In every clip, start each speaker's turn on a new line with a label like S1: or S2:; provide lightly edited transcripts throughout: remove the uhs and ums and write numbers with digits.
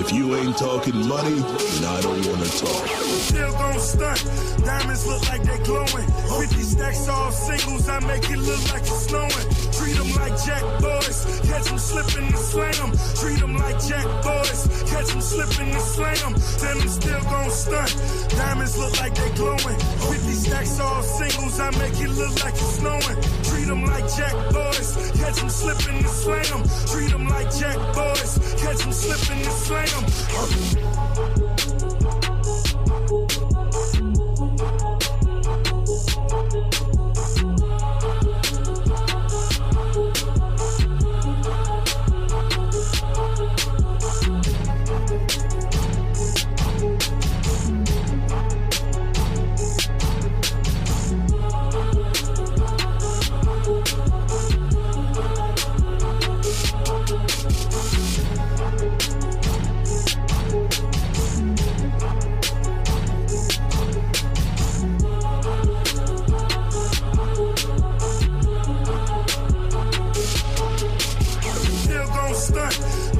S1: If you ain't talking money, then I don't want to talk.
S2: Still gon' stunt. Diamonds look like they glowing. 50 stacks all singles, I make it look like it's snowing. Treat them like jack boys, catch them slipping and slam. Treat them like jack boys, catch them slipping and slam. Then I'm still gon' stunt. Diamonds look like they glowing. 50 stacks all singles, I make it look like it's snowing. Treat them like jack boys, catch them slipping and slam. Treat them like jack boys, catch them slipping and slam.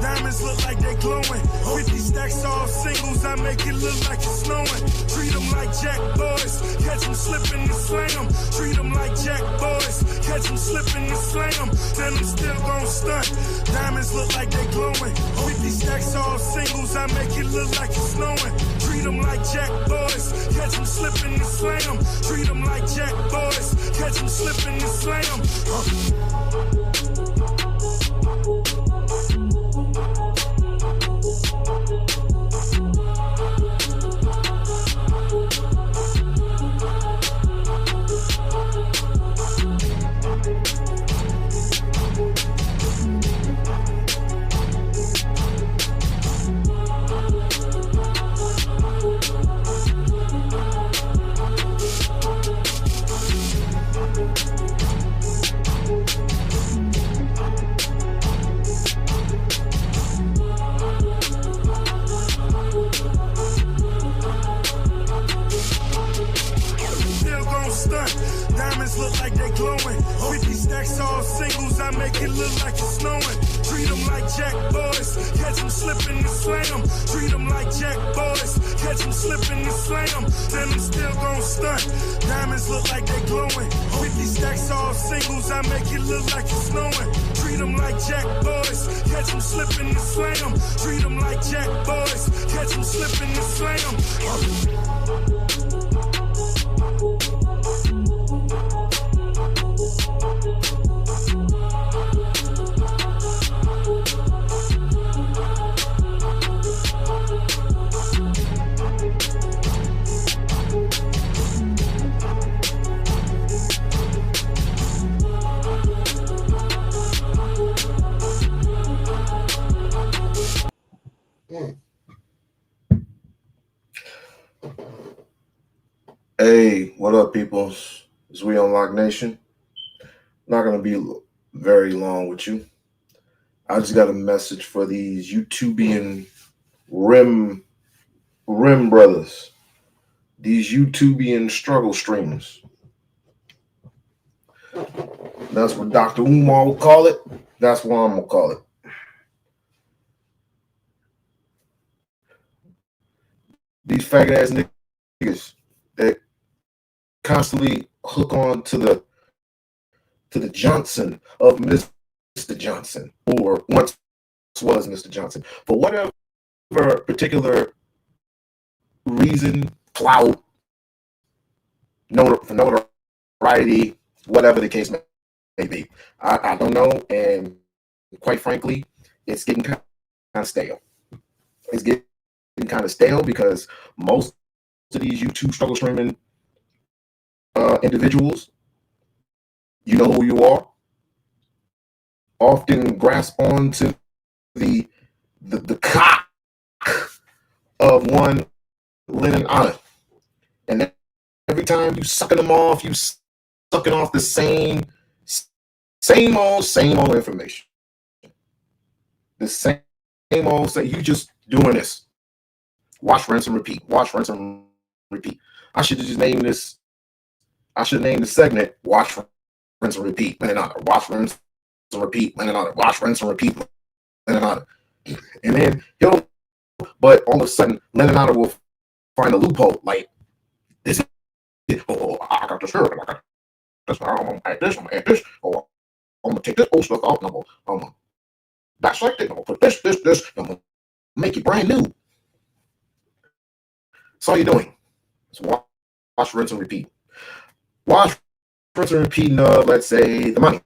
S2: Diamonds look like they glowing. 50 stacks all singles, I make it look like it's snowing. Treat them like jack boys, catch them slipping and slam. Treat them like jack boys, catch them slipping and slam. Then I'm still gon' stunt. Diamonds look like they glowing. 50 stacks all singles, I make it look like it's snowing. Treat them like jack boys, catch them slipping and slam. Treat them like jack boys, catch them slipping and slam. Diamonds look like they glowing. 50 stacks all singles, I make it look like it's snowing. Treat them like jack boys, catch them slipping and slam. Treat them like jack boys, catch them slipping and slam. Then I'm still gon' stunt. Diamonds look like they glowing. 50 stacks all singles, I make it look like it's snowing. Treat them like jack boys, catch them slipping and slam. Treat them like jack boys, catch them slipping and slam.
S3: Hey, what up, people? It's We-On-Loc Nation. Not going to be very long with you. I just got a message for these YouTubeing rim brothers. These YouTubeing struggle streamers. That's what Dr. Umar will call it. That's what I'm going to call it. These faggot ass niggas that constantly hook on to the Johnson of Mr. Johnson, or once was Mr. Johnson, for whatever particular reason, clout, notoriety, whatever the case may be. I don't know, and quite frankly, it's getting kind of stale. It's getting kind of stale because most of these YouTube struggle streaming individuals, you know who you are, often grasp onto the cock of one Lennon Honor, and every time you sucking them off, you sucking off the same old information. The same old, you just doing this. Watch, rinse, and repeat. Watch, rinse, and repeat. I should have just named this. I should name the segment Watch, Rinse, and Repeat. Lennon Honor. Watch, rinse, and repeat. Lennon Honor. Watch, rinse, and repeat. Lennon Honor. And then he'll but all of a sudden, Lennon Honor will find a loophole. Like, this is, oh, I got this here, I got this, I'm gonna add this, I'm gonna add this, oh, I'm gonna take this old stuff out, and I'm gonna dissect it, I'm gonna put this, I'm gonna make it brand new. That's all you're doing. So watch, rinse, and repeat. Watch, rinse, and repeat, let's say, the money.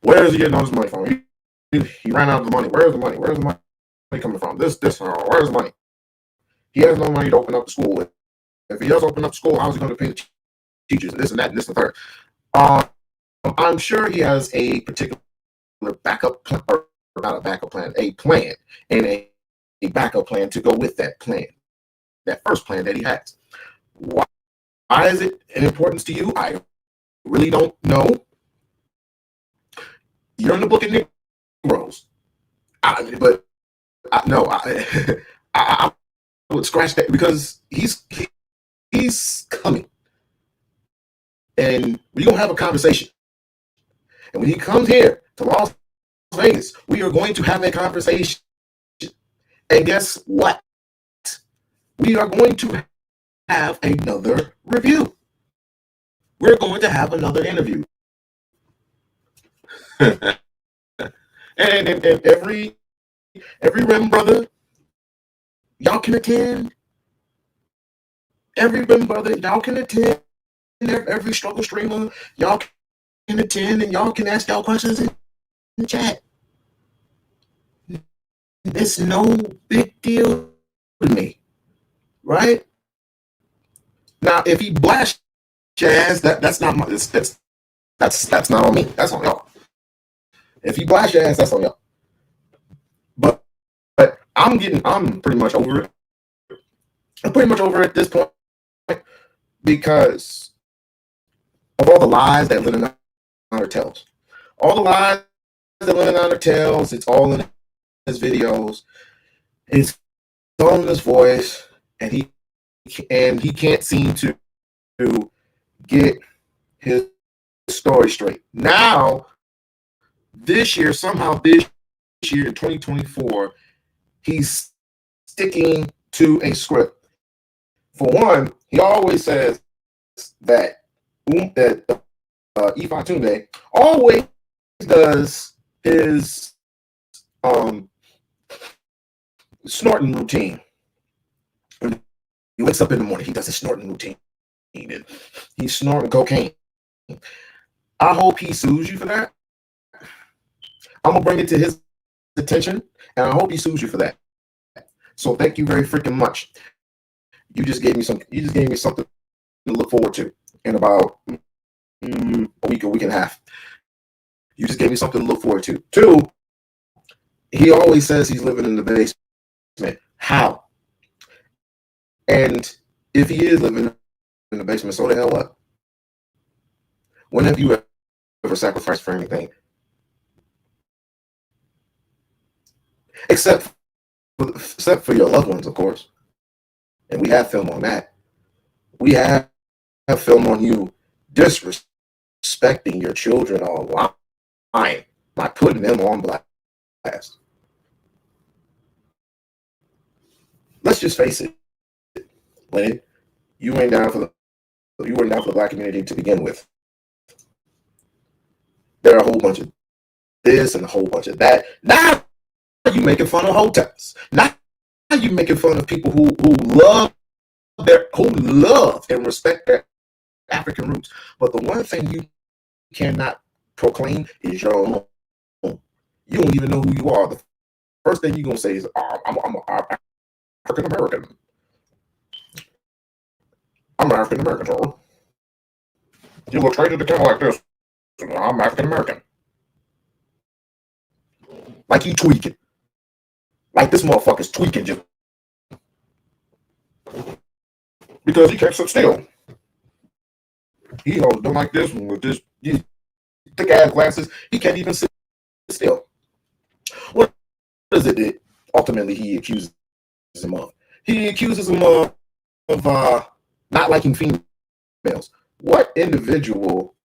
S3: Where is he getting all his money from? He ran out of the money. Where's the money? Where's the money coming from? Where's the money? He has no money to open up the school. If he does open up school, how's he going to pay the teachers? And this and that and this and the third. I'm sure he has a particular backup plan, or not a backup plan, a plan, and a backup plan to go with that plan, that first plan that he has. Why is it an importance to you? I really don't know. You're in the book of Negroes. I would scratch that, because he's coming. And we're going to have a conversation. And when he comes here to Las Vegas, we are going to have a conversation. And guess what? We are going to have another review. We're going to have another interview. and every Rim brother, y'all can attend. Every Rim brother, y'all can attend. Every struggle streamer, y'all can attend, and y'all can ask y'all questions in the chat. It's no big deal to me, right? Now, if he blasts your ass, that's not my, that's not on me. That's on y'all. If he blasts your ass, that's on y'all. But I'm pretty much over it. I'm pretty much over it at this point, because of all the lies that Lennon Honor tells. All the lies that Lennon Honor tells, it's all in his videos. It's all in his voice, and he can't seem to get his story straight. Now, this year in 2024, he's sticking to a script. For one, he always says that Ifatunde always does his snorting routine. When he wakes up in the morning, he does his snorting routine. He's snorting cocaine. I hope he sues you for that. I'm gonna bring it to his attention, and I hope he sues you for that. So thank you very freaking much. You just gave me something to look forward to in about a week and a half. You just gave me something to look forward to. Two, he always says he's living in the basement. How? And if he is living in the basement, so the hell what? When have you ever sacrificed for anything? Except for your loved ones, of course. And we have film on that. We have film on you disrespecting your children online by putting them on blast. Let's just face it, Lennon, you weren't down for the black community to begin with. There are a whole bunch of this and a whole bunch of that. Now you making fun of hotels. Now you making fun of people who love and respect their African roots. But the one thing you cannot proclaim is your own. You don't even know who you are. The first thing you're gonna say is, I'm African American. I'm African American, sir. You look straight at the camera like this. I'm African American. Like you tweaking. Like this motherfucker's tweaking you. Because he can't sit still. He holds them like this with this thick ass glasses. He can't even sit still. What is it that ultimately he accuses him of? He accuses him of not liking females. What individual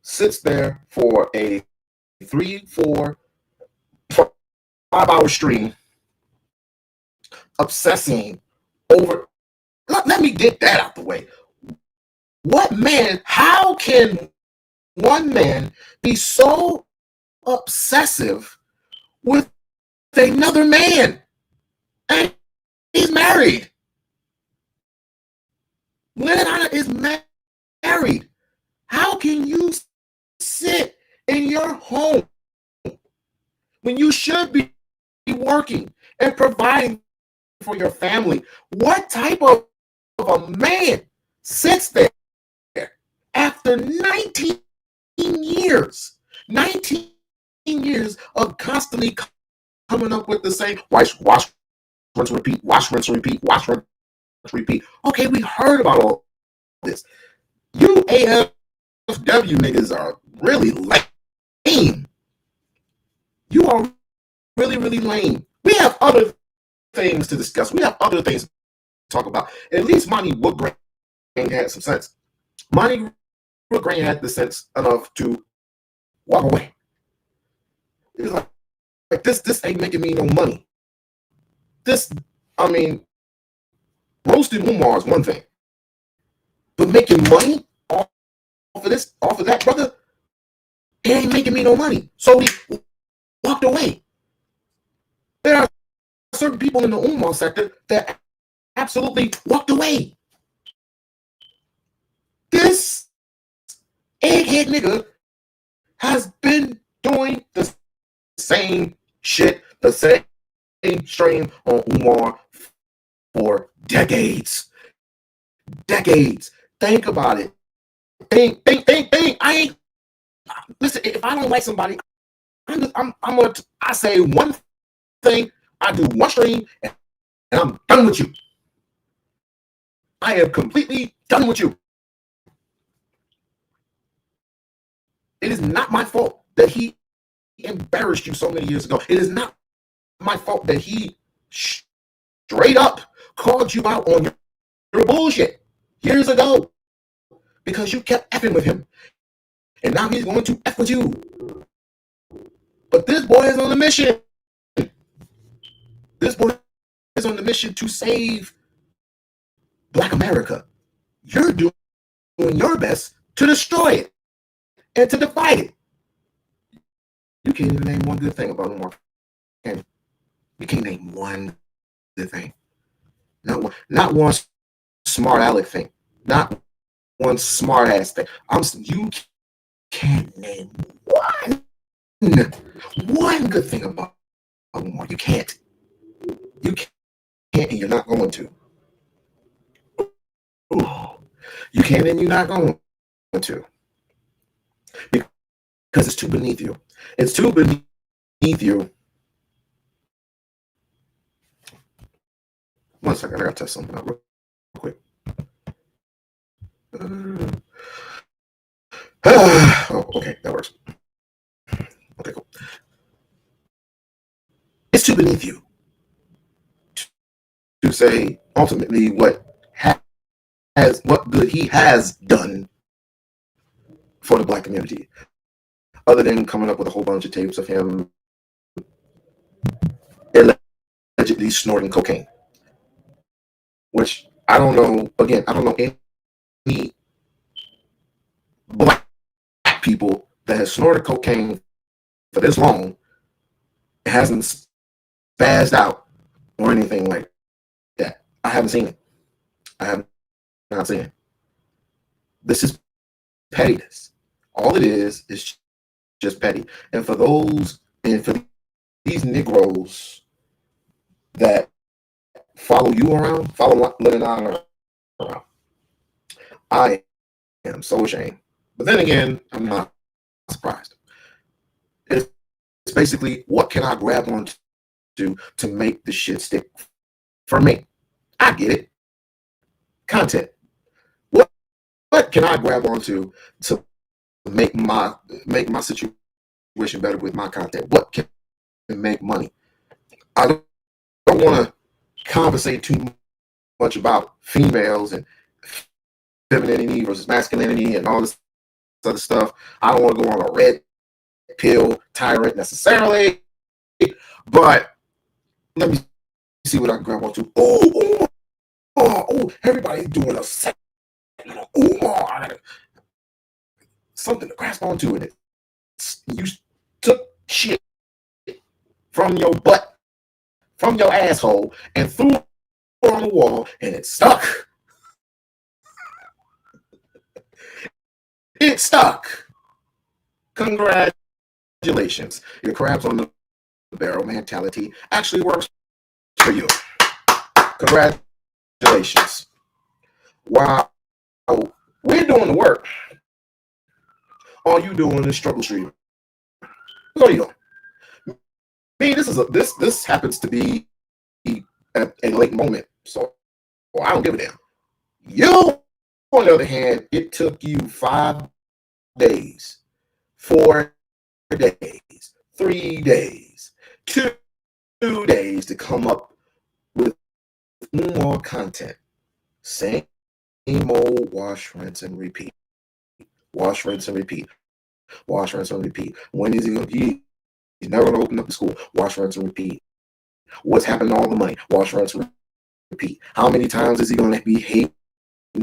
S3: sits there for a 3, 4, 5 hour stream obsessing over. Let me get that out the way. What man? How can one man be so obsessive with another man? And he's married. Lennon is married. How can you sit in your home when you should be working and providing for your family? What type of a man sits there after 19 years? 19 years of constantly coming up with the same wash, rinse, repeat, wash, rinse, repeat, wash, rinse, repeat. Okay, we heard about all this. You AFW niggas are really lame. You are really, really lame. We have other things to discuss. We have other things to talk about. At least Monty Woodgrain had some sense. Monty Woodgrain had the sense enough to walk away. It was like this ain't making me no money. Roasting Umar is one thing, but making money off of that, brother, it ain't making me no money. So he walked away. There are certain people in the Umar sector that absolutely walked away. This egghead nigga has been doing the same shit, the same stream on Umar for decades. Decades. Think about it. Think. Listen, if I don't like somebody, I say one thing, I do one stream, and I'm done with you. I am completely done with you. It is not my fault that he embarrassed you so many years ago. It is not my fault that he straight up called you out on your bullshit years ago because you kept effing with him. And now he's going to F with you. But this boy is on a mission. This boy is on the mission to save Black America. You're doing your best to destroy it and to divide it. You can't even name one good thing about Umar. You can't name one good thing. Not one smart aleck thing. Not one smart ass thing. You can't name one good thing about Umar. You can't. You can't, and you're not going to. You can't, and you're not going to. Because it's too beneath you. It's too beneath you. One second, I gotta test something out real quick. Okay, that works. Okay, cool. It's too beneath you to say ultimately what good he has done for the Black community, other than coming up with a whole bunch of tapes of him allegedly snorting cocaine, which I don't know. Again, I don't know any Black people that has snorted cocaine for this long. It hasn't spazzed out or anything like that. I haven't seen it. I have not seen it. This is pettiness. All it is just petty. And for these Negroes that follow you around, follow Lennon around, I am so ashamed. But then again, I'm not surprised. It's basically, what can I grab onto to make the shit stick for me? I get it. Content. What can I grab onto to make my situation better with my content? What can make money? I don't want to conversate too much about females and femininity versus masculinity and all this other stuff. I don't want to go on a red pill tyrant necessarily, but let me see what I can grab onto. Oh, oh, everybody's doing a second. Umar, something to grasp onto, and you took shit from your butt, from your asshole, and threw it on the wall, and it stuck. It stuck. Congratulations. Your crabs on the barrel mentality actually works for you. Congratulations. Wow. We're doing the work. All you doing is struggle streaming. What are you doing? Me, this happens to be at a late moment, so I don't give a damn. You, on the other hand, it took you 5 days, 4 days, 3 days, 2 days to come up with more content. Same old wash, rinse, and repeat. Wash, rinse, and repeat. Wash, rinse, and repeat. When is he going to? He's never going to open up the school. Wash, rinse, and repeat. What's happened to all the money? Wash, rinse, and repeat. How many times is he going to be hating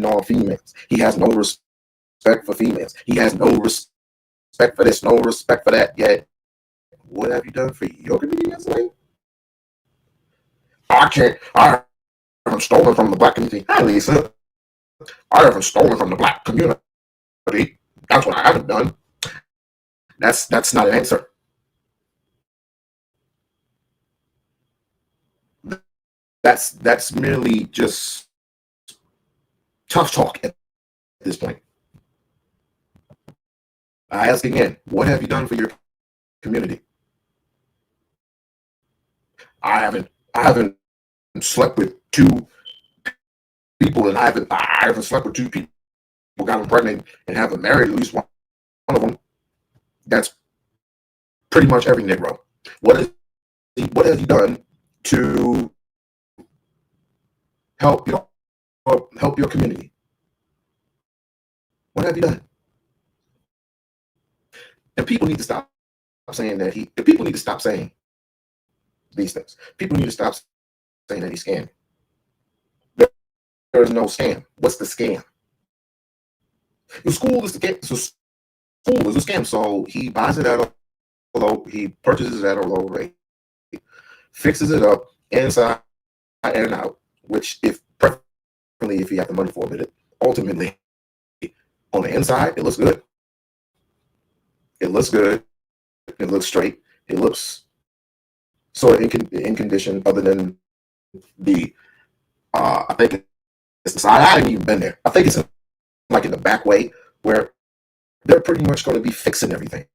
S3: all females? He has no respect for females. He has no respect for this, no respect for that. Yet, what have you done for your community yesterday? I haven't stolen from the black community. Hi, Lisa. I haven't stolen from the black community. That's what I haven't done. That's not an answer. That's merely just tough talk at this point. I ask again, what have you done for your community? I haven't slept with 2 people, and I haven't slept with 2 people, got them pregnant, and haven't married at least one of them. That's pretty much every Negro. What have you done to help your community? What have you done? And people need to stop saying that people need to stop saying these things. People need to stop saying that he's scamming. There is no scam. What's the scam? The school is a scam. So he buys it he purchases it at a low rate, fixes it up inside and out, which preferably if you have the money for it, ultimately on the inside, it looks good. It looks good. It looks straight. It looks sort of in condition, other than the, I think it's the side. I haven't even been there. I think it's like in the back way where they're pretty much going to be fixing everything.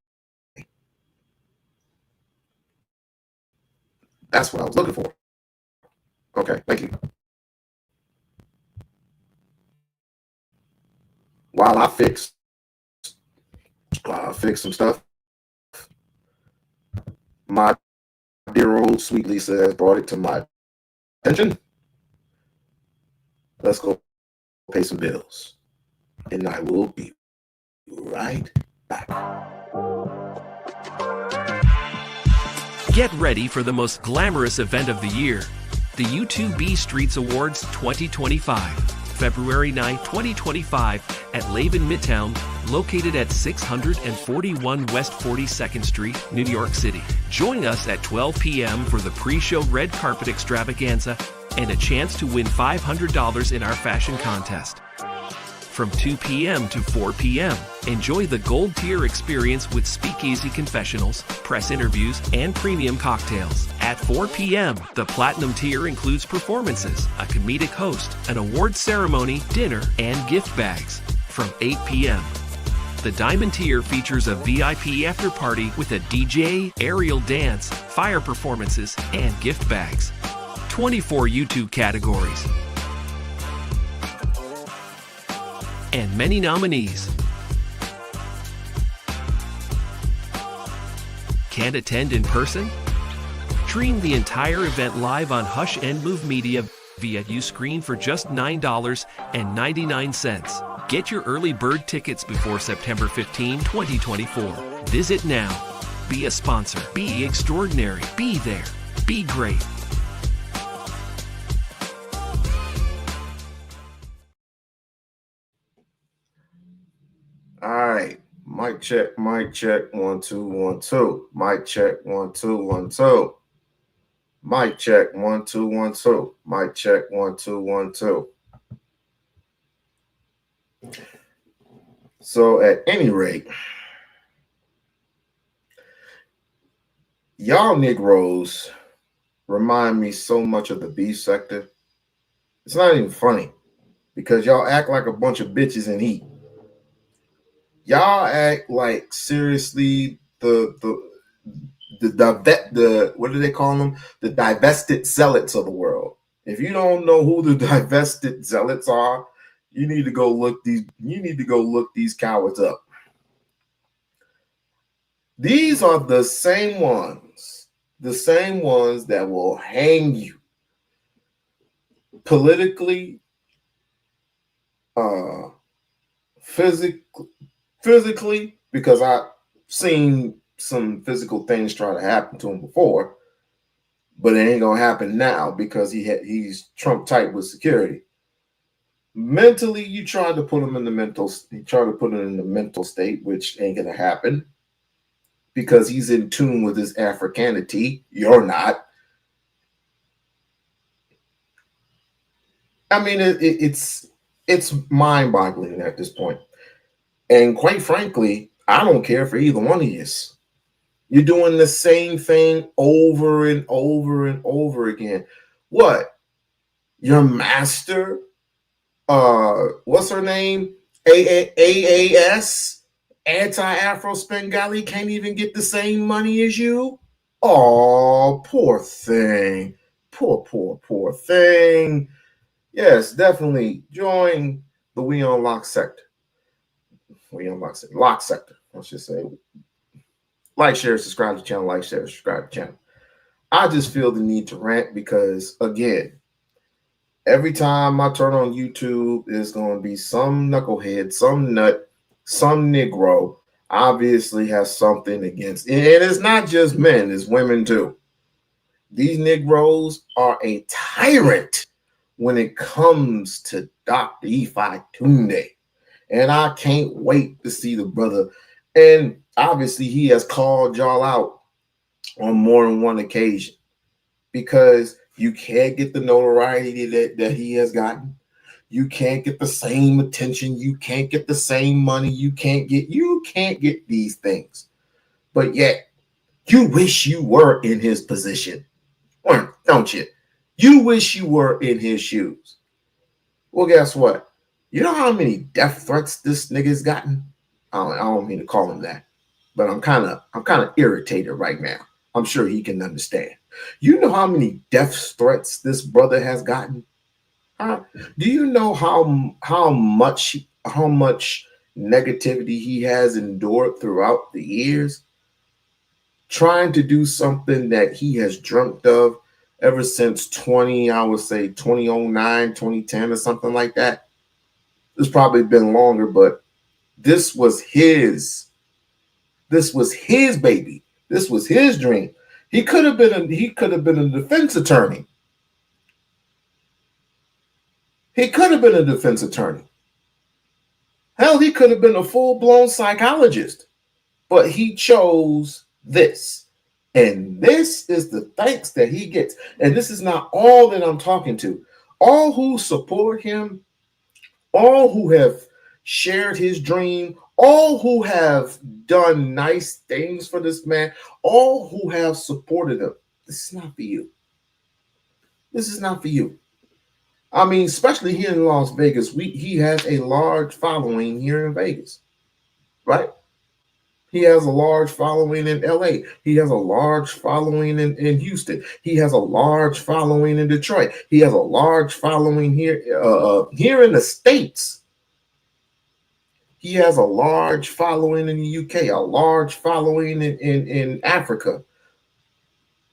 S3: That's what I was looking for. Okay, thank you. While I fix some stuff, my dear old sweet Lisa has brought it to my attention. Let's go pay some bills, and I will be right back.
S4: Get ready for the most glamorous event of the year, the U2B Streets Awards 2025, February 9, 2025, at Laban Midtown, located at 641 West 42nd Street, New York City. Join us at 12 p.m. for the pre-show red carpet extravaganza and a chance to win $500 in our fashion contest. From 2 p.m. to 4 p.m., enjoy the gold tier experience with speakeasy confessionals, press interviews, and premium cocktails. At 4 p.m., the platinum tier includes performances, a comedic host, an award ceremony, dinner, and gift bags. From 8 p.m., the diamond tier features a VIP after party with a DJ, aerial dance, fire performances, and gift bags. 24 YouTube categories, and many nominees. Can't attend in person? Stream the entire event live on Hush and Move Media via Uscreen for just $9.99. Get your early bird tickets before September 15, 2024. Visit now. Be a sponsor. Be extraordinary. Be there. Be great.
S3: Mic check, 1 2 1 2. Mic check, 1 2 1 2. Mic check, 1 2 1 2. Mic check, 1 2 1 2. So at any rate, y'all Negroes remind me so much of the B sector. It's not even funny because y'all act like a bunch of bitches in heat. Y'all act like seriously the what do they call them? The divested zealots of the world. If you don't know who the divested zealots are, you need to go look these cowards up. These are the same ones that will hang you politically, physically, because I've seen some physical things try to happen to him before, but it ain't gonna happen now because he's Trump tight with security. Mentally, you try to put him in the mental state, which ain't gonna happen because he's in tune with his Africanity. You're not. I mean, it's mind-boggling at this point. And quite frankly, I don't care for either one of you. You're doing the same thing over and over and over again. What? Your master, what's her name? AAS, anti-Afro Spengali, can't even get the same money as you? Oh, poor thing. Poor thing. Yes, definitely join the We-On-Loc sector. Lock sector, I should say. Like, share, subscribe to the channel. Like, share, subscribe to the channel. I just feel the need to rant because, again, every time I turn on YouTube, there's going to be some knucklehead, some nut, some Negro obviously has something against it. And it's not just men, it's women too. These Negroes are a tyrant when it comes to Dr. Ifatunde. And I can't wait to see the brother. And obviously, he has called y'all out on more than one occasion because you can't get the notoriety that he has gotten. You can't get the same attention. You can't get the same money. You can't get these things. But yet, you wish you were in his position, don't you? You wish you were in his shoes. Well, guess what? You know how many death threats this nigga's gotten? I don't mean to call him that, but I'm kind of irritated right now. I'm sure he can understand. You know how many death threats this brother has gotten? Huh? Do you know how much negativity he has endured throughout the years, trying to do something that he has dreamt of ever since 2009, 2010 or something like that? It's probably been longer, but this was his baby. This was his dream. He could have been a defense attorney. He could have been a defense attorney. Hell, he could have been a full-blown psychologist. But he chose this. And this is the thanks that he gets. And this is not all that I'm talking to. All who support him, all who have shared his dream, all who have done nice things for this man, all who have supported him. This is not for you. This is not for you. I mean, especially here in Las Vegas, he has a large following here in Vegas, right? He has a large following in LA. He has a large following in Houston. He has a large following in Detroit. He has a large following here in the States. He has a large following in the UK, a large following in Africa,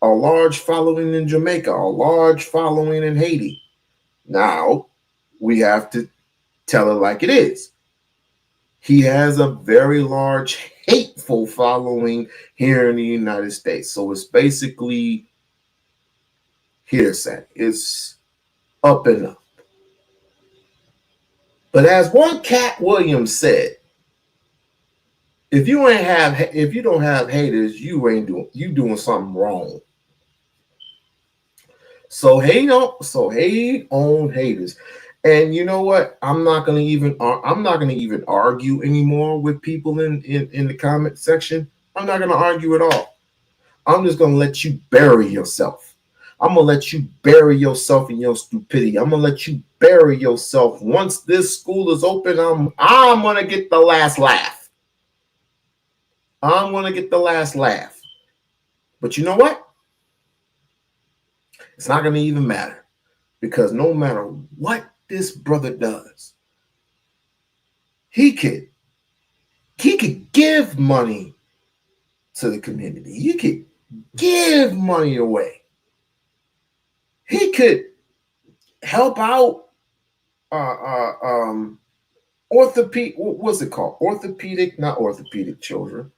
S3: a large following in Jamaica, a large following in Haiti. Now, we have to tell it like it is. He has a very large, hateful following here in the United States. So it's basically hearsay. It's up and up. But as one Cat Williams said, If you don't have haters, you doing something wrong. So hate on haters. And you know what? I'm not gonna even argue anymore with people in the comment section. I'm not gonna argue at all. I'm just gonna let you bury yourself. I'm gonna let you bury yourself in your stupidity. I'm gonna let you bury yourself. Once this school is open, I'm gonna get the last laugh. I'm gonna get the last laugh. But you know what? It's not gonna even matter. Because no matter what this brother does, he could give money to the community. He could give money away. He could help out orthopedic, what's it called? Not orthopedic children.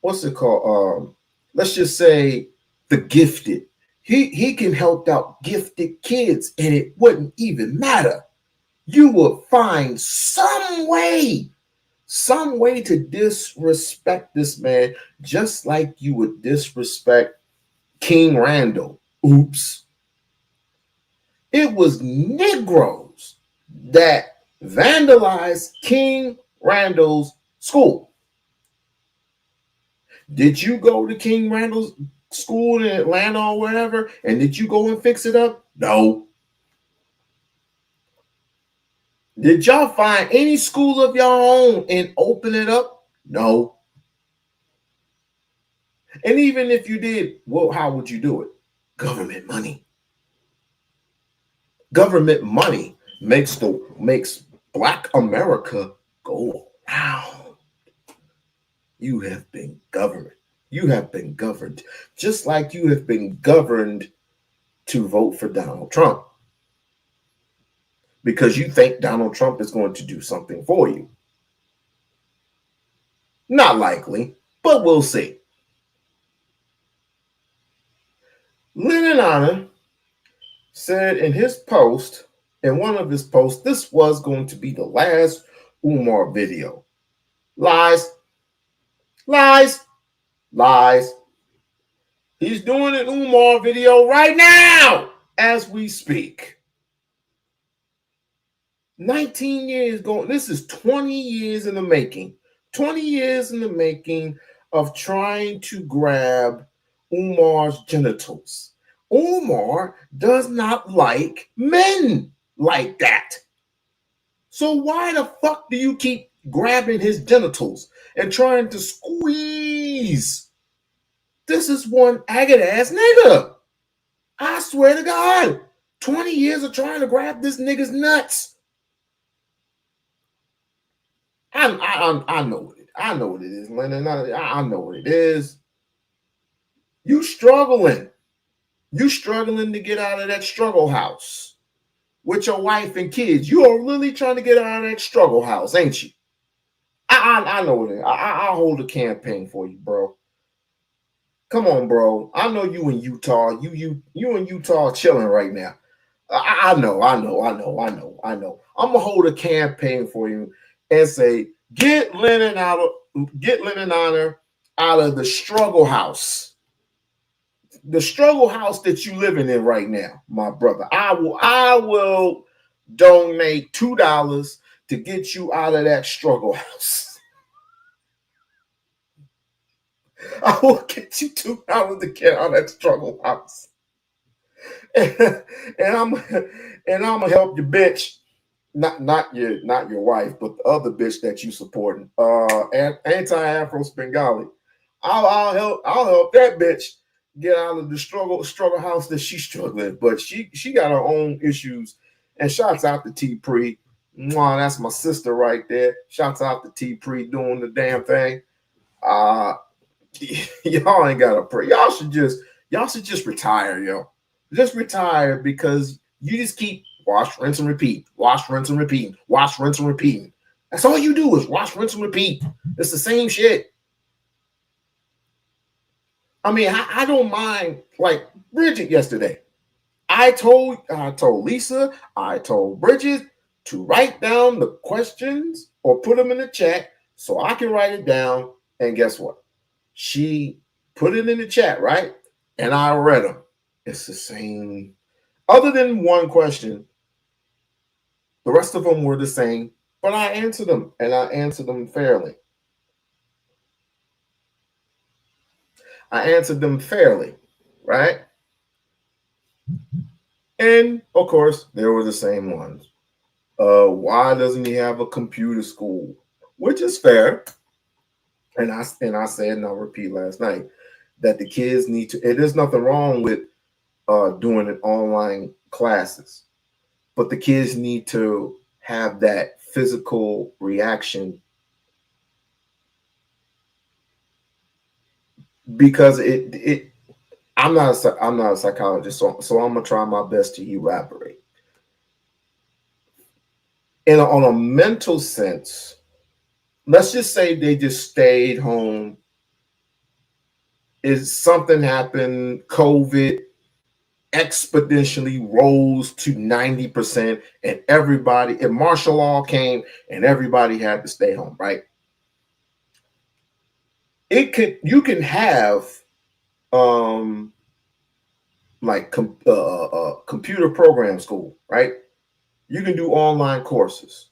S3: What's it called? Let's just say the gifted. He can help out gifted kids, and it wouldn't even matter. You would find some way to disrespect this man, just like you would disrespect King Randall. Oops. It was Negroes that vandalized King Randall's school. Did you go to King Randall's school in Atlanta or wherever, and did you go and fix it up? No. Did y'all find any school of your own and open it up? No. And even if you did, well, how would you do it? Government money. Government money makes Black America go around. You have been governed. You have been governed just like you have been governed to vote for Donald Trump. Because you think Donald Trump is going to do something for you. Not likely, but we'll see. Lennon Honor said in one of his posts, this was going to be the last Umar video. Lies. Lies. Lies. He's doing an Umar video right now as we speak. 19 years going. This is 20 years in the making. 20 years in the making of trying to grab Umar's genitals. Umar does not like men like that. So why the fuck do you keep grabbing his genitals and trying to squeeze? This is one agate ass nigga. I swear to God. 20 years of trying to grab this nigga's nuts. I know what it. I know what it is, Lennon. I know what it is. You struggling. You struggling to get out of that struggle house with your wife and kids. You are really trying to get out of that struggle house, ain't you? I know what it is. I'll hold a campaign for you, bro. Come on, bro. I know you in Utah. You in Utah chilling right now. I know. I'm gonna hold a campaign for you and say, get Lennon Honor out of the struggle house. The struggle house that you living in right now, my brother. I will donate $2 to get you out of that struggle house. I will get you $2 to get out of that struggle house. And I'm gonna help your bitch. Not your wife, but the other bitch that you supporting, anti-Afro Bengali. I'll help that bitch get out of the struggle house that she's struggling. But she got her own issues. And shouts out to T Pre. Mwah, that's my sister right there. Shouts out to T Pre doing the damn thing. Y'all ain't gotta pray. Y'all should just retire, yo. Just retire because you just keep wash, rinse, and repeat. Wash, rinse, and repeat. Wash, rinse, and repeat. That's all you do is wash, rinse, and repeat. It's the same shit. I mean, I don't mind, like Bridget yesterday. I told Lisa, I told Bridget to write down the questions or put them in the chat so I can write it down. And guess what? She put it in the chat, right? And I read them. It's the same. Other than one question, the rest of them were the same, but I answered them, and I answered them fairly. Right? And of course, there were the same ones. Why doesn't he have a computer school? Which is fair. And I said, and I'll repeat last night, that the kids need to. There's nothing wrong with doing it online classes, but the kids need to have that physical reaction, because I'm not a psychologist, so I'm gonna try my best to elaborate. On a mental sense, let's just say they just stayed home. Is something happened? COVID exponentially rose to 90%, and martial law came, and everybody had to stay home, right? You can have like computer program school, right? You can do online courses.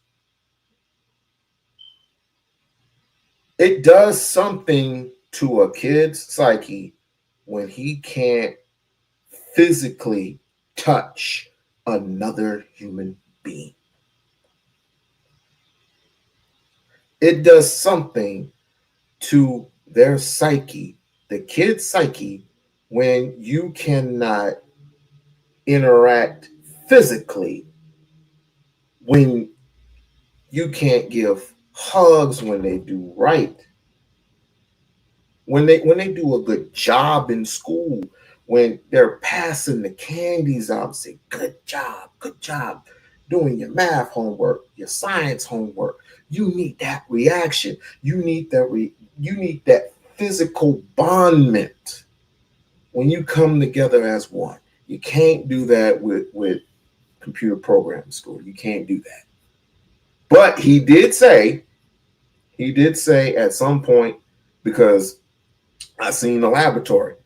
S3: It does something to a kid's psyche when he can't physically touch another human being. It does something to their psyche, the kid's psyche, when you cannot interact physically, when you can't give hugs when they do right, when they do a good job in school, when they're passing the candies out, say good job doing your math homework, your science homework. You need that reaction. You need that physical bondment when you come together as one. You can't do that with computer programming school. You can't do that. But he did say at some point, because I seen the laboratory,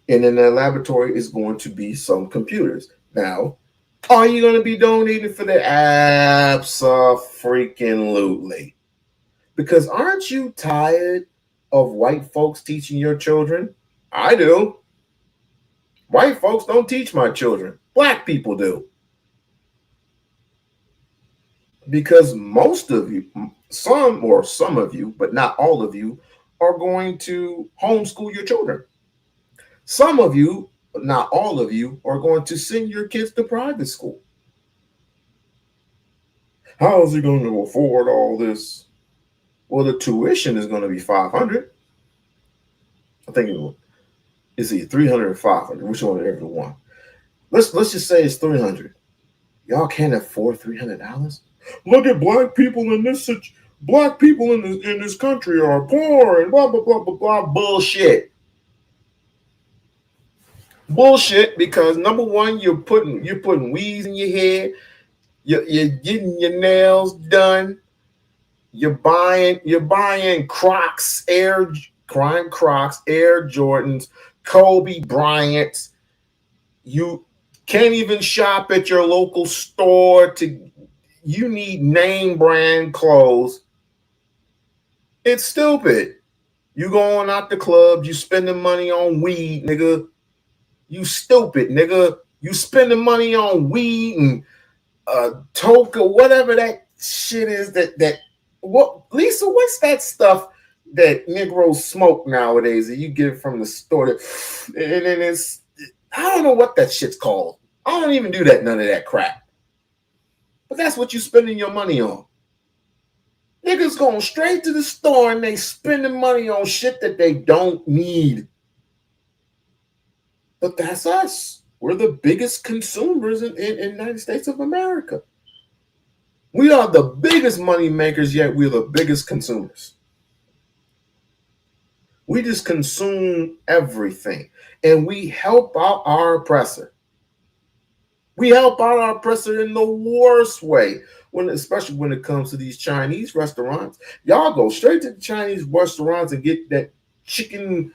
S3: and in that laboratory is going to be some computers. Now, are you going to be donating for that? Abso-freaking-lutely. Because aren't you tired of white folks teaching your children? I do. White folks don't teach my children. Black people do. Because most of you, some of you, but not all of you, are going to homeschool your children. Some of you, but not all of you, are going to send your kids to private school. How is he going to afford all this? Well, the tuition is going to be $500. I think it's either $300 or $500. Which one? Every one. Let's just say it's $300. Y'all can't afford $300. Look at black people in this country are poor and blah blah blah blah blah. Bullshit. Because number one, you're putting weeds in your hair. You're getting your nails done. You're buying Crocs, Air Jordans, Kobe Bryant's. You can't even shop at your local store. You need name brand clothes. It's stupid. You going out the clubs, you spending money on weed, nigga. You stupid, nigga. You spending money on weed and toka, whatever that shit is. What, Lisa? What's that stuff that Negroes smoke nowadays that you get from the store? And then I don't know what that shit's called. I don't even do none of that crap. But that's what you spending your money on. Niggas going straight to the store and they spending money on shit that they don't need. But that's us. We're the biggest consumers in the United States of America. We are the biggest money makers, yet we're the biggest consumers. We just consume everything. And we help out our oppressor. We help out our oppressor in the worst way. especially when it comes to these Chinese restaurants. Y'all go straight to the Chinese restaurants and get that chicken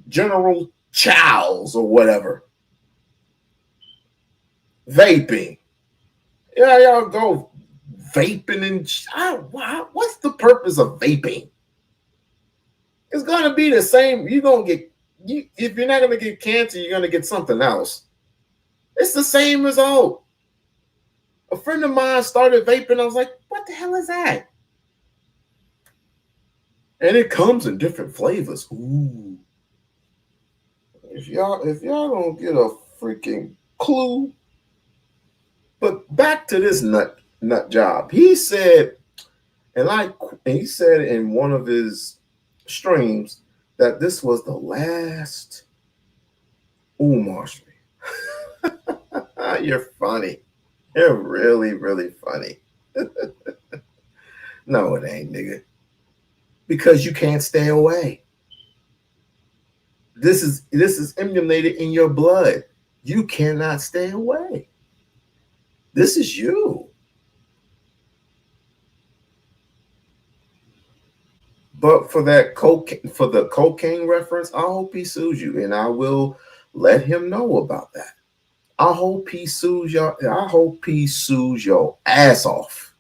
S3: General Chow's or whatever. Vaping. Yeah, y'all go vaping and what's the purpose of vaping? It's gonna be the same. You're gonna get if you're not gonna get cancer, you're gonna get something else. It's the same result. A friend of mine started vaping. I was like, what the hell is that? And it comes in different flavors. Ooh. If y'all don't get a freaking clue. But back to this nut job. He said, and he said in one of his streams that this was the last Umar stream. You're funny. You're really, really funny. No, it ain't, nigga. Because you can't stay away. This is emulated in your blood. You cannot stay away. This is you. But for the cocaine reference, I hope he sues you, and I will let him know about that. I hope he sues y'all. I hope he sues your ass off.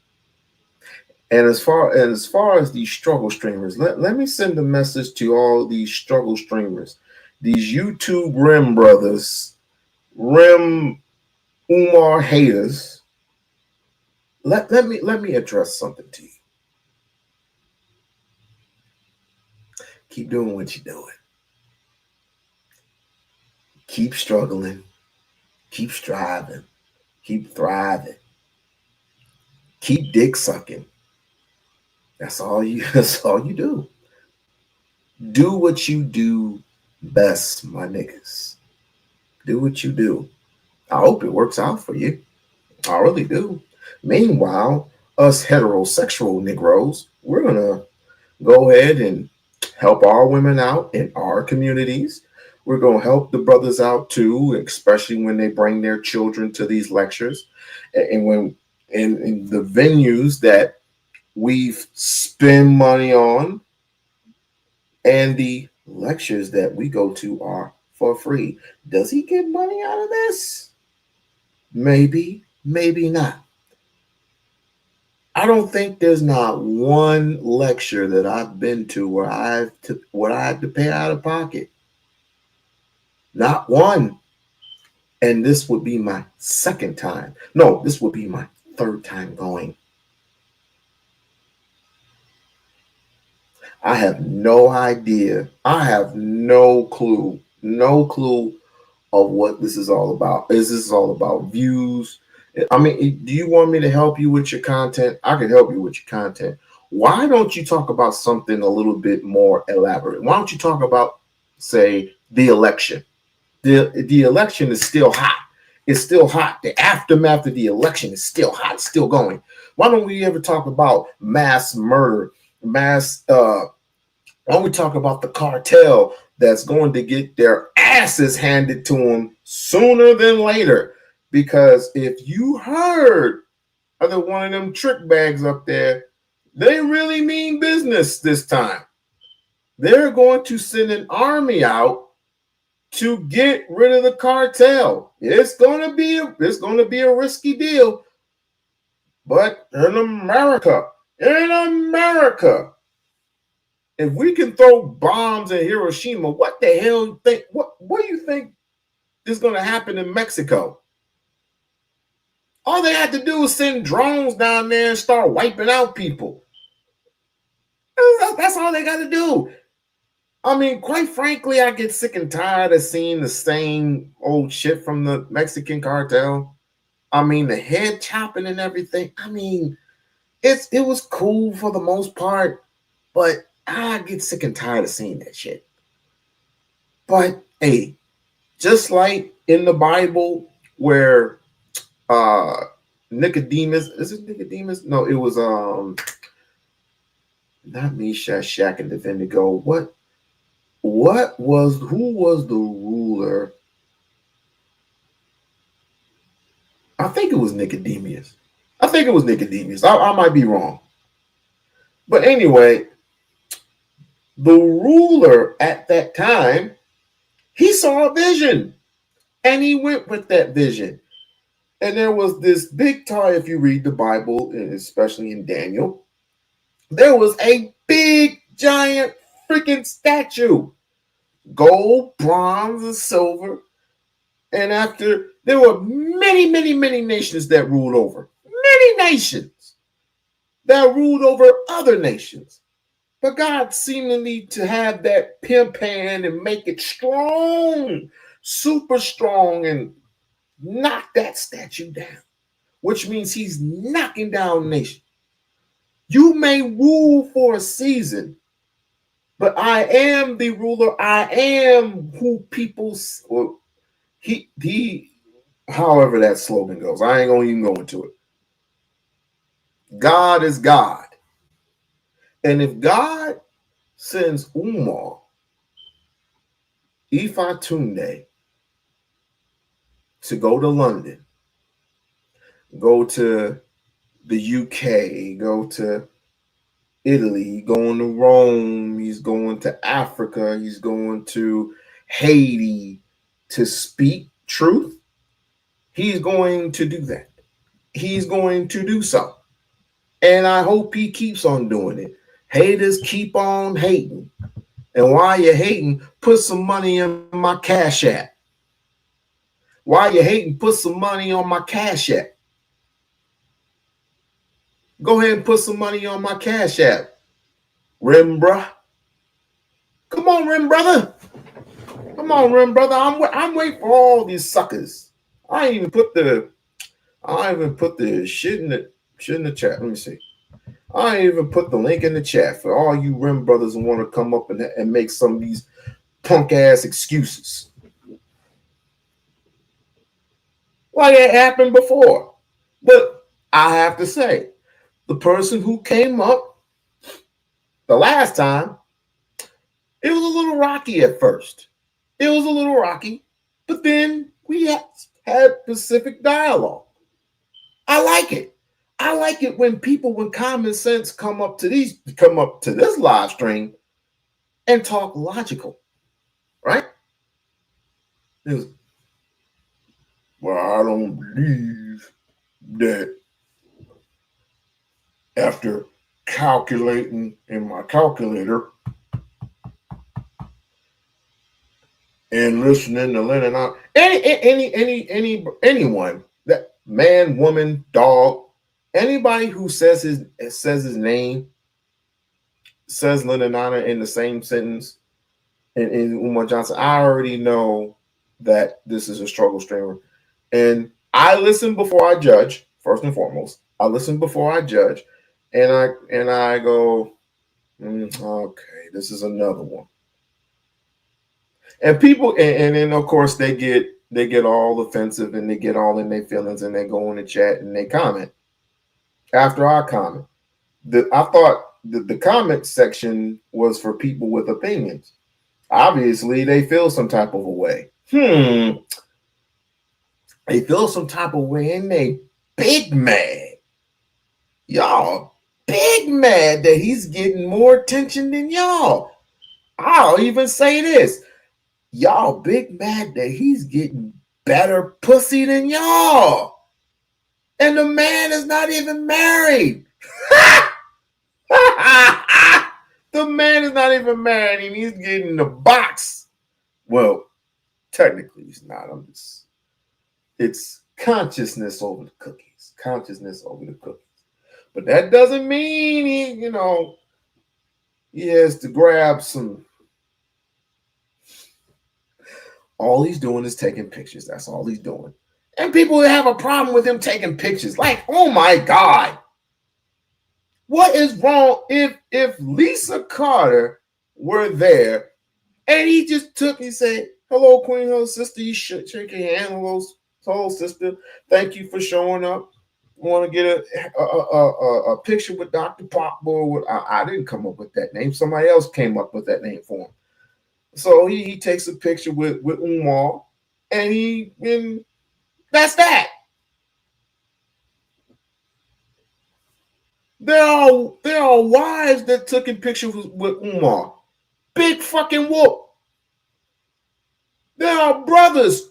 S3: And as far as these struggle streamers, let me send a message to all these struggle streamers, these YouTube Rim brothers, Rim Umar haters. Let me address something to you. Keep doing what you're doing. Keep struggling. Keep striving. Keep thriving. Keep dick sucking. That's all you do. Do what you do best, my niggas. Do what you do. I hope it works out for you. I really do. Meanwhile, us heterosexual Negroes, we're gonna go ahead and help our women out in our communities. We're gonna help the brothers out too, especially when they bring their children to these lectures, and when in the venues that we've spent money on, and the lectures that we go to are for free. Does he get money out of this? Maybe, maybe not. I don't think there's not one lecture that I've been to where I had to pay out of pocket. Not one. And this would be my second time. No, this would be my third time going. I have no idea. I have no clue of what this is all about. Is this all about views? I mean, do you want me to help you with your content? I can help you with your content. Why don't you talk about something a little bit more elaborate? Why don't you talk about, say, the election? The election is still hot. It's still hot. The aftermath of the election is still hot. It's still going. Why don't we ever talk about mass murder, why don't we talk about the cartel that's going to get their asses handed to them sooner than later? Because if you heard other one of them trick bags up there, they really mean business this time. They're going to send an army out to get rid of the cartel. It's going to be a risky deal. But in America, if we can throw bombs in Hiroshima, what the hell you think? What do you think is going to happen in Mexico? All they had to do was send drones down there and start wiping out people. That's all they got to do. I mean, quite frankly, I get sick and tired of seeing the same old shit from the Mexican cartel. I mean, the head chopping and everything. I mean, it was cool for the most part, but I get sick and tired of seeing that shit. But hey, just like in the Bible where Nicodemus, is it Nicodemus? No, it was not Meshach, Shack, and Abednego. Who was the ruler? I think it was Nicodemus. I think it was Nicodemus. I might be wrong. But anyway, the ruler at that time, he saw a vision and he went with that vision. And there was this big tower, if you read the Bible, especially in Daniel, there was a big, giant freaking statue. Gold, bronze, and silver. And after, there were many, many, many nations that ruled over. Many nations that ruled over other nations. But God seemingly to have that pimp hand and make it strong, super strong, and knock that statue down, which means he's knocking down nations. You may rule for a season, but I am the ruler. I am who people, or he, however that slogan goes. I ain't gonna even go into it. God is God. And if God sends Umar, Ifatunde, to go to London, go to the UK, go to Italy, going to Rome, he's going to Africa, he's going to Haiti to speak truth, he's going to do that. He's going to do so. And I hope he keeps on doing it. Haters keep on hating. And while you're hating, put some money in my Cash App. While you're hating, put some money on my Cash App. Go ahead and put some money on my Cash App. Rim, bruh. Come on, Rim, brother. Come on, Rim, brother. I'm waiting for all these suckers. I ain't even put the shit in the chat. Let me see. I ain't even put the link in the chat for all you Rim brothers who want to come up and make some of these punk ass excuses. Like it happened before. But I have to say, the person who came up the last time, it was a little rocky at first. It was a little rocky, but then we had Pacific dialogue. I like it. I like it when people with common sense come up to this live stream and talk logical, right? Was, well, I don't believe that after calculating in my calculator and listening to Lennon out, anyone, that man, woman, dog, anybody who says his name, says Lennon in the same sentence in Umar Johnson, I already know that this is a struggle streamer. And I listen before I judge, first and foremost. I listen before I judge. And I go, okay, this is another one. And people, and then of course they get all offensive and they get all in their feelings and they go in the chat and they comment. After I comment, I thought the comment section was for people with opinions. Obviously, they feel some type of a way. They feel some type of way and they big mad. Y'all big mad that he's getting more attention than y'all. I'll even say this. Y'all big mad that he's getting better pussy than y'all. And the man is not even married. The man is not even married and he's getting the box. Well, technically he's not. It's consciousness over the cookies. Consciousness over the cookies. But that doesn't mean he has to grab some. All he's doing is taking pictures. That's all he's doing. And people have a problem with him taking pictures. Like, oh my God. What is wrong if Lisa Carter were there and he just took and said, hello, Queen, hello, sister, you should shake your hand, hello, sister, thank you for showing up. I want to get a picture with Dr. Pop. I didn't come up with that name. Somebody else came up with that name for him. So he takes a picture with Umar and that's that. are wives that took in pictures with Umar. Big fucking whoop. There are brothers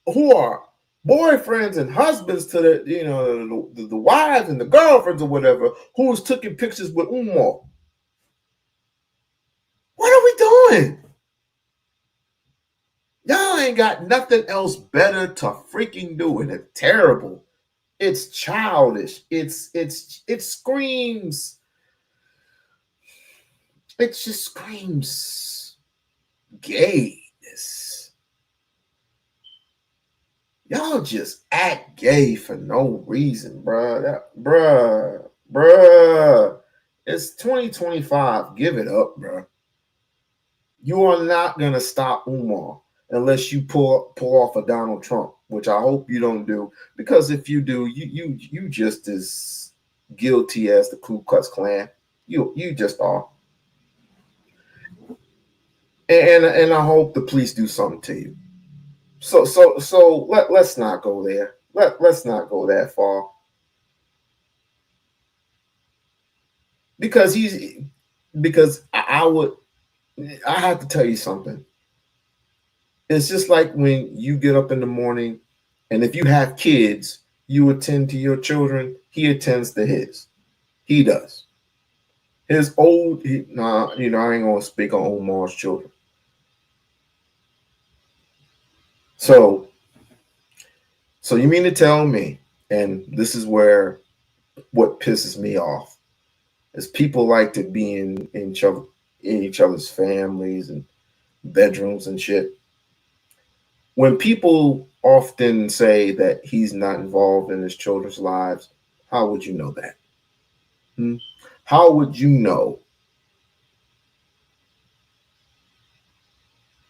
S3: who are boyfriends and husbands to the wives and the girlfriends or whatever who was taking pictures with Umar. What are we doing? Y'all ain't got nothing else better to freaking do, and it's terrible. It's childish. It screams. It just screams gayness. Y'all just act gay for no reason, bruh. Bruh. It's 2025. Give it up, bruh. You are not gonna stop Umar unless you pull off a Donald Trump, which I hope you don't do, because if you do, you just as guilty as the Ku Klux Klan. You just are. And I hope the police do something to you. So let's not go there. Let's not go that far. Because I have to tell you something. It's just like when you get up in the morning, and if you have kids, you attend to your children. He attends to his. He does. I ain't gonna speak on Omar's children. So you mean to tell me, and this is where what pisses me off, is people like to be in each other's families and bedrooms and shit. When people often say that he's not involved in his children's lives, how would you know that? How would you know?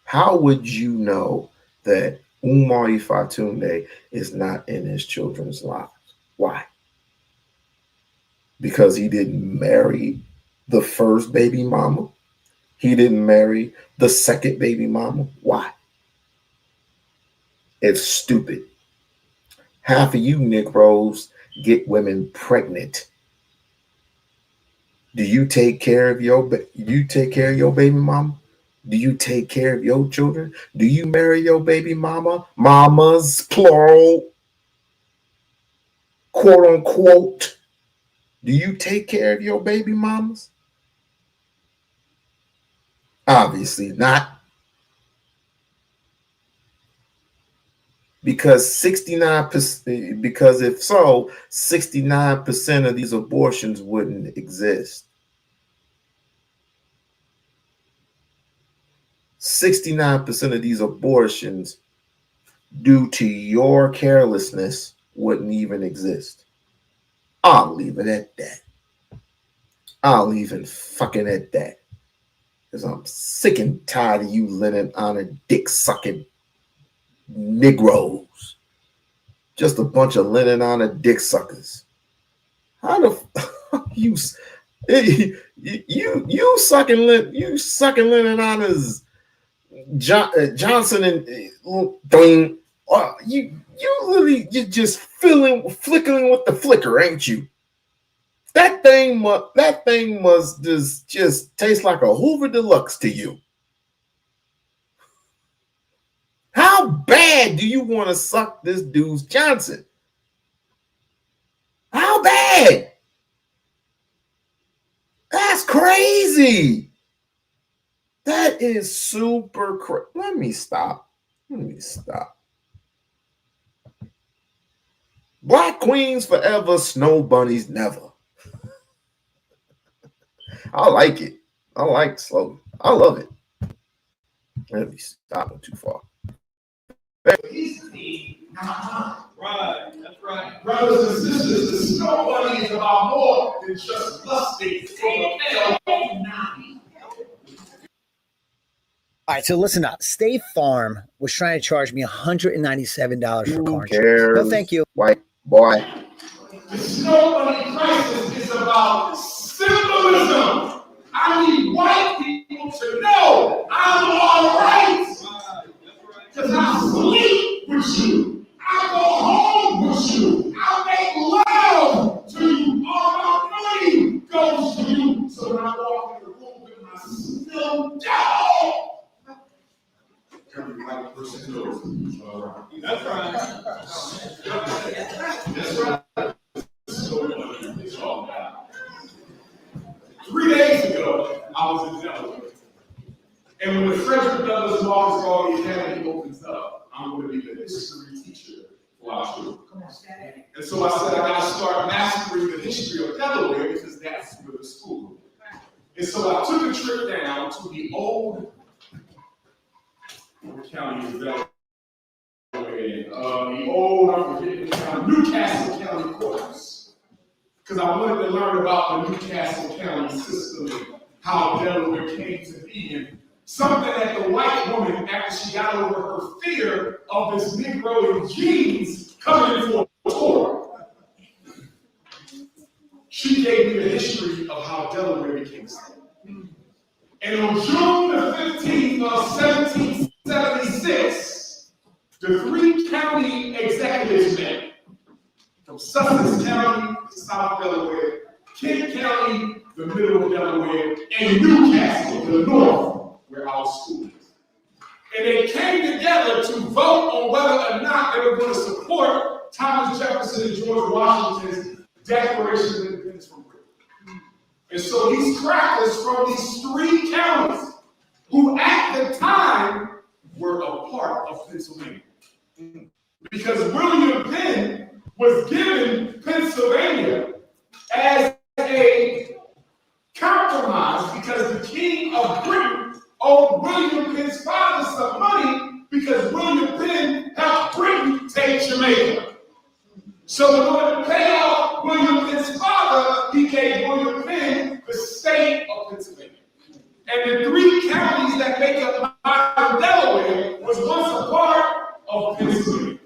S3: How would you know that Umar Ifatunde is not in his children's lives? Why? Because he didn't marry the first baby mama. He didn't marry the second baby mama. Why? It's stupid. Half of you Negroes get women pregnant. Do you take care of your baby mama? Do you take care of your children? Do you marry your baby mama? Mamas, plural, quote unquote. Do you take care of your baby mamas? Obviously not. Because 69%, because if so, 69% of these abortions wouldn't exist. 69% of these abortions, due to your carelessness, wouldn't even exist. I'll leave it at that. I'll leave it fucking at that. Because I'm sick and tired of you linen on a dick sucking Negroes. Just a bunch of linen on a dick suckers. How the fuck you sucking linen on his Johnson and thing? You literally just flickering with the flicker, ain't you? That thing must just taste like a Hoover Deluxe to you. How bad do you want to suck this dude's Johnson? How bad? That's crazy. That is super crazy. Let me stop. Black queens forever, snow bunnies never. I like it. I like the slogan. I love it. Let me stop it too far.
S2: Right, that's right. Brothers and sisters, the snow bunny is about more than just lusting.
S5: All right, so listen up. State Farm was trying to charge me $197 for car
S3: insurance.
S5: No, thank you.
S3: White boy.
S2: The snow bunny crisis is about symbolism. I need white people to know I'm all right. Because I sleep with you. I go home with you. I make love to you. All my money goes
S6: said, I got to start mastering the history of Delaware because that's where the school was. And so I took a trip down to the old county of Delaware, the old, I'm forgetting the county, Newcastle County Courts, because I wanted to learn about the Newcastle County system and how Delaware came to be, and something that the white woman, after she got over her fear of this Negro in jeans coming in for a tour, she gave me the history of how Delaware became a state. And on June the 15th of 1776, the three county executives met from Sussex County to South Delaware, Kent County, the middle of Delaware, and Newcastle, the north, where our school is. And they came together to vote on whether or not they were going to support Thomas Jefferson and George Washington's Declaration of Independence from Britain. And so these crackers from these three counties, who at the time were a part of Pennsylvania, because William Penn was given Pennsylvania as a compromise because the King of Britain owed William Penn's father some money because William Penn helped Britain take Jamaica. So in order to pay off William Penn's father, he gave William Penn the state of Pennsylvania. And the three counties that make up modern Delaware was once a part of Pennsylvania.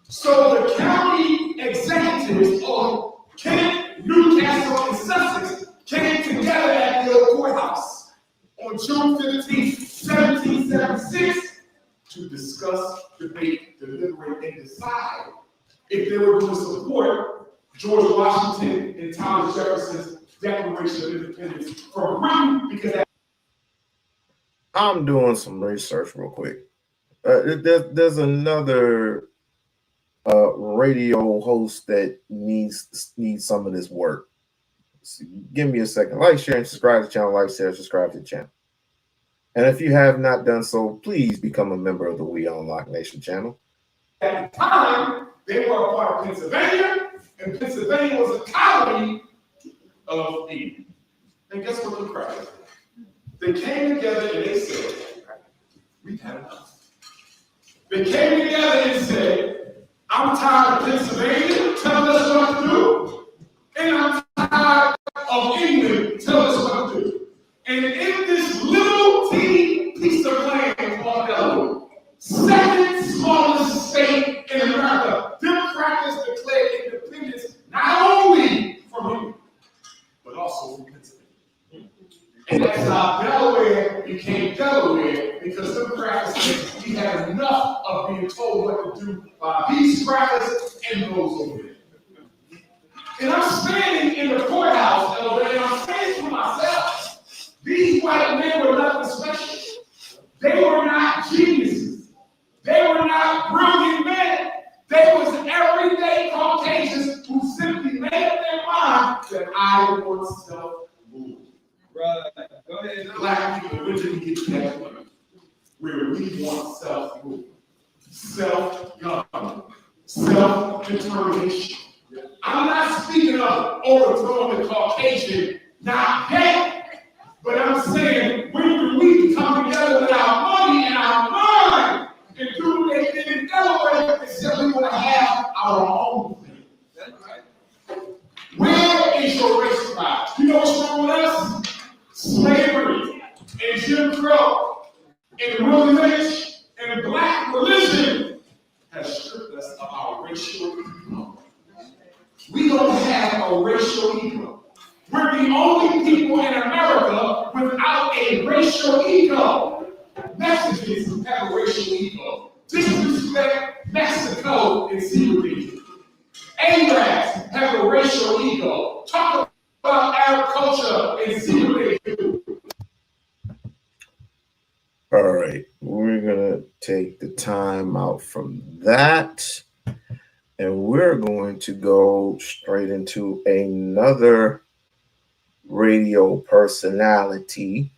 S6: So the county executives of Kent, Newcastle, and Sussex came together at the old courthouse on June 15, 1776 to discuss, debate, deliberate, and decide if they were going to support George Washington and Thomas Jefferson's Declaration of Independence from Britain, because
S3: I'm doing some research real quick. There's another radio host that needs some of this work. So give me a second. Like, share, and subscribe to the channel. Like, share, subscribe to the channel. And if you have not done so, please become a member of the We-On-Loc Nation channel.
S6: At the time, they were a part of Pennsylvania, and Pennsylvania was a colony of England. And guess what the crowd did? They came together and they said, we've had enough. They came together and said, I'm tired of Pennsylvania telling us what to do, and I'm tired of England telling us what to do. And in this little teeny piece of land called Delaware, second smallest state in America, Democrats declared independence not only from England, but also from Pennsylvania. And that's how Delaware became Delaware, because Democrats said we had enough of being told what to do by these crackers and those over there. And I'm standing in the courthouse, and I'm saying to myself, these white men were nothing special. They were not geniuses. They were not brilliant men. They was everyday Caucasians who simply made up their mind that I want self-rule. Right. Go ahead. Black people originally get to that point where we want self-rule, self-government, self-determination. I'm not speaking of overthrowing the Caucasian, not yet, but I'm saying when we come together with our money and our mind and do what they did in Delaware, they said we want to have our own thing. Where is your race pride? You know what's wrong with us? Slavery and Jim Crow and Willie Lynch and black religion has stripped us of our racial ego. We don't have a racial ego. We're the only people in America without a racial ego. Mexicans have a racial ego. Disrespect Mexico and see what they do. Arabs have a racial ego. Talk about Arab culture and see what they do.
S3: All right, we're gonna take the time out from that, and we're going to go straight into another radio personality.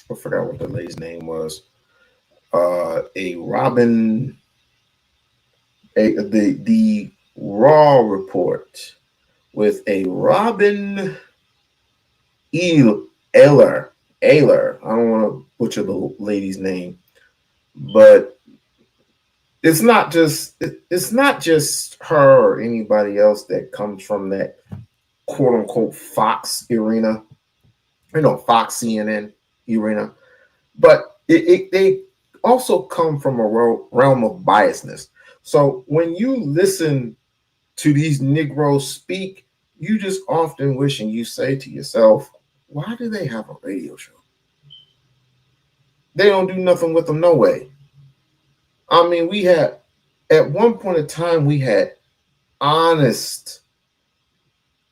S3: I forgot what the lady's name was. A Robin the Raw report with a Robin Ayler. Ayler. I don't want to butcher the lady's name, but it's not just her or anybody else that comes from that quote unquote Fox arena, Fox CNN arena, but they also come from a realm of biasness. So when you listen to these Negroes speak, you just often wish and you say to yourself, why do they have a radio show? They don't do nothing with them, no way. I mean, at one point in time, we had honest,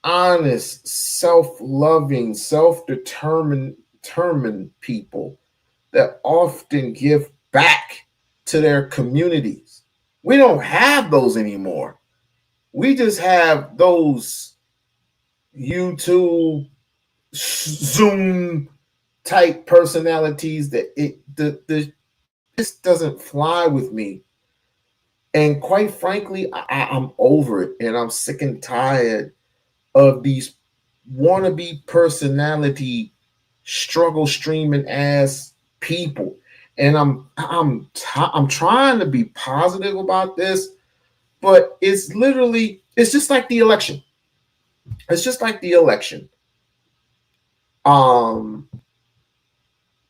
S3: self-loving, self-determined people that often give back to their communities. We don't have those anymore. We just have those YouTube, Zoom type personalities that this doesn't fly with me. And quite frankly, I'm over it, and I'm sick and tired of these wannabe personality struggle streaming ass people. And I'm trying to be positive about this, but it's just like the election. It's just like the election.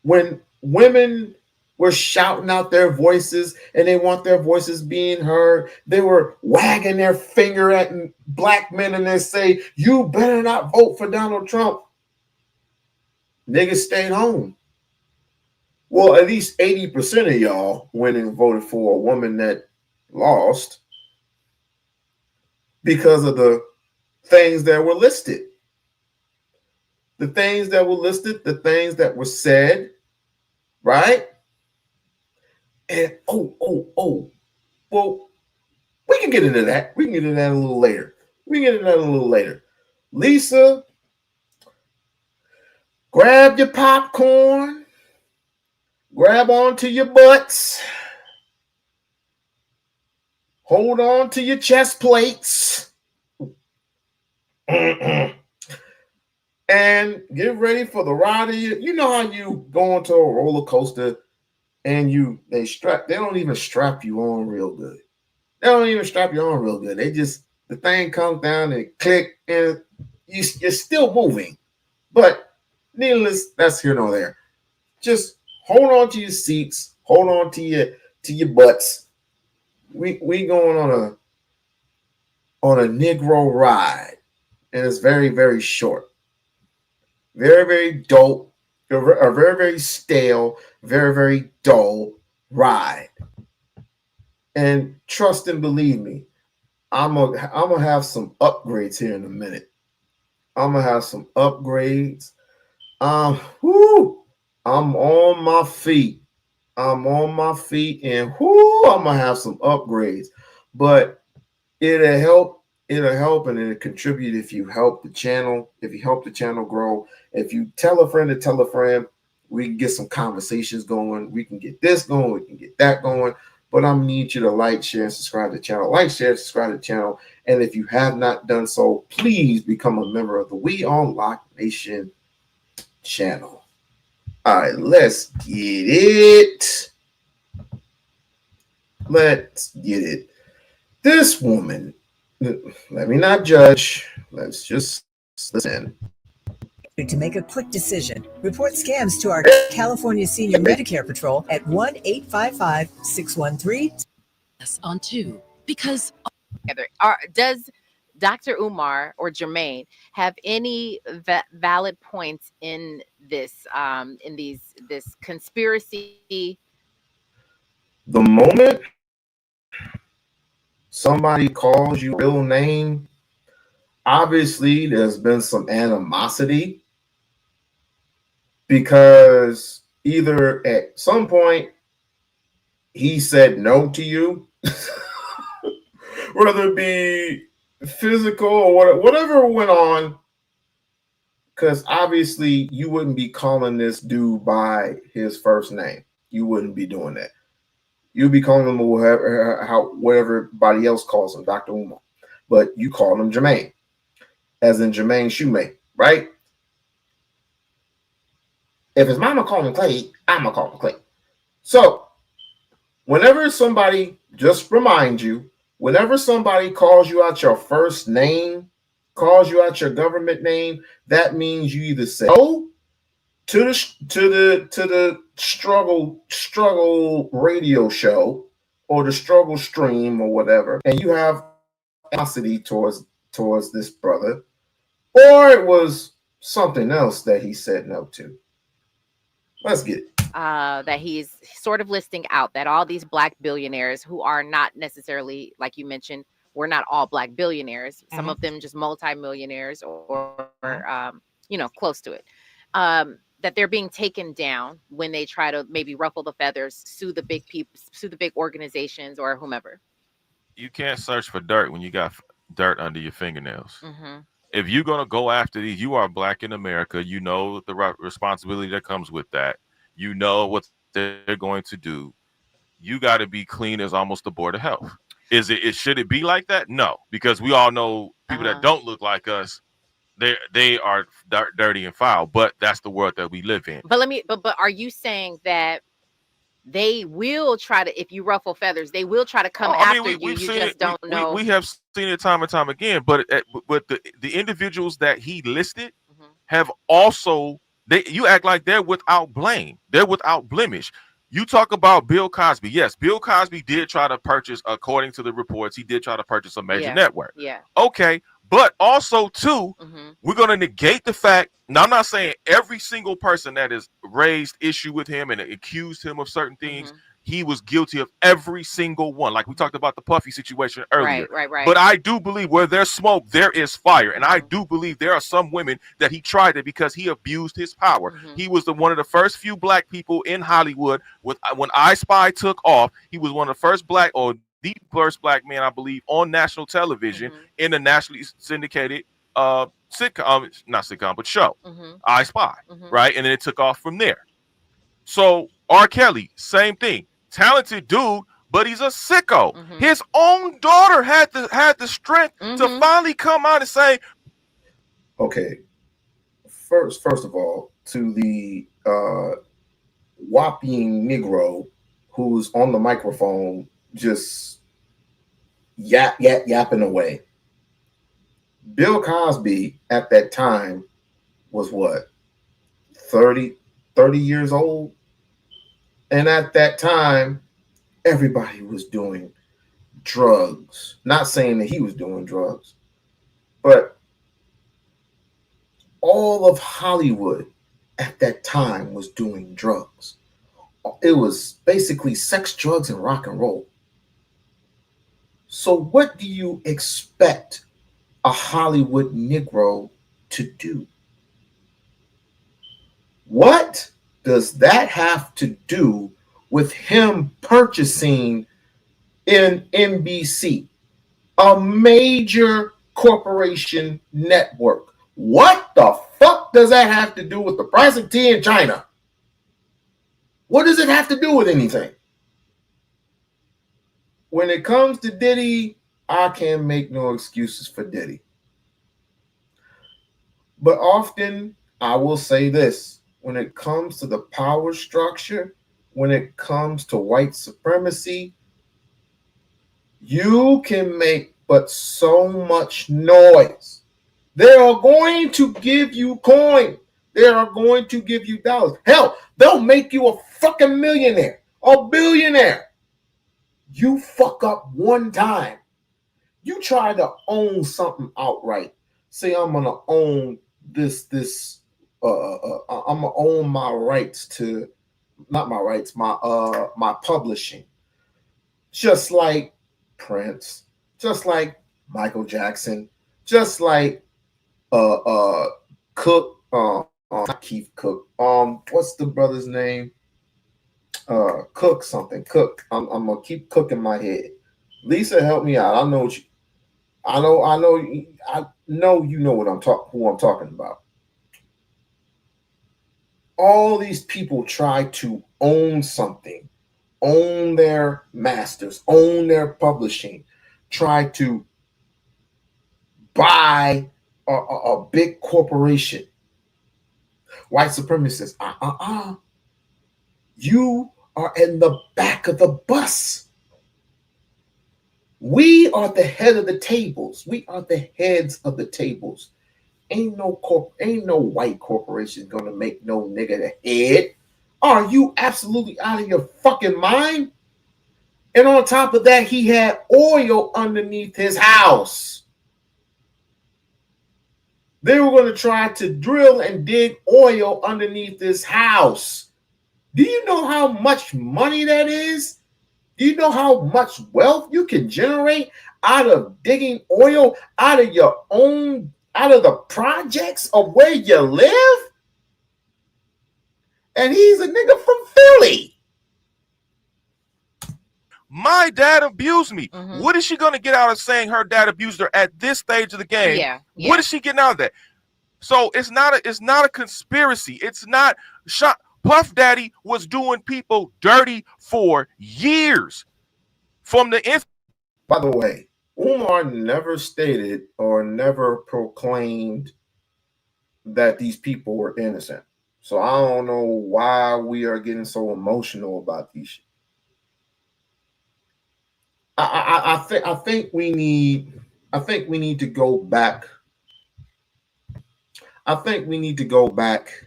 S3: When women were shouting out their voices and they want their voices being heard, they were wagging their finger at black men and they say, you better not vote for Donald Trump. Niggas stayed home. Well, at least 80% of y'all went and voted for a woman that lost because of the things that were listed. The things that were listed, the things that were said, right? And well, we can get into that. We can get into that a little later. Lisa, grab your popcorn, grab onto your butts, hold on to your chest plates, and get ready for the ride of you. You know how you go into a roller coaster and they don't even strap you on real good. They just, the thing comes down and click and you're still moving. But needless, that's here nor there. Just hold on to your seats, hold on to your butts. We going on a Negro ride, and it's very, very short. Very, very dope. A very, very stale, very, very dull ride. And trust and believe me, I'm gonna have some upgrades here in a minute. I'm gonna have some upgrades. I'm on my feet. and I'm gonna have some upgrades. But it'll help, and it'll contribute if you help the channel grow. If you tell a friend to tell a friend, we can get some conversations going. We can get this going, we can get that going. But I'm gonna need you to like, share, and subscribe to the channel. Like, share, subscribe to the channel. And if you have not done so, please become a member of the We-On-Loc Nation channel. All right, let's get it. This woman, let me not judge. Let's just listen.
S7: To make a quick decision, report scams to our California Senior Medicare Patrol at 1-855-613.
S8: On 2, because does Dr. Umar or Jermaine have any valid points in this this conspiracy?
S3: The moment somebody calls you a real name, obviously there's been some animosity, because either at some point he said no to you, whether it be physical or whatever went on, because obviously you wouldn't be calling this dude by his first name. You wouldn't be doing that. You'll be calling him whatever everybody else calls him, Dr. Umar. But you call him Jermaine, as in Jermaine Shoemake, right? If his mama called him Clay, I'm going to call him Clay. So, whenever somebody, just remind you, whenever somebody calls you out your first name, calls you out your government name, that means you either say no to the struggle radio show or the struggle stream or whatever, and you have animosity towards this brother, or it was something else that he said no to. Let's get it.
S8: That he's sort of listing out that all these black billionaires who are not necessarily, like you mentioned, we're not all black billionaires. Some of them just multimillionaires or close to it. That they're being taken down when they try to maybe ruffle the feathers, sue the big people, sue the big organizations or whomever.
S9: You can't search for dirt when you got dirt under your fingernails. If you're going to go after these, you are black in America. You know the responsibility that comes with that. You know what they're going to do. You got to be clean as almost the board of health. Should it be like that? No, because we all know people that don't look like us. They are dirty and foul, but that's the world that we live in.
S8: But are you saying that they will try to, if you ruffle feathers, they will try to come after you? You just don't know.
S9: We have seen it time and time again, but the individuals that he listed have also, you act like they're without blame. They're without blemish. You talk about Bill Cosby. Yes, Bill Cosby did try to purchase, according to the reports, he did try to purchase a major network.
S8: Yeah.
S9: Okay. But also, too, we're going to negate the fact. Now, I'm not saying every single person that has raised issue with him and accused him of certain things, he was guilty of every single one. Like we talked about the Puffy situation earlier.
S8: Right.
S9: But I do believe where there's smoke, there is fire. And I do believe there are some women that he tried it because he abused his power. He was one of the first few black people in Hollywood. When I Spy took off, he was one of the first black, or the first black man, I believe, on national television in a nationally syndicated show, I Spy, right? And then it took off from there. So R. Kelly, same thing. Talented dude, but he's a sicko. His own daughter had the strength to finally come out and say,
S3: okay, first of all, to the whopping Negro who's on the microphone just yapping away. Bill Cosby at that time was what, 30 years old? And at that time, everybody was doing drugs. Not saying that he was doing drugs, but all of Hollywood at that time was doing drugs. It was basically sex, drugs, and rock and roll. So what do you expect a Hollywood Negro to do? What does that have to do with him purchasing in NBC, a major corporation network? What the fuck does that have to do with the price of tea in China? What does it have to do with anything? When it comes to Diddy, I can't make no excuses for Diddy. But often, I will say this, when it comes to the power structure, when it comes to white supremacy, you can make but so much noise. They are going to give you coin. They are going to give you dollars. Hell, they'll make you a fucking millionaire, a billionaire. You fuck up one time. You try to own something outright. Say, I'm going to own this. I'm going to own my rights to, not my rights, my publishing. Just like Prince, just like Michael Jackson, just like Cook, not Keith Cook. What's the brother's name? Cook something. Cook. I'm gonna keep cooking my head. Lisa, help me out. I know what you. I know you know what who I'm talking about. All these people try to own something, own their masters, own their publishing, try to buy a big corporation. White supremacists, you are in the back of the bus. We are the head of the tables. We are the heads of the tables. Ain't no white corporation gonna make no nigga the head. Are you absolutely out of your fucking mind? And on top of that, he had oil underneath his house. They were going to try to drill and dig oil underneath his house. Do you know how much money that is? Do you know how much wealth you can generate out of digging oil out of the projects of where you live? And he's a nigga from Philly.
S9: My dad abused me. Mm-hmm. What is she going to get out of saying her dad abused her at this stage of the game?
S8: Yeah.
S9: What is she getting out of that? So it's not a conspiracy. It's not shot. Puff Daddy was doing people dirty for years. From the
S3: By the way, Umar never stated or never proclaimed that these people were innocent. So I don't know why we are getting so emotional about these shit. I think we need to go back. I think we need to go back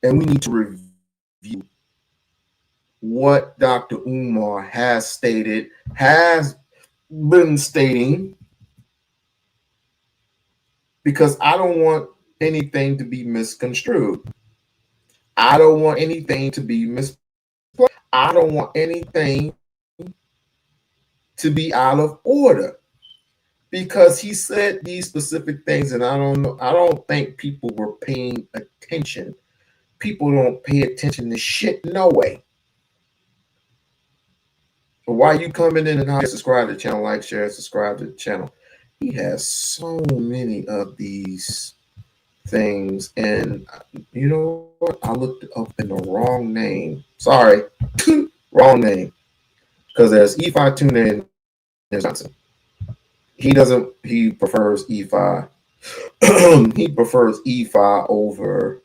S3: and we need to review what Dr. Umar has been stating, because I don't want anything to be misconstrued. I don't want anything to be misplaced. I don't want anything to be out of order, because he said these specific things, and I don't think people were paying attention. People don't pay attention to shit, no way. So while you coming in and out, subscribe to the channel, like, share, subscribe to the channel. He has so many of these things, and you know what? I looked up in the wrong name. Sorry, wrong name. Because there's Ifatunde and there's Johnson. He prefers E5. He prefers E5 over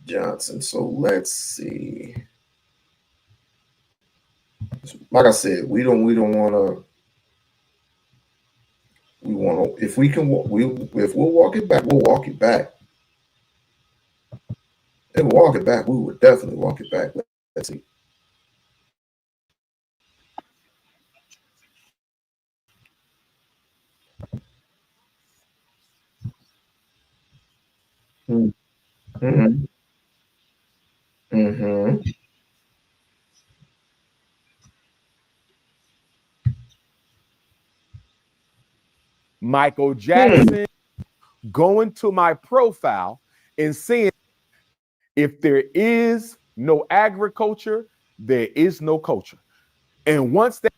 S3: Johnson. So let's see. Like I said, we don't want to. We want to. If we can, if we'll walk it back, we'll walk it back. If we'll walk it back, we would definitely walk it back. Let's see. Mm-hmm. Mm-hmm.
S10: Michael Jackson, going to my profile and seeing if there is no agriculture, there is no culture. And once they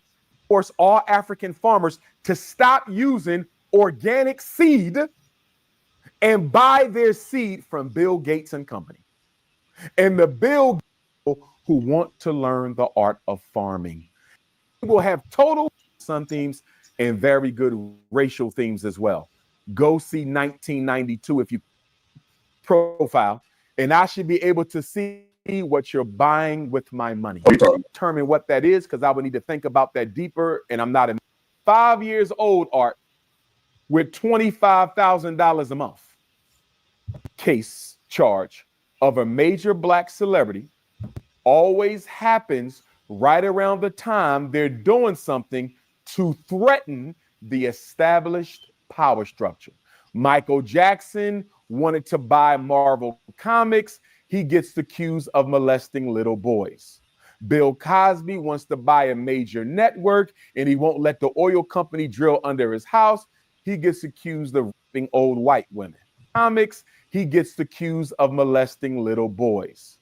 S10: force all African farmers to stop using organic seed and buy their seed from Bill Gates and company. And the Bill Gates who want to learn the art of farming. We will have total sun themes and very good racial themes as well. Go see 1992 if you profile, and I should be able to see what you're buying with my money. Determine what that is, because I would need to think about that deeper, and I'm not 5 years old, Art, with $25,000 a month. Case charge of a major black celebrity always happens right around the time they're doing something to threaten the established power structure. Michael Jackson wanted to buy Marvel Comics. He gets accused of molesting little boys. Bill Cosby wants to buy a major network and he won't let the oil company drill under his house. He gets accused of raping old white women. Comics, he gets accused of molesting little boys.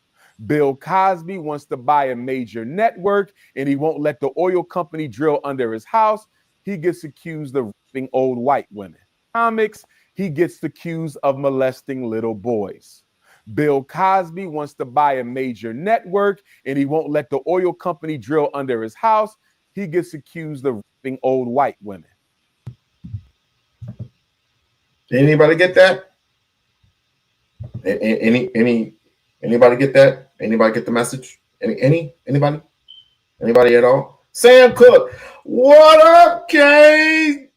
S10: Bill Cosby wants to buy a major network and he won't let the oil company drill under his house. He gets accused of raping old white women. Comics, he gets accused of molesting little boys. Bill Cosby wants to buy a major network and he won't let the oil company drill under his house. He gets accused of raping old white women.
S3: Anybody get that? Anybody get that? Anybody get the message? Anybody at all? Sam Cook, what up, KJ?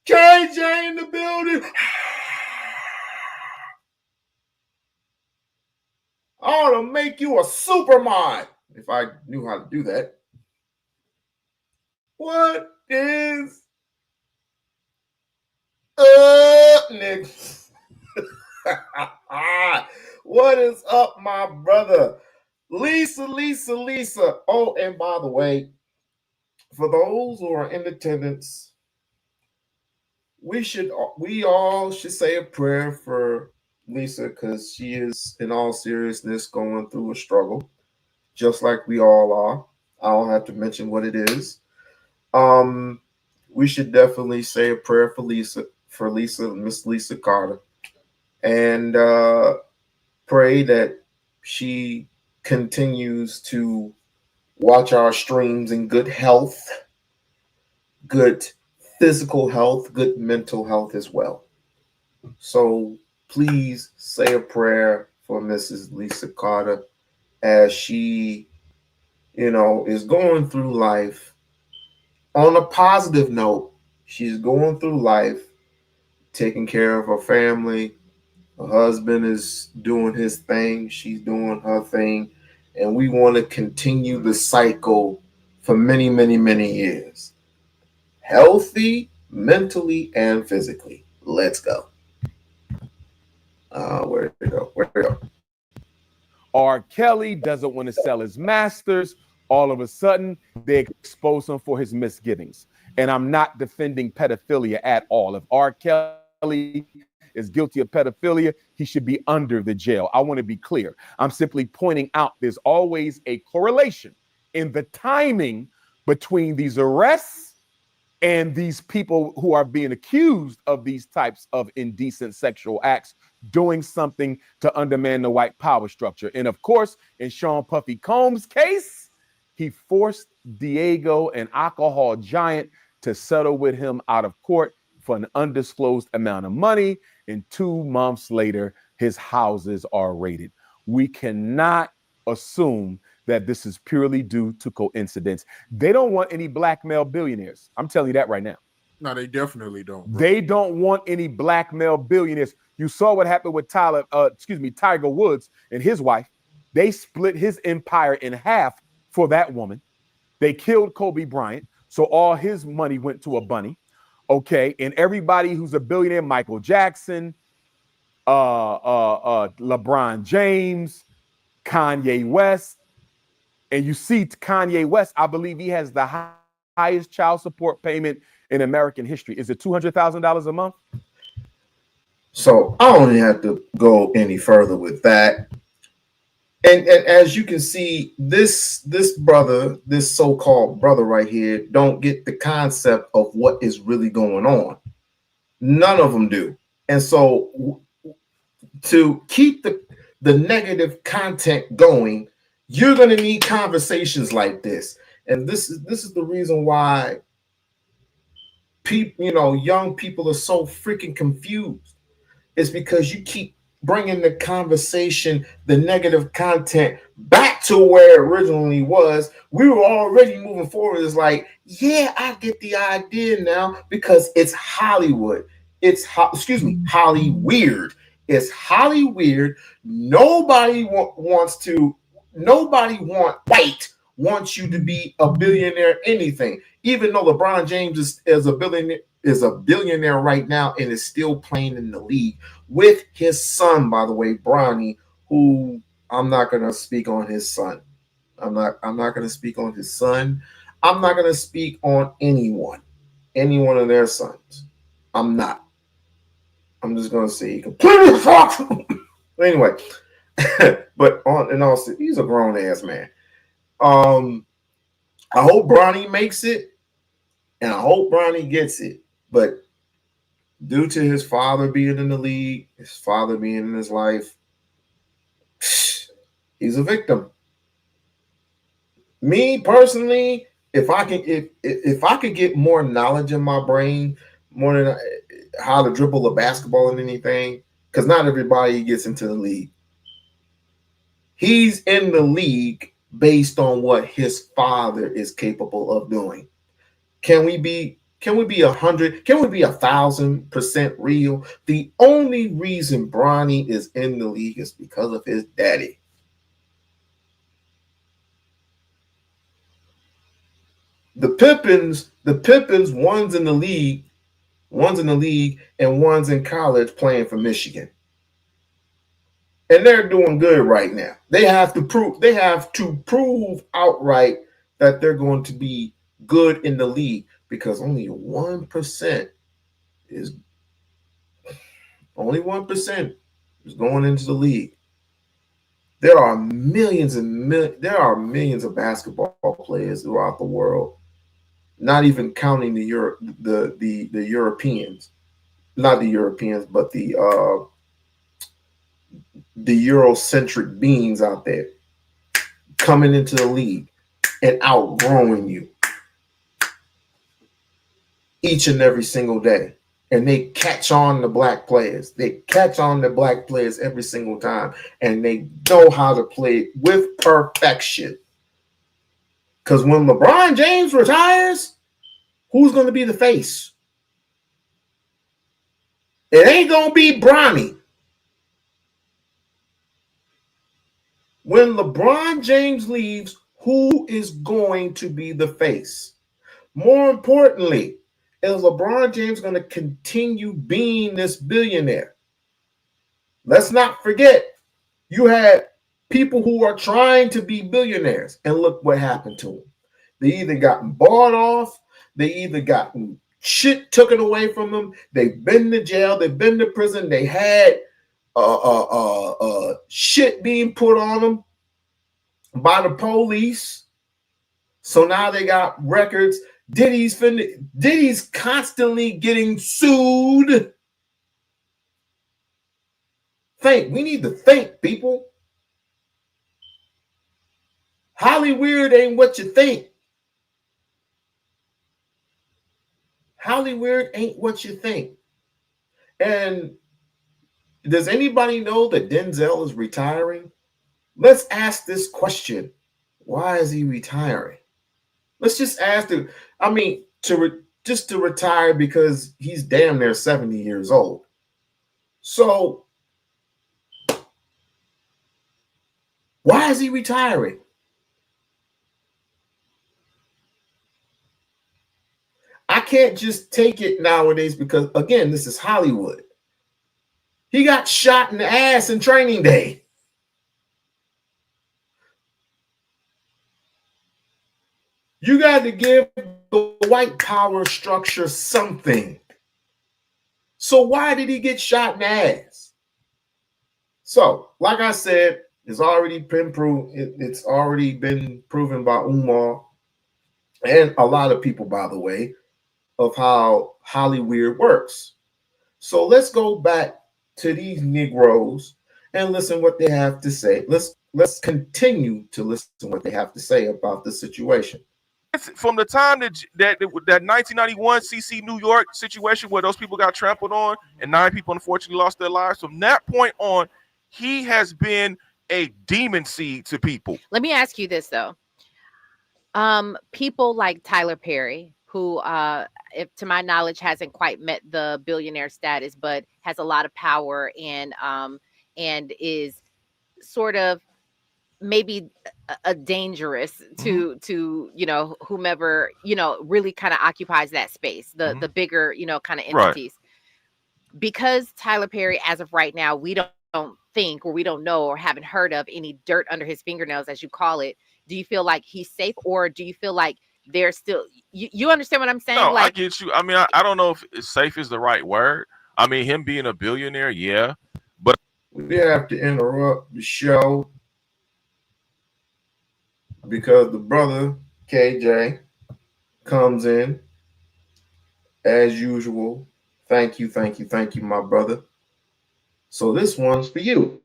S3: KJ in the building. I ought to make you a super mod if I knew how to do that. What is up, Nick? What is up, my brother? Lisa. Oh, and by the way, for those who are in attendance, we all should say a prayer for Lisa because she is, in all seriousness, going through a struggle, just like we all are. I don't have to mention what it is. We should definitely say a prayer for Lisa, Miss Lisa Carter, and pray that she continues to watch our streams in good health, good physical health, good mental health as well. So please say a prayer for Mrs. Lisa Carter as she, is going through life. On a positive note, she's going through life, taking care of her family. Her husband is doing his thing. She's doing her thing. And we want to continue the cycle for many, many, many years. Healthy, mentally, and physically. Let's go. Where we go?
S10: R. Kelly doesn't want to sell his masters. All of a sudden, they expose him for his misgivings. And I'm not defending pedophilia at all. If R. Kelly is guilty of pedophilia, he should be under the jail. I want to be clear. I'm simply pointing out there's always a correlation in the timing between these arrests and these people who are being accused of these types of indecent sexual acts doing something to undermine the white power structure. And of course, in Sean Puffy Combs' case, he forced Diego, an alcohol giant, to settle with him out of court for an undisclosed amount of money. And 2 months later, his houses are raided. We cannot assume that this is purely due to coincidence. They don't want any black male billionaires. I'm telling you that right now.
S11: No, they definitely don't. Bro.
S10: They don't want any black male billionaires. You saw what happened with Tiger Woods and his wife. They split his empire in half for that woman. They killed Kobe Bryant, so all his money went to a bunny. Okay, and everybody who's a billionaire, Michael Jackson, LeBron James, Kanye West, and you see Kanye West, I believe he has the highest child support payment in American history. Is it $200,000 a month?
S3: So I don't even have to go any further with that. And as you can see, this brother, this so-called brother right here, don't get the concept of what is really going on. None of them do. And so to keep the negative content going, you're going to need conversations like this. And this is the reason why people, young people are so freaking confused. It's because you keep bringing the conversation, the negative content back to where it originally was. We were already moving forward. It's like, yeah, I get the idea now because it's Hollywood. It's Holly weird. It's Holly weird. Nobody wants you to be a billionaire anything. Even though LeBron James is a billionaire right now and is still playing in the league with his son, by the way, Bronny, who I'm not going to speak on his son. I'm not going to speak on his son. I'm not going to speak on any one of their sons. I'm not. I'm just going to say completely fucked. Anyway, but he's a grown ass man. I hope Bronny makes it, and I hope Bronny gets it. But due to his father being in the league, his father being in his life, he's a victim. Me personally, if I could get more knowledge in my brain, more than how to dribble a basketball and anything, because not everybody gets into the league. He's in the league based on what his father is capable of doing. Can we be 100? Can we be 1,000% real? The only reason Bronny is in the league is because of his daddy. The Pippins, one's in the league, and one's in college playing for Michigan. And they're doing good right now. They have to prove outright that they're going to be good in the league, because only 1% is going into the league. There are millions of basketball players throughout the world, not even counting the Europeans, not the Europeans, but the Eurocentric beings out there coming into the league and outgrowing you each and every single day. And they catch on the black players. They catch on the black players every single time. And they know how to play with perfection. Because when LeBron James retires, who's going to be the face? It ain't going to be Bronny. When LeBron James leaves, who is going to be the face? More importantly, is LeBron James going to continue being this billionaire? Let's not forget, you had people who are trying to be billionaires, and look what happened to them. They either gotten bought off, they either gotten shit taken away from them, they've been to jail, they've been to prison, they had shit being put on them by the police. So now they got records. Diddy's constantly getting sued. We need to think, people. Hollywood ain't what you think. Hollywood ain't what you think. And does anybody know that Denzel is retiring? Let's ask this question. Why is he retiring? Let's just ask to retire because he's damn near 70 years old. So why is he retiring? I can't just take it nowadays because, again, this is Hollywood. He got shot in the ass in Training Day. You got to give the white power structure something. So why did he get shot in the ass? So, like I said, it's already been proven. It's already been proven by Umar and a lot of people, by the way, of how Hollywood works. So let's go back to these Negroes and listen what they have to say. Let's continue to listen to what they have to say about the situation.
S9: From the time that 1991 CC New York situation where those people got trampled on and 9 people unfortunately lost their lives, from that point on, he has been a demon seed to people.
S8: Let me ask you this though. People like Tyler Perry, who if to my knowledge hasn't quite met the billionaire status, but has a lot of power and is sort of maybe a dangerous to whomever really kind of occupies that space, the bigger kind of entities. Right. Because Tyler Perry, as of right now, we don't think, or we don't know, or haven't heard of any dirt under his fingernails, as you call it. Do you feel like he's safe, or do you feel like there's still you understand what I'm saying?
S9: No, I get you. I mean, I don't know if safe is the right word. I mean, him being a billionaire, yeah, but
S3: we have to interrupt the show because the brother KJ comes in as usual Thank you, my brother. So this one's for you.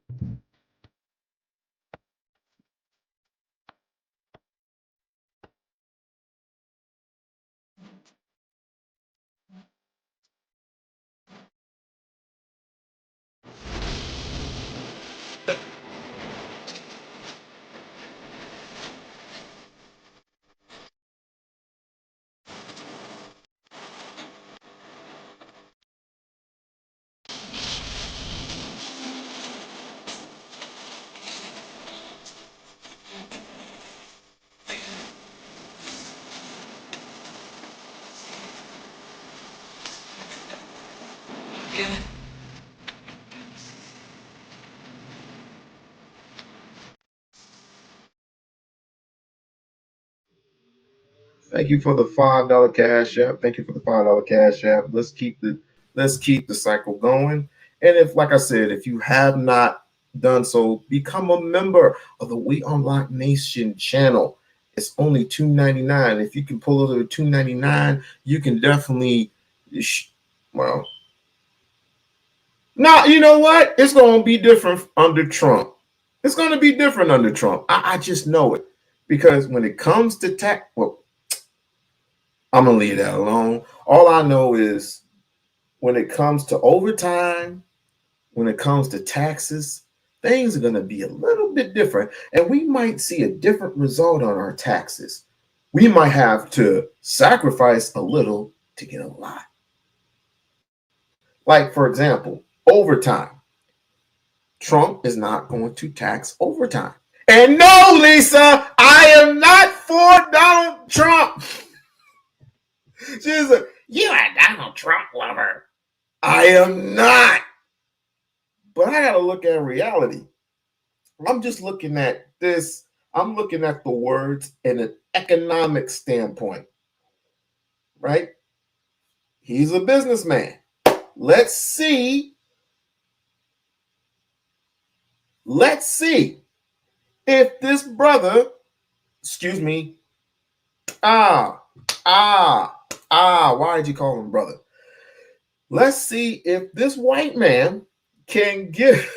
S3: Thank you for the $5 cash app. Thank you for the $5 cash app. Let's keep the cycle going. And if, like I said, if you have not done so, become a member of the We-On-Loc Nation channel. It's only $2.99. If you can pull it over $2.99, you can definitely, well, now you know what? It's going to be different under Trump. It's going to be different under Trump. I just know it, because when it comes to tax, well, I'm gonna leave that alone. All I know is when it comes to overtime, when it comes to taxes, things are gonna be a little bit different, and we might see a different result on our taxes. We might have to sacrifice a little to get a lot. Like, for example, overtime. Trump is not going to tax overtime. And no, Lisa, I am not for Donald Trump. She's like, you are a Donald Trump lover. I am not. But I got to look at reality. I'm just looking at this. I'm looking at the words in an economic standpoint, right? He's a businessman. Let's see. Let's see if this brother, excuse me, why did you call him brother? Let's see if this white man can give.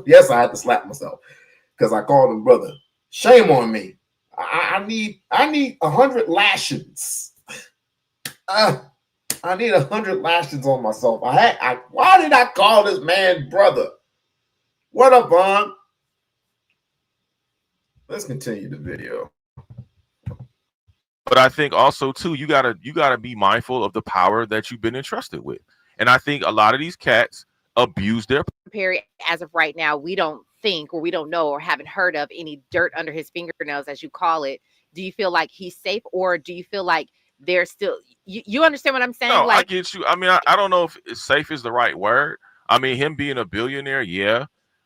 S3: Yes, I had to slap myself because I called him brother. Shame on me. I need 100 lashings. I need 100 lashings on myself. Why did I call this man brother? What up, Vaughn? Let's continue the video.
S9: But I think also too, you gotta be mindful of the power that you've been entrusted with. And I think a lot of these cats abuse their
S8: Perry, as of right now, we don't think, or we don't know, or haven't heard of any dirt under his fingernails, as you call it. Do you feel like he's safe, or do you feel like there's still, you understand what I'm saying?
S9: No, I
S8: Like,
S9: get you. I mean, I don't know if safe is the right word. I mean, him being a billionaire, yeah.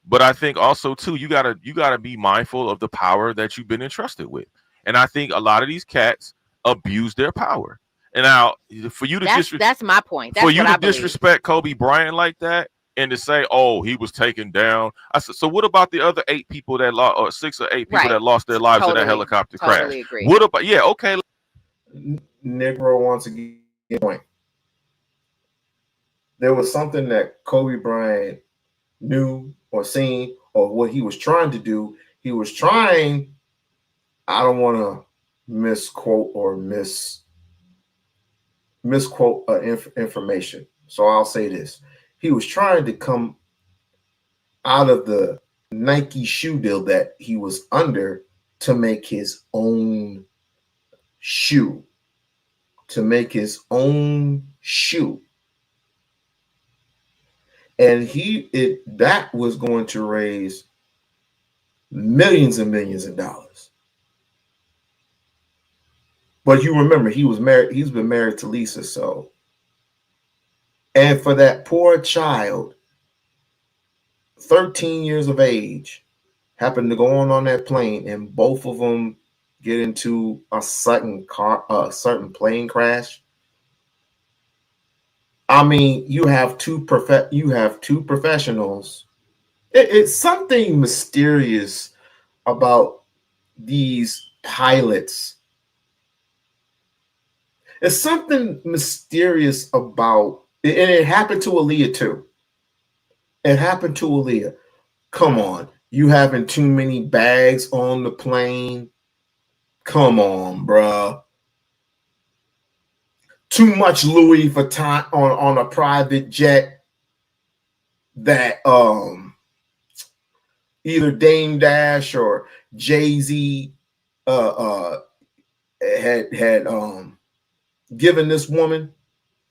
S9: But I think also too, you gotta be mindful of the power that you've been entrusted with. And I think a lot of these cats abuse their power. And now, for you to
S8: that's my point. That's
S9: for you
S8: what
S9: to
S8: I believe.
S9: disrespect Kobe Bryant like that, and to say, "Oh, he was taken down." I said, so what about the other 8 people that lost, or 6 or 8 people that lost their lives in that helicopter crash?
S8: Agree.
S9: What about? Yeah, okay.
S3: Negro wants to get a point. There was something that Kobe Bryant knew or seen, or what he was trying to do. He was trying, I don't want to misquote or misquote information. So I'll say this. He was trying to come out of the Nike shoe deal that he was under to make his own shoe. And that was going to raise millions and millions of dollars. But you remember, he was married. He's been married to Lisa. So, and for that poor child, 13 years of age, happened to go on that plane, and both of them get into a certain plane crash. I mean, you have two professionals. It's something mysterious about these pilots. It's something mysterious about And it happened to Aaliyah too. It happened to Aaliyah. Come on. You having too many bags on the plane. Come on, bruh. Too much Louis Vuitton on a private jet that either Dame Dash or Jay-Z had given this woman,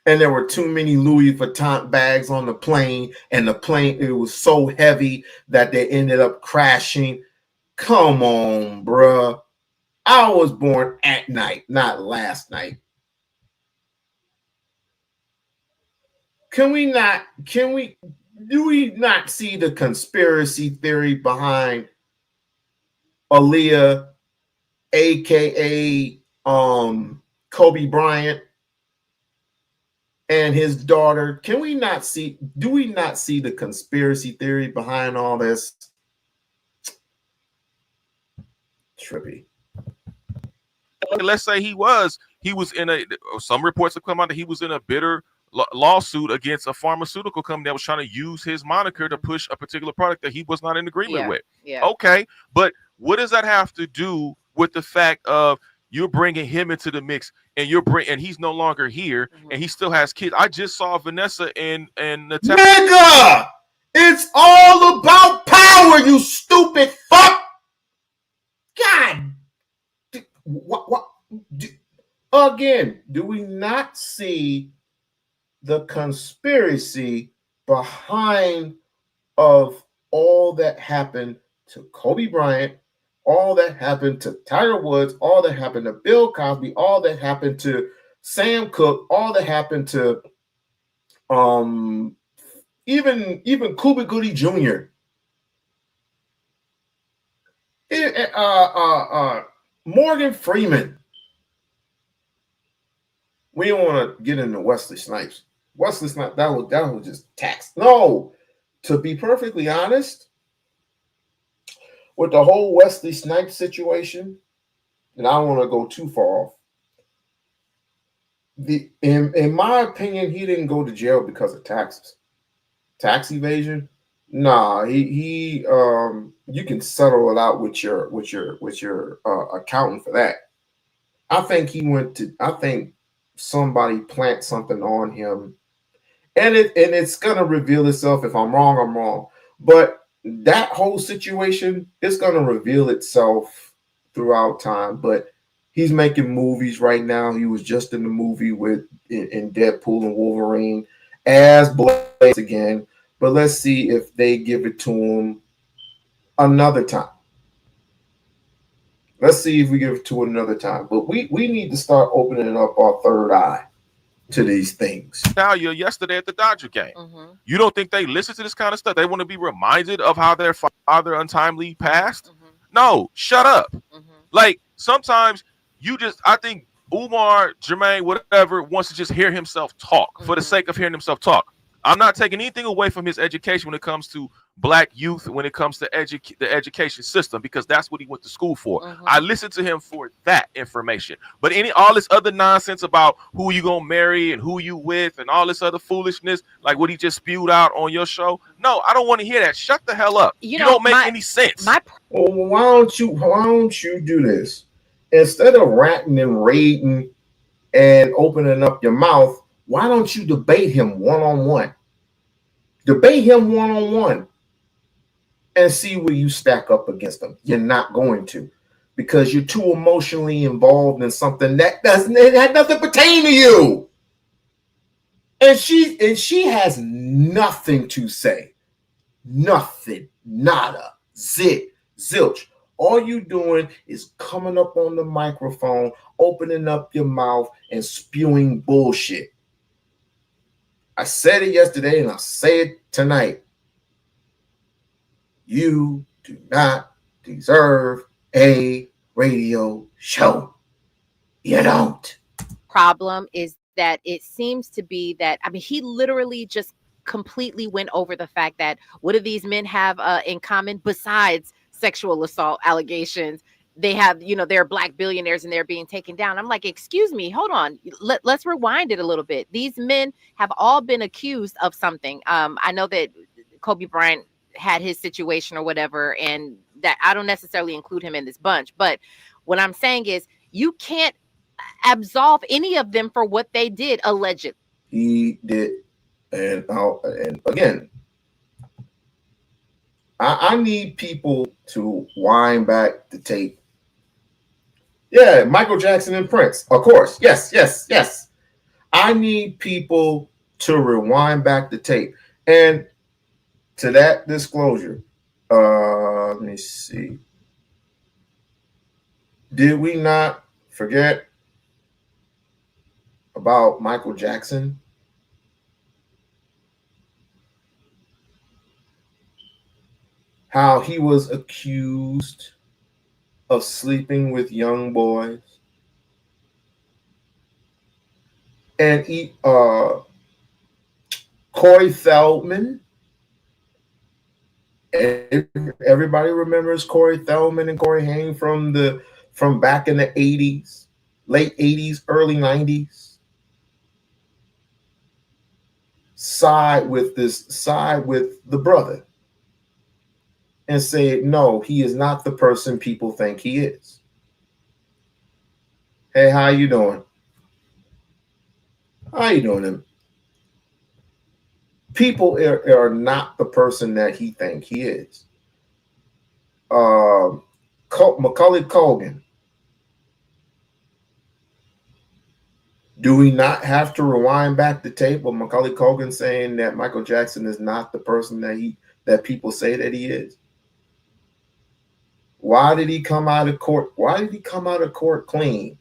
S3: and there were too many Louis Vuitton bags on the plane, and the plane, it was so heavy that they ended up crashing. Come on, bruh. I was born at night, not last night. Do we not see the conspiracy theory behind Aaliyah, aka Kobe Bryant, and his daughter? Do we not see the conspiracy theory behind all this? Trippy.
S9: Let's say he was in some reports have come out that he was in a bitter lawsuit against a pharmaceutical company that was trying to use his moniker to push a particular product that he was not in agreement with.
S8: Yeah.
S9: Okay, but what does that have to do with the fact of you're bringing him into the mix, and and he's no longer here, and he still has kids? I just saw Vanessa and Natalia.
S3: Nigga, it's all about power, you stupid fuck. God, what? Again, do we not see the conspiracy behind of all that happened to Kobe Bryant, all that happened to Tiger Woods, all that happened to Bill Cosby, all that happened to Sam Cooke, all that happened to even Cuba Gooding Jr. Morgan Freeman. We don't want to get into Wesley Snipes. Wesley Snipes, that was just tax. No, to be perfectly honest, with the whole Wesley Snipes situation, and I don't want to go too far off. In my opinion, he didn't go to jail because of taxes. Tax evasion? Nah, he you can settle it out with your accountant for that. I think somebody plant something on him, and it's gonna reveal itself. If I'm wrong, I'm wrong. But that whole situation is gonna reveal itself throughout time. But he's making movies right now. He was just in the movie in Deadpool and Wolverine as Blaze again. But let's see if they give it to him another time. Let's see if we give it to another time. But we need to start opening up our third eye to these things.
S9: Natalia yesterday at the Dodger game. You don't think they listen to this kind of stuff? They want to be reminded of how their father untimely passed? No, shut up. Like, sometimes I think Umar, Jermaine, whatever, wants to just hear himself talk for the sake of hearing himself talk. I'm not taking anything away from his education when it comes to black youth, when it comes to the education system, because that's what he went to school for. I listened to him for that information. But all this other nonsense about who you gonna marry and who you with and all this other foolishness, like what he just spewed out on your show, no, I don't want to hear that. Shut the hell up. You don't make any sense.
S3: Well, why don't you do this? Instead of ranting and raving and opening up your mouth, why don't you debate him one-on-one? Debate him one-on-one and see where you stack up against him. You're not going to, because you're too emotionally involved in something that had nothing pertain to you. And she has nothing to say. Nothing. Nada. Zit. Zilch. All you doing is coming up on the microphone, opening up your mouth, and spewing bullshit. I said it yesterday and I'll say it tonight. You do not deserve a radio show. You don't.
S8: Problem is that it seems to be that, I mean, he literally just completely went over the fact that what do these men have in common besides sexual assault allegations they have, they're black billionaires and they're being taken down. I'm like, excuse me, hold on. Let's rewind it a little bit. These men have all been accused of something. I know that Kobe Bryant had his situation or whatever, and that I don't necessarily include him in this bunch. But what I'm saying is you can't absolve any of them for what they did allegedly.
S3: He did. And again, I need people to wind back the tape. Yeah, Michael Jackson and Prince, of course. Yes, yes, yes. I need people to rewind back the tape. And to that disclosure, let me see. Did we not forget about Michael Jackson? How he was accused of sleeping with young boys. And Corey Feldman. Everybody remembers Corey Feldman and Corey Haim from back in the 80s, late 80s, early 90s. Side with the brother and say, no, he is not the person people think he is. Hey, how you doing? How you doing? People are not the person that he think he is. Macaulay Culkin. Do we not have to rewind back the tape of Macaulay Culkin saying that Michael Jackson is not the person that people say that he is? Why did he come out of court? Why did he come out of court clean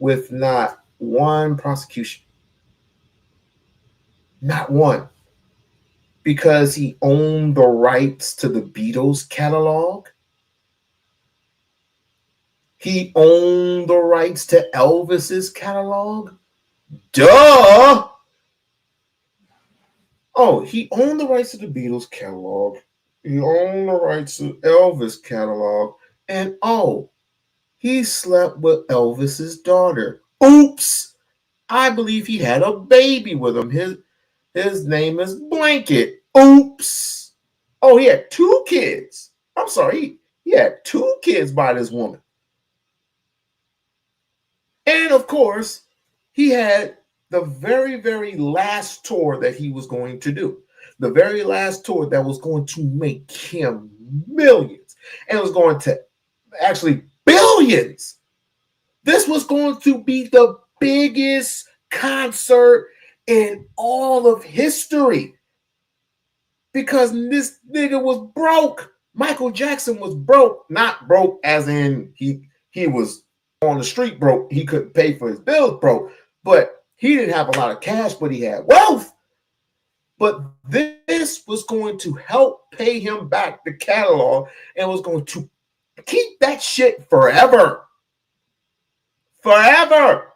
S3: with not one prosecution? Not one. Because he owned the rights to the Beatles catalog. He owned the rights to Elvis's catalog. Duh! Oh, he owned the rights to the Beatles catalog. He owned the rights to Elvis catalog. And he slept with Elvis's daughter. Oops! I believe he had a baby with him. His name is Blanket. Oops! Oh, he had 2 kids. I'm sorry. He had 2 kids by this woman. And of course, he had the very, very last tour that he was going to do. The very last tour that was going to make him millions. And it was going to actually billions. This was going to be the biggest concert in all of history. Because this nigga was broke. Michael Jackson was broke. Not broke as in he was on the street broke. He couldn't pay for his bills broke. But he didn't have a lot of cash, but he had wealth. But this was going to help pay him back the catalog and was going to keep that shit forever. Forever.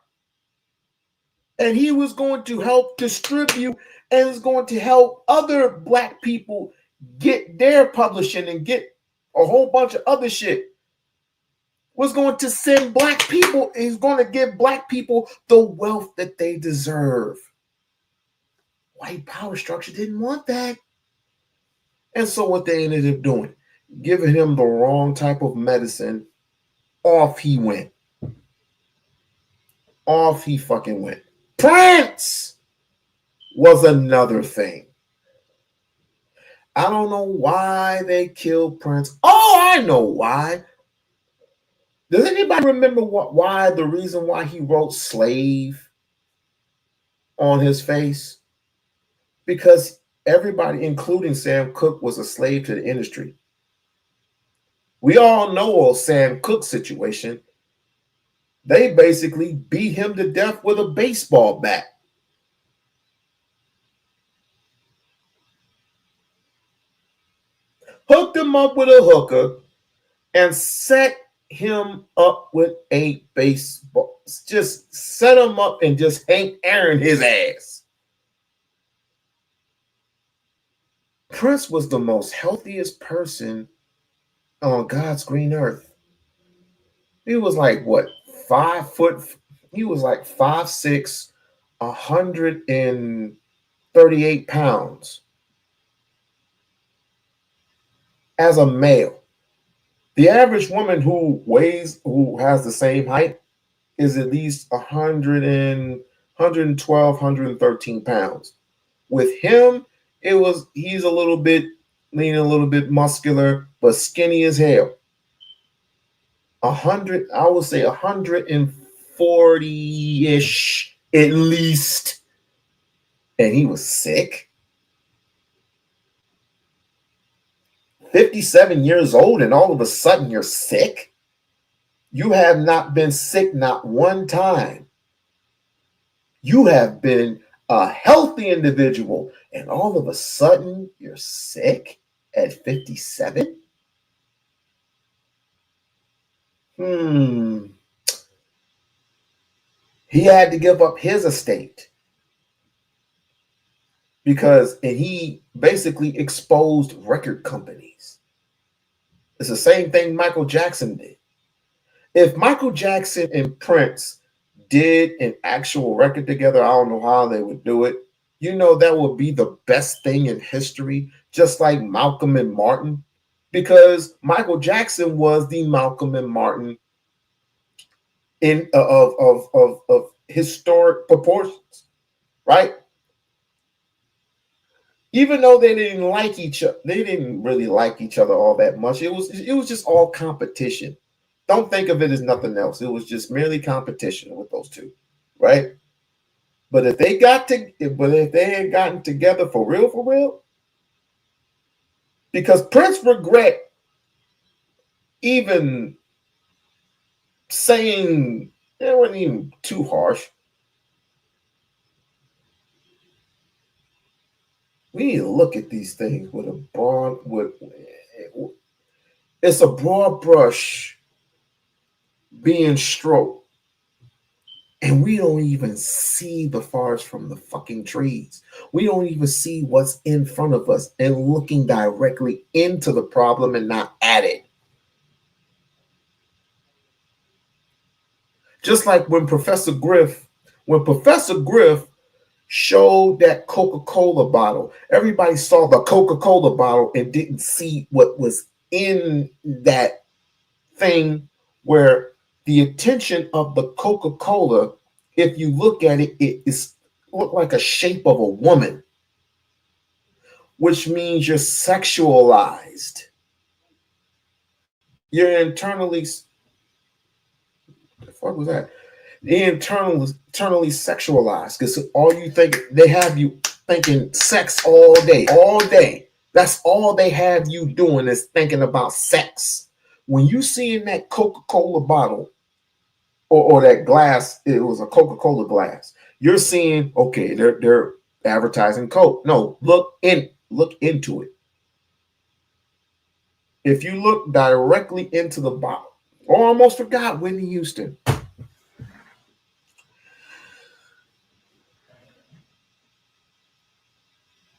S3: And he was going to help distribute and is going to help other black people get their publishing and get a whole bunch of other shit. Was going to send black people, he's going to give black people the wealth that they deserve. White power structure didn't want that. And so what they ended up doing, giving him the wrong type of medicine, off he went. Off he fucking went. Prince was another thing. I don't know why they killed Prince. Oh, I know why. Does anybody remember the reason why he wrote slave on his face? Because everybody, including Sam Cooke, was a slave to the industry. We all know Sam Cooke's situation. They basically beat him to death with a baseball bat. Hooked him up with a hooker and set him up with a baseball. Just set him up and just Hank Aaron his ass. Prince was the most healthiest person on God's green earth. He was like what, 5 foot? He was like 5'6", 138 pounds as a male. The average woman who has the same height is at least 112, 113 pounds. With him, he's a little bit lean, a little bit muscular, but skinny as hell. I would say 140-ish at least. And he was sick. 57 years old, and all of a sudden you're sick? You have not been sick not one time. You have been a healthy individual, and all of a sudden you're sick at 57? He had to give up his estate and he basically exposed record companies. It's the same thing Michael Jackson did. If Michael Jackson and Prince did an actual record together, I don't know how they would do it. You know, that would be the best thing in history, just like Malcolm and Martin, because Michael Jackson was the Malcolm and Martin of historic proportions, right? Even though they didn't like each other, they didn't really like each other all that much. It was just all competition. Don't think of it as nothing else. It was just merely competition with those two, right? But if they had gotten together for real, because Prince regret even saying, it wasn't even too harsh, we need to look at these things with it's a broad brush being stroked, and we don't even see the forest from the fucking trees. We don't even see what's in front of us and looking directly into the problem and not at it. Just like when Professor Griff showed that Coca-Cola bottle, everybody saw the Coca-Cola bottle and didn't see what was in that thing, where the attention of the Coca-Cola, if you look at it, it look like a shape of a woman, which means you're sexualized. You're internally, the fuck was that? Internally sexualized, because all you think, they have you thinking sex all day. That's all they have you doing, is thinking about sex. When you see in that Coca-Cola bottle or that glass, it was a Coca-Cola glass, you're seeing, okay, they're advertising Coke. No, look into it. If you look directly into the bottle, I almost forgot Whitney Houston.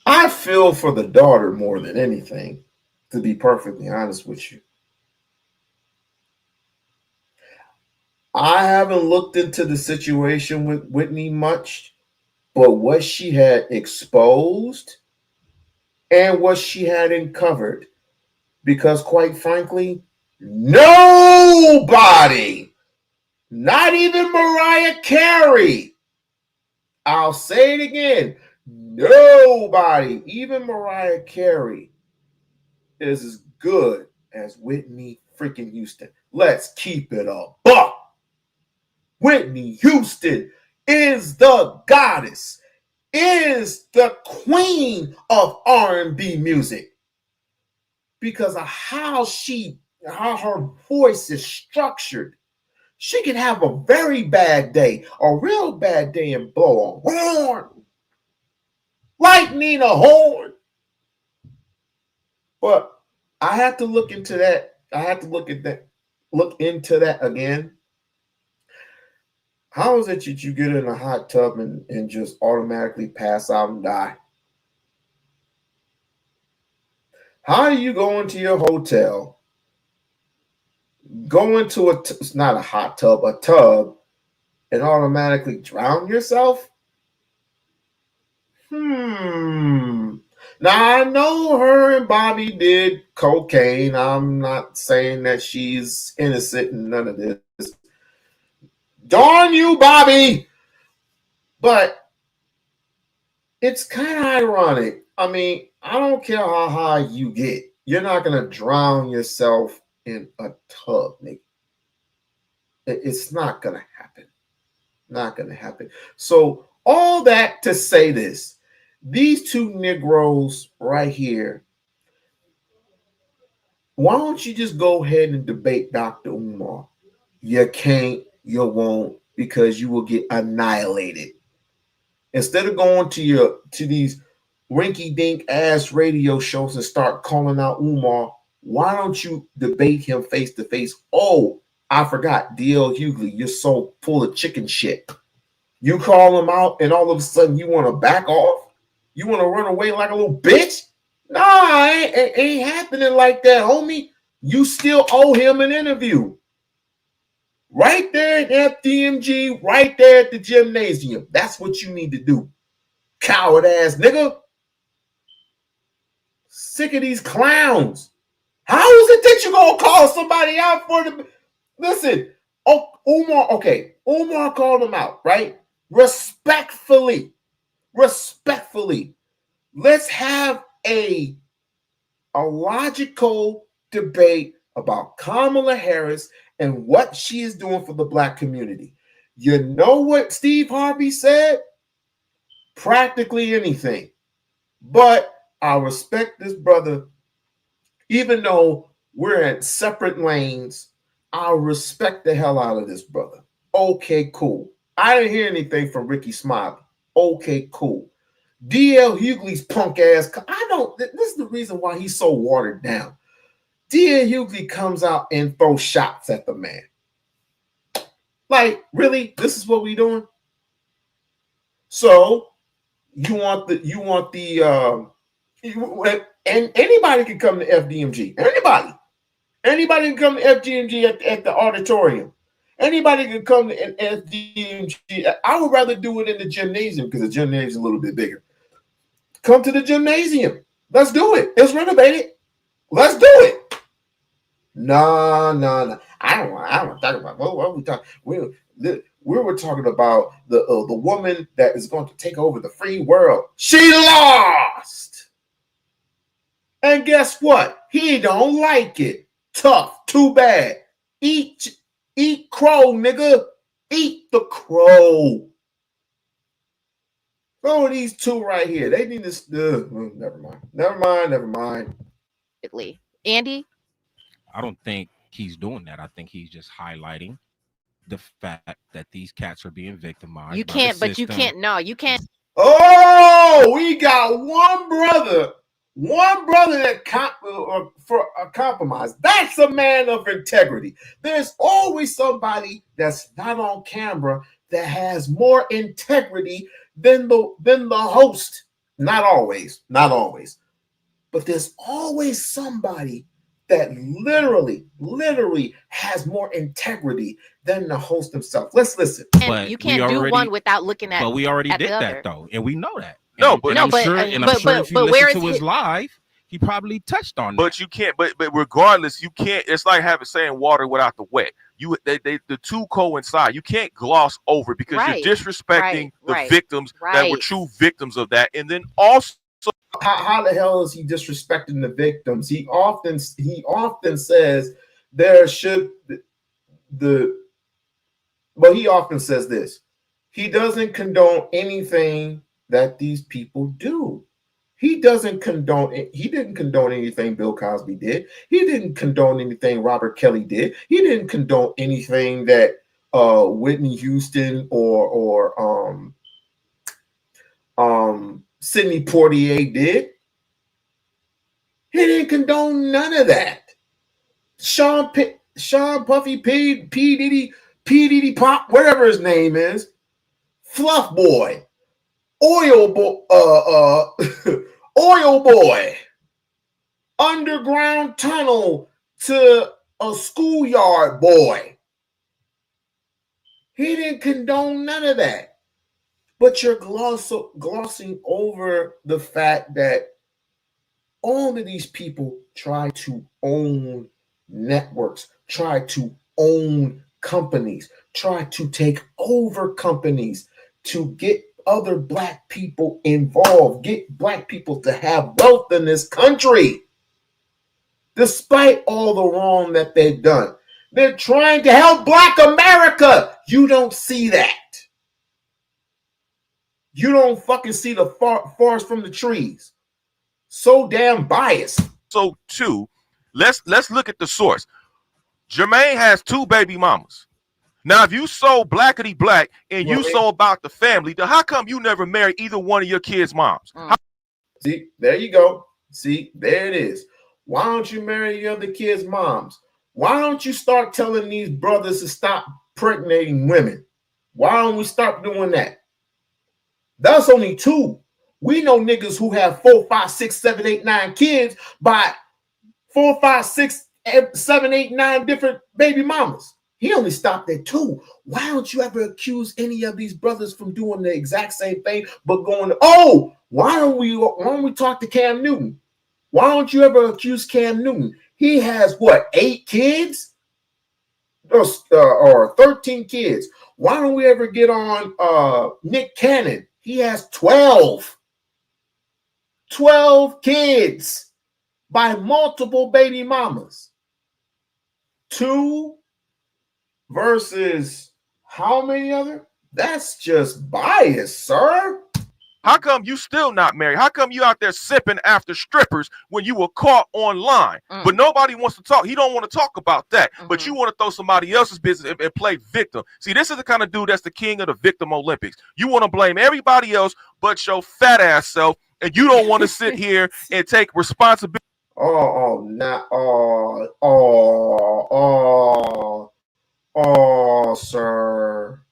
S3: I feel for the daughter more than anything, to be perfectly honest with you. I haven't looked into the situation with Whitney much, but what she had exposed and what she had uncovered, because quite frankly, nobody, not even Mariah Carey, I'll say it again, nobody, even Mariah Carey, is as good as Whitney freaking Houston. Let's keep it a buck. Whitney Houston is the goddess, is the queen of R&B music, because of how her voice is structured. She can have a very bad day, a real bad day, and blow a horn like Nina Horn. But I have to look into that. Look into that again. How is it that you get in a hot tub and just automatically pass out and die? How do you go into your hotel, go into it's not a hot tub, a tub, and automatically drown yourself? Now I know her and Bobby did cocaine. I'm not saying that she's innocent in none of this. Darn you, Bobby! But it's kind of ironic. I mean, I don't care how high you get. You're not going to drown yourself in a tub, nigga. It's not going to happen. Not going to happen. So all that to say this. These two Negroes right here, why don't you just go ahead and debate Dr. Umar? You can't, you won't, because you will get annihilated. Instead of going to these rinky-dink ass radio shows and start calling out Umar, why don't you debate him face to face? Oh, I forgot, D.L. Hughley, you're so full of chicken shit. You call him out and all of a sudden you want to back off? You want to run away like a little bitch? Nah, it ain't happening like that, homie. You still owe him an interview. Right there at FDMG, right there at the gymnasium. That's what you need to do. Coward ass nigga. Sick of these clowns. How is it that you're going to call somebody out for the... Listen, Umar, okay. Umar called him out, right? Respectfully. Let's have a logical debate about Kamala Harris and what she is doing for the black community. You know what Steve Harvey said? Practically anything. But I respect this brother. Even though we're in separate lanes, I respect the hell out of this brother. Okay, cool. I didn't hear anything from Ricky Smiley. Okay, cool. D.L. Hughley's punk ass. This is the reason why he's so watered down. D.L. Hughley comes out and throws shots at the man. Like, really? This is what we doing? So you want and anybody can come to FDMG. Anybody can come to FDMG at the auditorium. Anybody can come to FDMG. I would rather do it in the gymnasium because the gymnasium is a little bit bigger. Come to the gymnasium. Let's do it. It's renovated. Let's do it. No. I don't want to talk about what are we talking. We were talking about the woman that is going to take over the free world. She lost. And guess what? He don't like it. Tough. Too bad. Eat crow, nigga. Eat the crow. So these two right here, they need to. Never mind.
S8: Andy?
S12: I don't think he's doing that. I think he's just highlighting the fact that these cats are being victimized.
S8: You can't. No, you can't.
S3: Oh, we got one brother that for a compromise. That's a man of integrity. There's always somebody that's not on camera that has more integrity than the host. Not always, but there's always somebody that literally has more integrity than the host himself. Let's listen.
S8: And you can't do one without looking at.
S12: But we already did that though, and we know that.
S9: I'm
S12: sure if you listen to his live, he probably touched on that.
S9: But you can't. But regardless, you can't. It's like saying water without the wet. The two coincide. You can't gloss over because you're disrespecting the victims that were true victims of that, and then also.
S3: How the hell is he disrespecting the victims? He often says there should he often says this. He doesn't condone anything that these people do. He didn't condone anything Bill Cosby did. He didn't condone anything Robert Kelly did. He didn't condone anything that Whitney Houston or Sidney Poitier did. He didn't condone none of that. Sean Puffy P Diddy Pop, whatever his name is, Fluff Boy, Oil Boy, Underground Tunnel to a schoolyard boy. He didn't condone none of that. But you're glossing over the fact that all of these people try to own networks, try to own companies, try to take over companies to get other black people involved, get black people to have wealth in this country. Despite all the wrong that they've done, they're trying to help Black America. You don't see that. You don't fucking see the forest from the trees. So damn biased.
S9: So too, let's look at the source. Jermaine has 2 baby mamas. Now, if you so blackity black and you so about the family, then how come you never marry either one of your kids' moms?
S3: See, there you go. See, there it is. Why don't you marry your other kids' moms? Why don't you start telling these brothers to stop impregnating women? Why don't we start doing that? That's only 2. We know niggas who have 4, 5, 6, 7, 8, 9 kids by 4, 5, 6, 7, 8, 9 different baby mamas. He only stopped at 2. Why don't you ever accuse any of these brothers from doing the exact same thing, but going, oh, why don't we talk to Cam Newton? Why don't you ever accuse Cam Newton? He has what, 8 kids? Or 13 kids. Why don't we ever get on Nick Cannon? He has 12. 12 kids by multiple baby mamas. 2 versus how many other? That's just bias, sir.
S9: How come you still not married? How come you out there sipping after strippers when you were caught online? But nobody wants to talk. He don't want to talk about that. But you want to throw somebody else's business and play victim. See, this is the kind of dude that's the king of the victim Olympics. You want to blame everybody else but your fat ass self, and you don't want to sit here and take responsibility.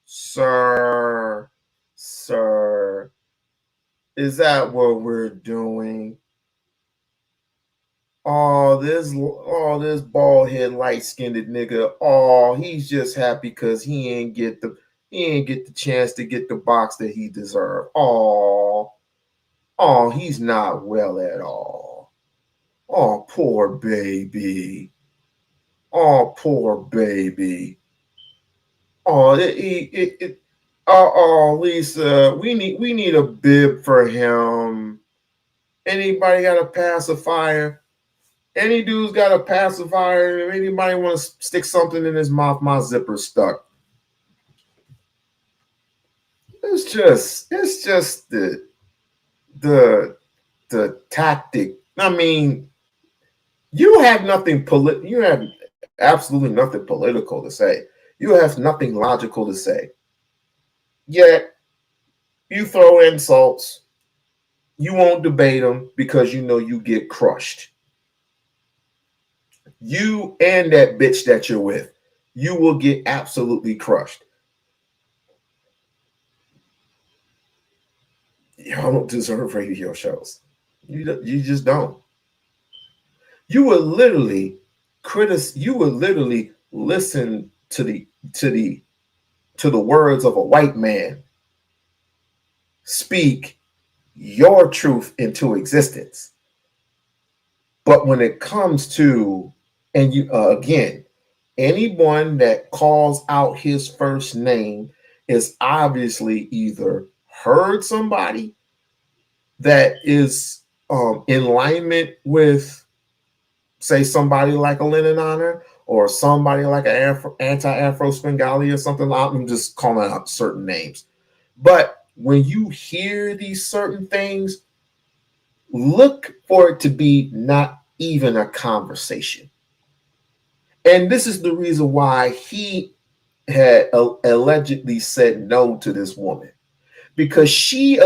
S3: Sir. Is that what we're doing? This bald head, light skinned nigga. He's just happy because he ain't get the chance to get the box that he deserved. He's not well at all. Poor baby. Poor baby. Lisa, we need a bib for him. Anybody got a pacifier? Any dude's got a pacifier? Anybody want to stick something in his mouth? My zipper's stuck. It's just the tactic. I mean, you have absolutely nothing political to say. You have nothing logical to say. Yet you throw insults. You won't debate them because you know you get crushed. You and that bitch that you're with, you will get absolutely crushed. Y'all don't deserve radio shows. You just don't. You would literally listen to the words of a white man speak your truth into existence. But when it comes to, and you again, anyone that calls out his first name is obviously either heard somebody that is in alignment with, say, somebody like a Lennon Honor or somebody like an anti-Afro Svengali or something. I'm just calling out certain names. But when you hear these certain things, look for it to be not even a conversation. And this is the reason why he had allegedly said no to this woman, because she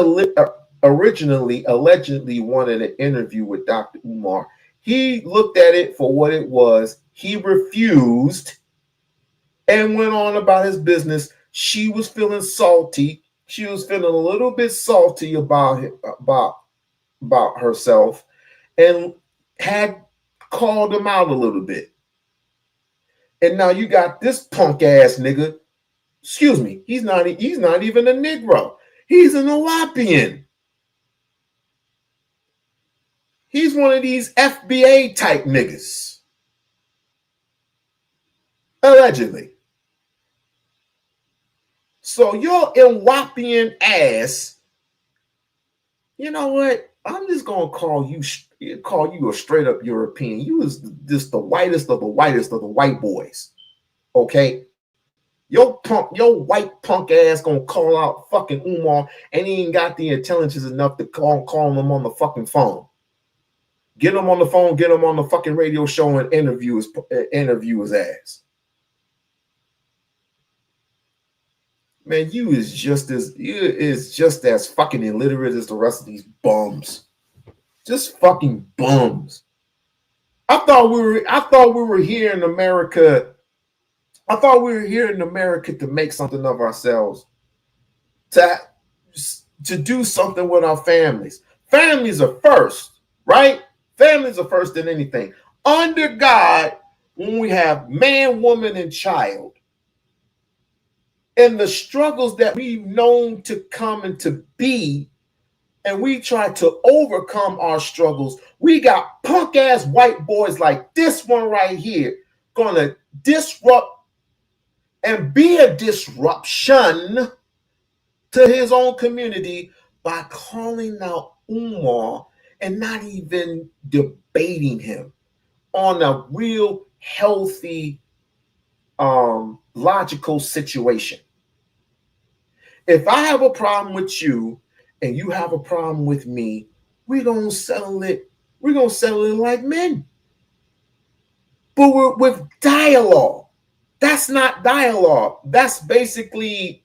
S3: originally allegedly wanted an interview with Dr. Umar. He looked at it for what it was. He refused and went on about his business. She was feeling salty. She was feeling a little bit salty about herself and had called him out a little bit. And now you got this punk ass nigga. Excuse me, he's not even a Negro. He's an Elapian. He's one of these FBA type niggas. Allegedly. So your Elapian ass, you know what? I'm just gonna call you a straight up European. You is just the whitest of the white boys. Okay? Your white punk ass gonna call out fucking Umar, and he ain't got the intelligence enough to call him on the fucking phone. Get him on the phone, get him on the fucking radio show and interview his ass. Man, you is just as fucking illiterate as the rest of these bums. Just fucking bums. I thought we were here in America. I thought we were here in America to make something of ourselves. To do something with our families. Families are first, right? Families are first in anything. Under God, when we have man, woman, and child, and the struggles that we've known to come and to be, and we try to overcome our struggles, we got punk ass white boys like this one right here gonna disrupt and be a disruption to his own community by calling out Umar and not even debating him on a real healthy, logical situation. If I have a problem with you and you have a problem with me, we're gonna settle it. We're gonna settle it like men. But we're with dialogue. That's not dialogue. That's basically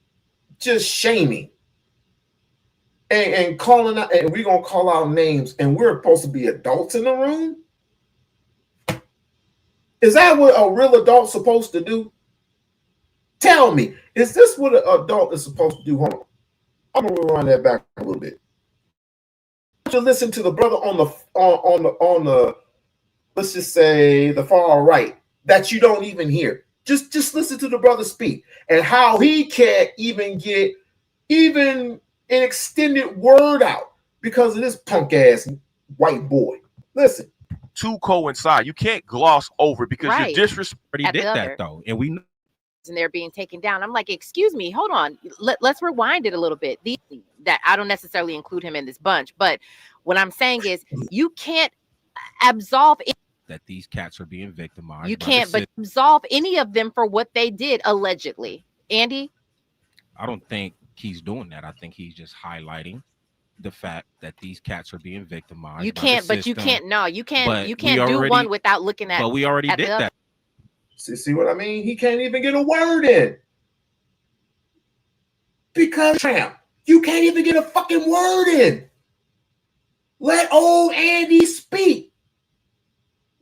S3: just shaming. And calling out, and we're gonna call out names, and we're supposed to be adults in the room. Is that what a real adult's supposed to do? Tell me, is this what an adult is supposed to do? Hold on. I'm gonna run that back a little bit. To listen to the brother on the let's just say the far right that you don't even hear. Just listen to the brother speak and how he can't even get even an extended word out because of this punk ass white boy. Listen.
S9: Two coincide. You can't gloss over because
S8: Right.
S9: you're disrespecting.
S8: At the
S12: Did
S8: other.
S12: that though, and we know
S8: And they're being taken down. I'm like, excuse me, hold on. Let's rewind it a little bit. That I don't necessarily include him in this bunch, but what I'm saying is you can't absolve
S12: that these cats are being victimized.
S8: you
S12: by the
S8: can't but absolve any of them for what they did allegedly. Andy?
S12: I don't think he's doing that. I think he's just highlighting the fact that these cats are being victimized.
S8: You
S12: by
S8: can't,
S12: the
S8: but you
S12: system.
S8: can't. No, you can't.
S12: But
S8: You
S12: we
S8: can't do
S12: already-
S8: one without looking at.
S12: But we already
S8: at
S12: did
S8: the other.
S12: that.
S3: See what I mean? He can't even get a word in. Because Tramp, you can't even get a fucking word in. Let old Andy speak.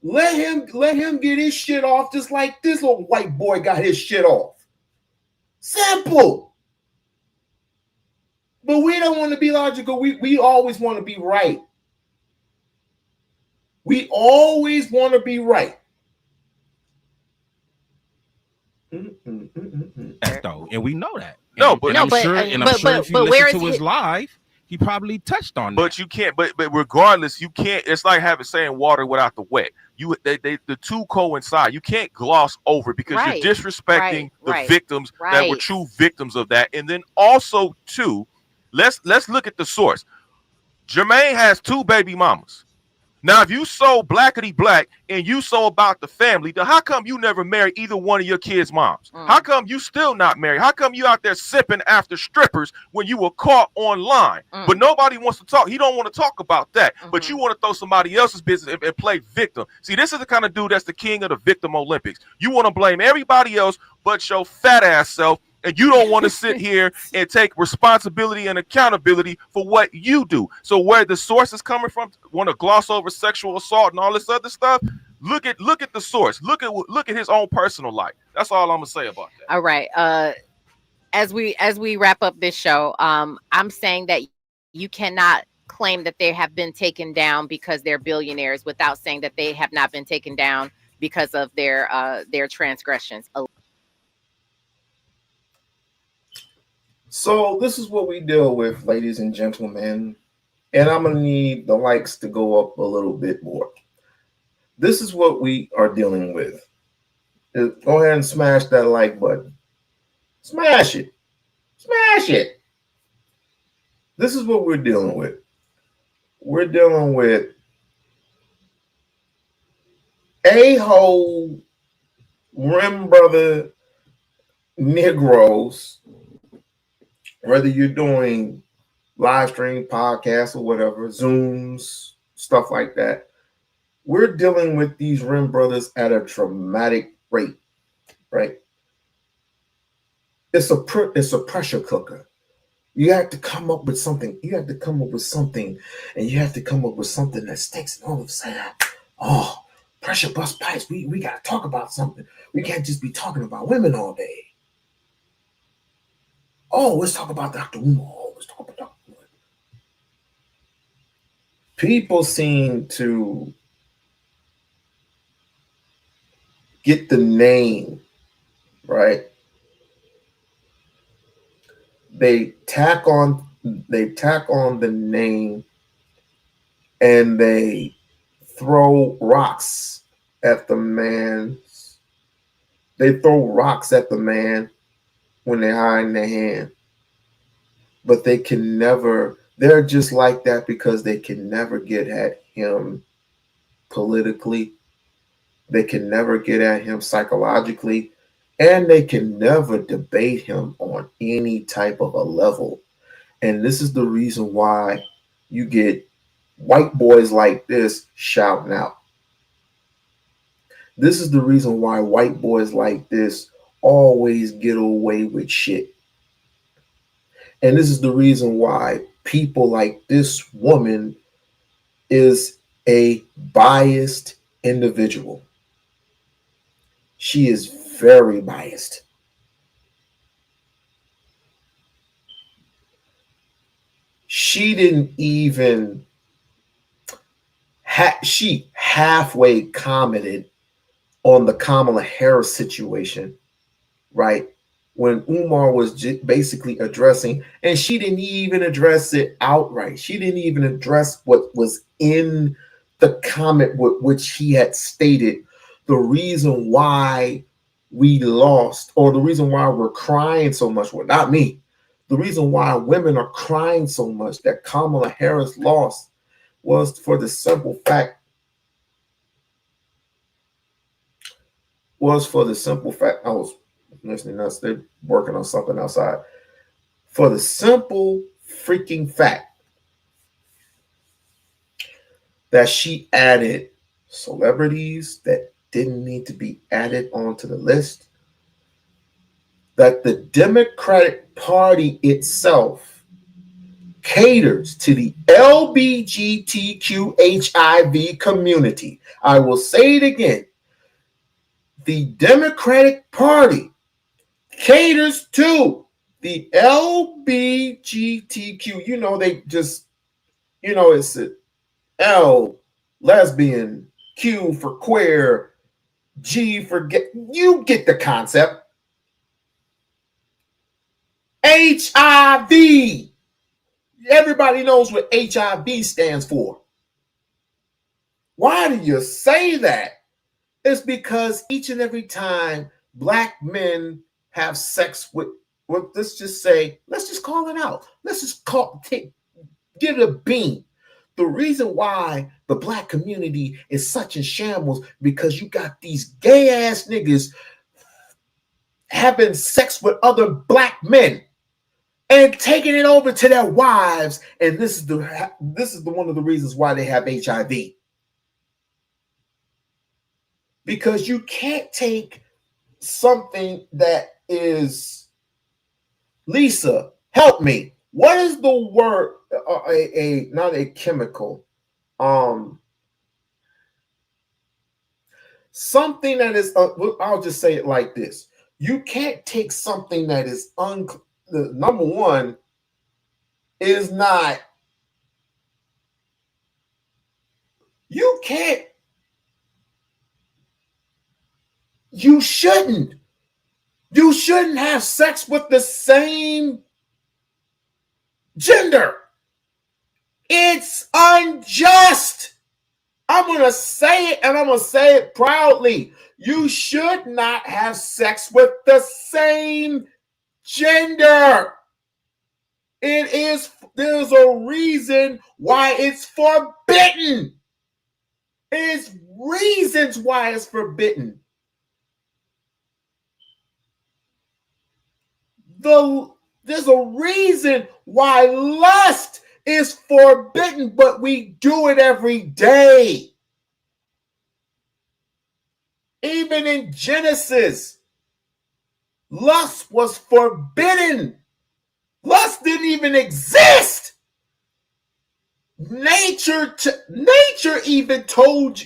S3: Let him get his shit off just like this little white boy got his shit off. Simple. But we don't want to be logical. We always want to be right. We always want to be right.
S12: Though, and we know that.
S9: No,
S12: And-
S9: but
S12: and I'm sure if you
S8: where
S12: listen
S8: is
S12: to his
S8: it?
S12: live, he probably touched on that.
S9: But you can't. But regardless, you can't. It's like having saying water without the wet. The two coincide. You can't gloss over because
S8: Right,
S9: you're disrespecting the
S8: right,
S9: victims that were
S8: right.
S9: true victims of that. And then also too, let's look at the source. Jermaine has 2 baby mamas. Now, if you so blackety black and you so about the family, then how come you never married either one of your kids' moms? How come you still not married? How come you out there sipping after strippers when you were caught online? But nobody wants to talk. He don't want to talk about that. But you want to throw somebody else's business and play victim. See, this is the kind of dude that's the king of the victim Olympics. You want to blame everybody else but your fat ass self. And you don't want to sit here and take responsibility and accountability for what you do. So where the source is coming from, want to gloss over sexual assault and all this other stuff. Look at the source. Look at his own personal life. That's all I'm gonna say about that.
S8: All right. As we wrap up this show, I'm saying that you cannot claim that they have been taken down because they're billionaires without saying that they have not been taken down because of their transgressions.
S3: So this is what we deal with, ladies and gentlemen, and I'm gonna need the likes to go up a little bit more. This is what we are dealing with. Go ahead and smash that like button. Smash it. Smash it. This is what we're dealing with. We're dealing with a-hole rim brother Negroes, whether you're doing live stream, podcasts, or whatever, Zooms, stuff like that. We're dealing with these rim brothers at a dramatic rate, right? It's a pressure cooker. You have to come up with something. You have to come up with something, and you have to come up with something that sticks. And all of a sudden, oh, pressure bust pipes. We got to talk about something. We can't just be talking about women all day. Oh, let's talk about Dr. Umar. Oh, let's talk about Dr. Umar. People seem to get the name, right? They tack on the name, and they throw rocks at the man. They throw rocks at the man when they're hiding their hand. But they can never, they're just like that because they can never get at him politically. They can never get at him psychologically. And they can never debate him on any type of a level. And this is the reason why you get white boys like this shouting out. This is the reason why white boys like this always get away with shit. And this is the reason why people like this woman is a biased individual. She is very biased. She didn't even she halfway commented on the Kamala Harris situation, right? When Umar was basically addressing, and she didn't even address it outright. She didn't even address what was in the comment which he had stated. The reason why we lost, or the reason why we're crying so much, well, not me. The reason why women are crying so much that Kamala Harris lost was for the simple fact I was listening to us, they're working on something outside. For the simple freaking fact that she added celebrities that didn't need to be added onto the list, that the Democratic Party itself caters to the LGBTQHIV community. I will say it again. The Democratic Party caters to the LGBTQ. You know, they just, you know, it's a L, lesbian, Q for queer, G for gay. You get the concept. HIV. Everybody knows what HIV stands for. Why do you say that? It's because each and every time black men have sex with let's just call it out. Let's just give it a beam. The reason why the black community is such in shambles because you got these gay ass niggas having sex with other black men and taking it over to their wives, and this is the one of the reasons why they have HIV. Because you can't take something that is, Lisa, help me. What is the word? Not a chemical. Something that is. I'll just say it like this: you can't take something that is the number one is not. You can't. You shouldn't. You shouldn't have sex with the same gender. It's unjust. I'm going to say it, and I'm going to say it proudly. You should not have sex with the same gender. There's a reason why it's forbidden. There's reasons why it's forbidden. There's a reason why lust is forbidden, but we do it every day. Even in Genesis, lust was forbidden. Lust didn't even exist. Nature even told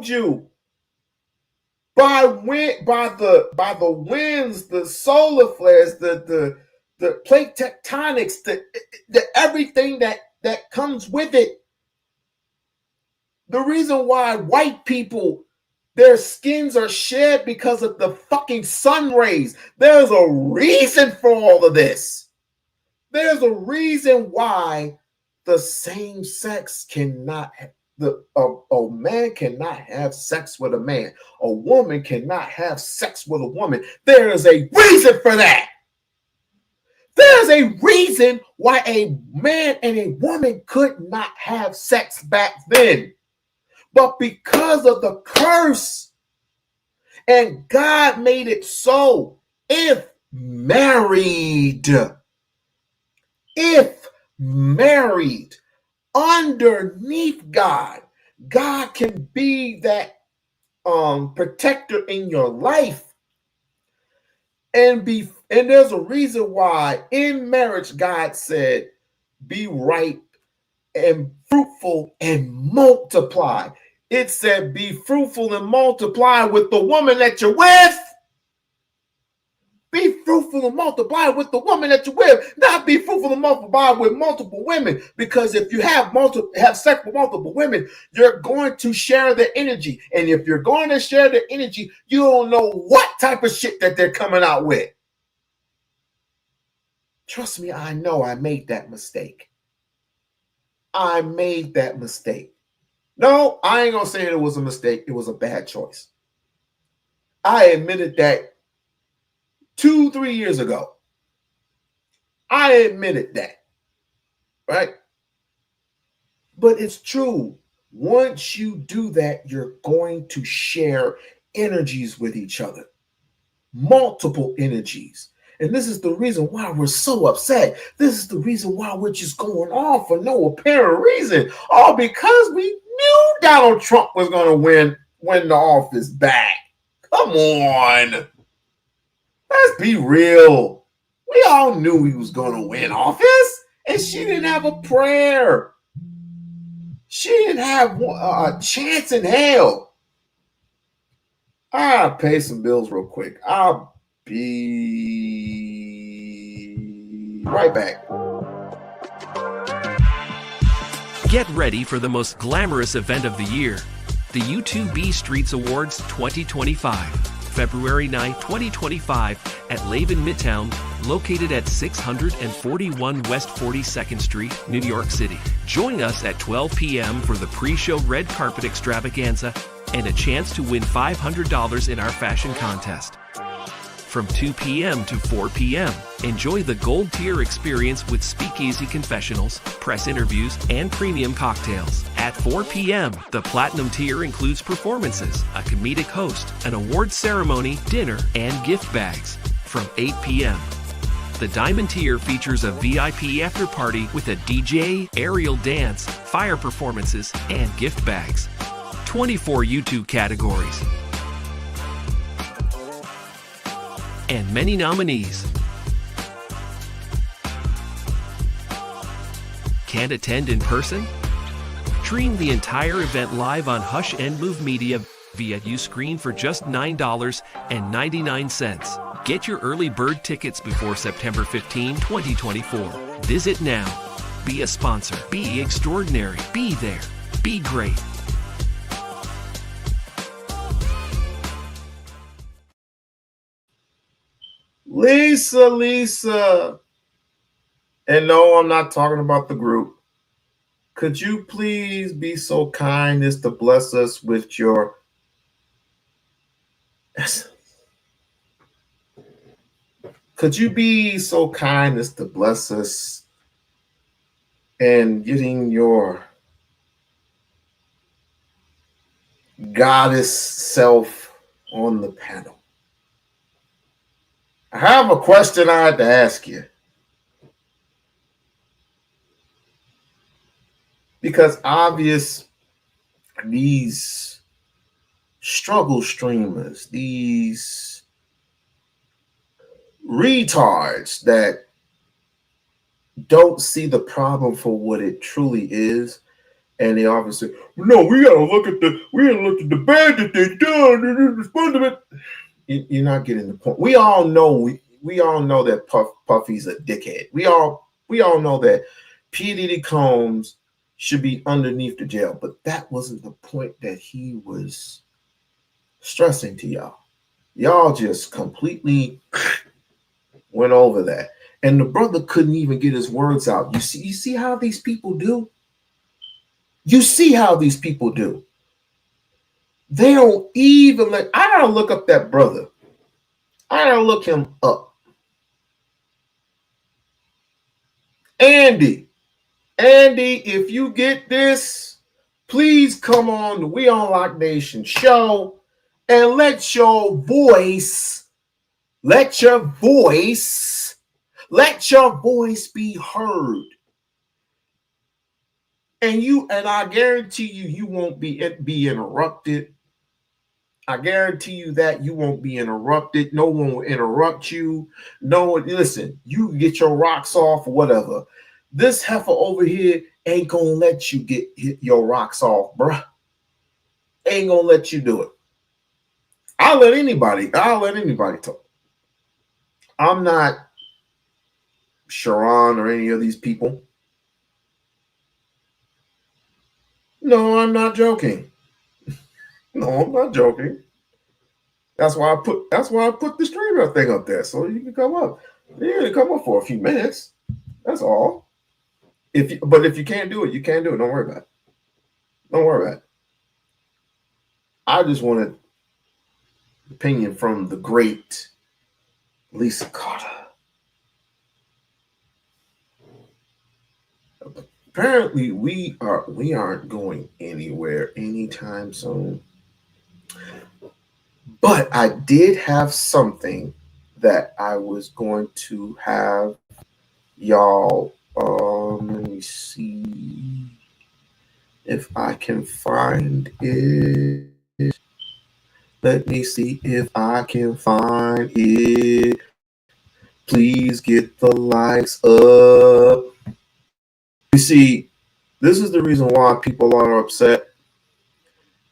S3: you by the winds, the solar flares, the plate tectonics, the everything that comes with it. The reason why white people, their skins are shed because of the fucking sun rays. There's a reason for all of this. There's a reason why the same sex cannot, a man cannot have sex with a man. A woman cannot have sex with a woman. There is a reason for that. There's a reason why a man and a woman could not have sex back then. But because of the curse, and God made it so, if married underneath God, God can be that protector in your life. And there's a reason why in marriage God said, be ripe and fruitful and multiply. It said, be fruitful and multiply with the woman that you're with. Be fruitful and multiply with the woman that you're with. Not be fruitful and multiply with multiple women. Because if you have sex with multiple women, you're going to share the energy. And if you're going to share the energy, you don't know what type of shit that they're coming out with. Trust me, I know I made that mistake. I made that mistake. No, I ain't gonna say it was a mistake. It was a bad choice. I admitted that 2-3 years ago. I admitted that. Right? But it's true. Once you do that, you're going to share energies with each other. Multiple energies. And this is the reason why we're so upset. This is the reason why we're just going on for no apparent reason. All because we knew Donald Trump was going to win the office back. Come on. Let's be real. We all knew he was going to win office. And she didn't have a prayer. She didn't have a chance in hell. I'll pay some bills real quick. I'll be right back.
S4: Get ready for the most glamorous event of the year, the YouTube Streets Awards 2025, February 9, 2025, at Laven Midtown, located at 641 West 42nd Street, New York City. Join us at 12 p.m. for the pre-show red carpet extravaganza and a chance to win $500 in our fashion contest. From 2 p.m. to 4 p.m., enjoy the gold tier experience with speakeasy confessionals, press interviews, and premium cocktails. At 4 p.m., the platinum tier includes performances, a comedic host, an awards ceremony, dinner, and gift bags. From 8 p.m., the diamond tier features a VIP after party with a DJ, aerial dance, fire performances, and gift bags. 24 YouTube categories. And many nominees. Can't attend in person? Stream the entire event live on Hush and Move Media via Uscreen for just $9.99. Get your early bird tickets before September 15, 2024. Visit now. Be a sponsor. Be extraordinary. Be there. Be great.
S3: Lisa. And no, I'm not talking about the group. Could you please be so kind as to bless us with your... Could you be so kind as to bless us and getting your goddess self on the panel? I have a question I had to ask you. Because obvious, these struggle streamers, these retards that don't see the problem for what it truly is, and they obviously, no, we gotta look at the bad that they done. You're not getting the point. We all know that Puffy's a dickhead. We all know that P. Diddy Combs should be underneath the jail, but that wasn't the point that he was stressing to y'all. Y'all just completely went over that. And the brother couldn't even get his words out. You see how these people do? You see how these people do. They don't even I gotta look up that brother. I gotta look him up. Andy, if you get this, please come on the We-On-Loc Nation show and let your voice be heard. And I guarantee you won't be interrupted. I guarantee you that you won't be interrupted. No one will interrupt you. No one, listen, you get your rocks off or whatever. This heifer over here ain't gonna let you get your rocks off, bruh. Ain't gonna let you do it. I'll let anybody talk. I'm not Sharon or any of these people. No, I'm not joking. No, I'm not joking. That's why I put the streamer thing up there so you can come up. You can come up for a few minutes. That's all. But if you can't do it, you can't do it. Don't worry about it. Don't worry about it. I just wanted opinion from the great Lisa Carter. Apparently, we aren't going anywhere anytime soon. But I did have something that I was going to have y'all. Let me see if I can find it. Let me see if I can find it. Please get the likes up. You see, this is the reason why people are upset.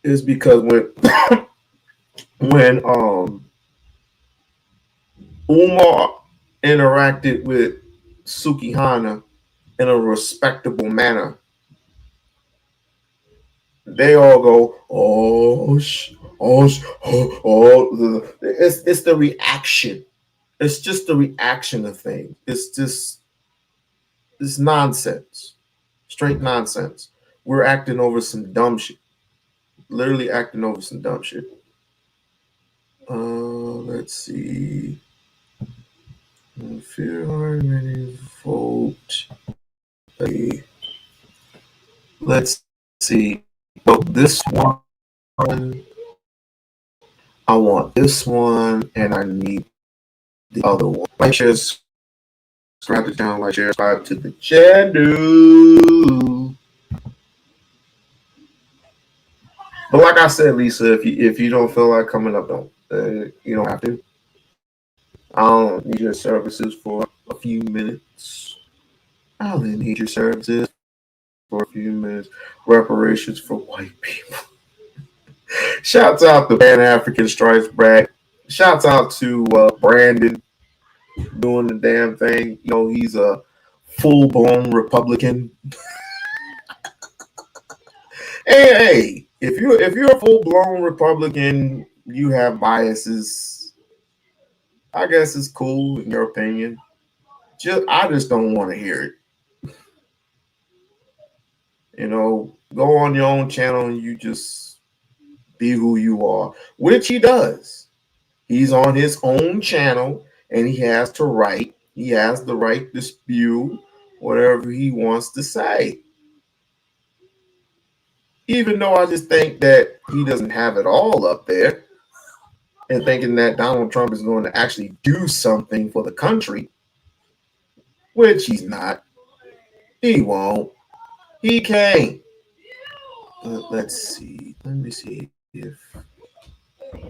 S3: Is because when Umar interacted with Sukihana in a respectable manner, they all go, it's the reaction. It's just the reaction of things. It's nonsense. Straight nonsense. We're acting over some dumb shit. Literally acting over some dumb shit. Let's see. Fear harmony vote. Let's see. Well, this one. I want this one, and I need the other one. Like, share, subscribe to the channel, like, share, subscribe to the channel. But like I said, Lisa, if you don't feel like coming up, don't. You don't have to. I don't need your services for a few minutes. I only need your services for a few minutes. Reparations for white people. Shouts out to Pan African Stripes, Brad. Shouts out to Brandon doing the damn thing. You know, he's a full-blown Republican. Hey, if you're a full-blown Republican, you have biases. I guess it's cool in your opinion. I just don't want to hear it. You know, go on your own channel and you just be who you are, which he does. He's on his own channel and he has to write. He has the right to spew whatever he wants to say. Even though I just think that he doesn't have it all up there and thinking that Donald Trump is going to actually do something for the country, which he's not. He won't. He can't. Let's see. Let me see if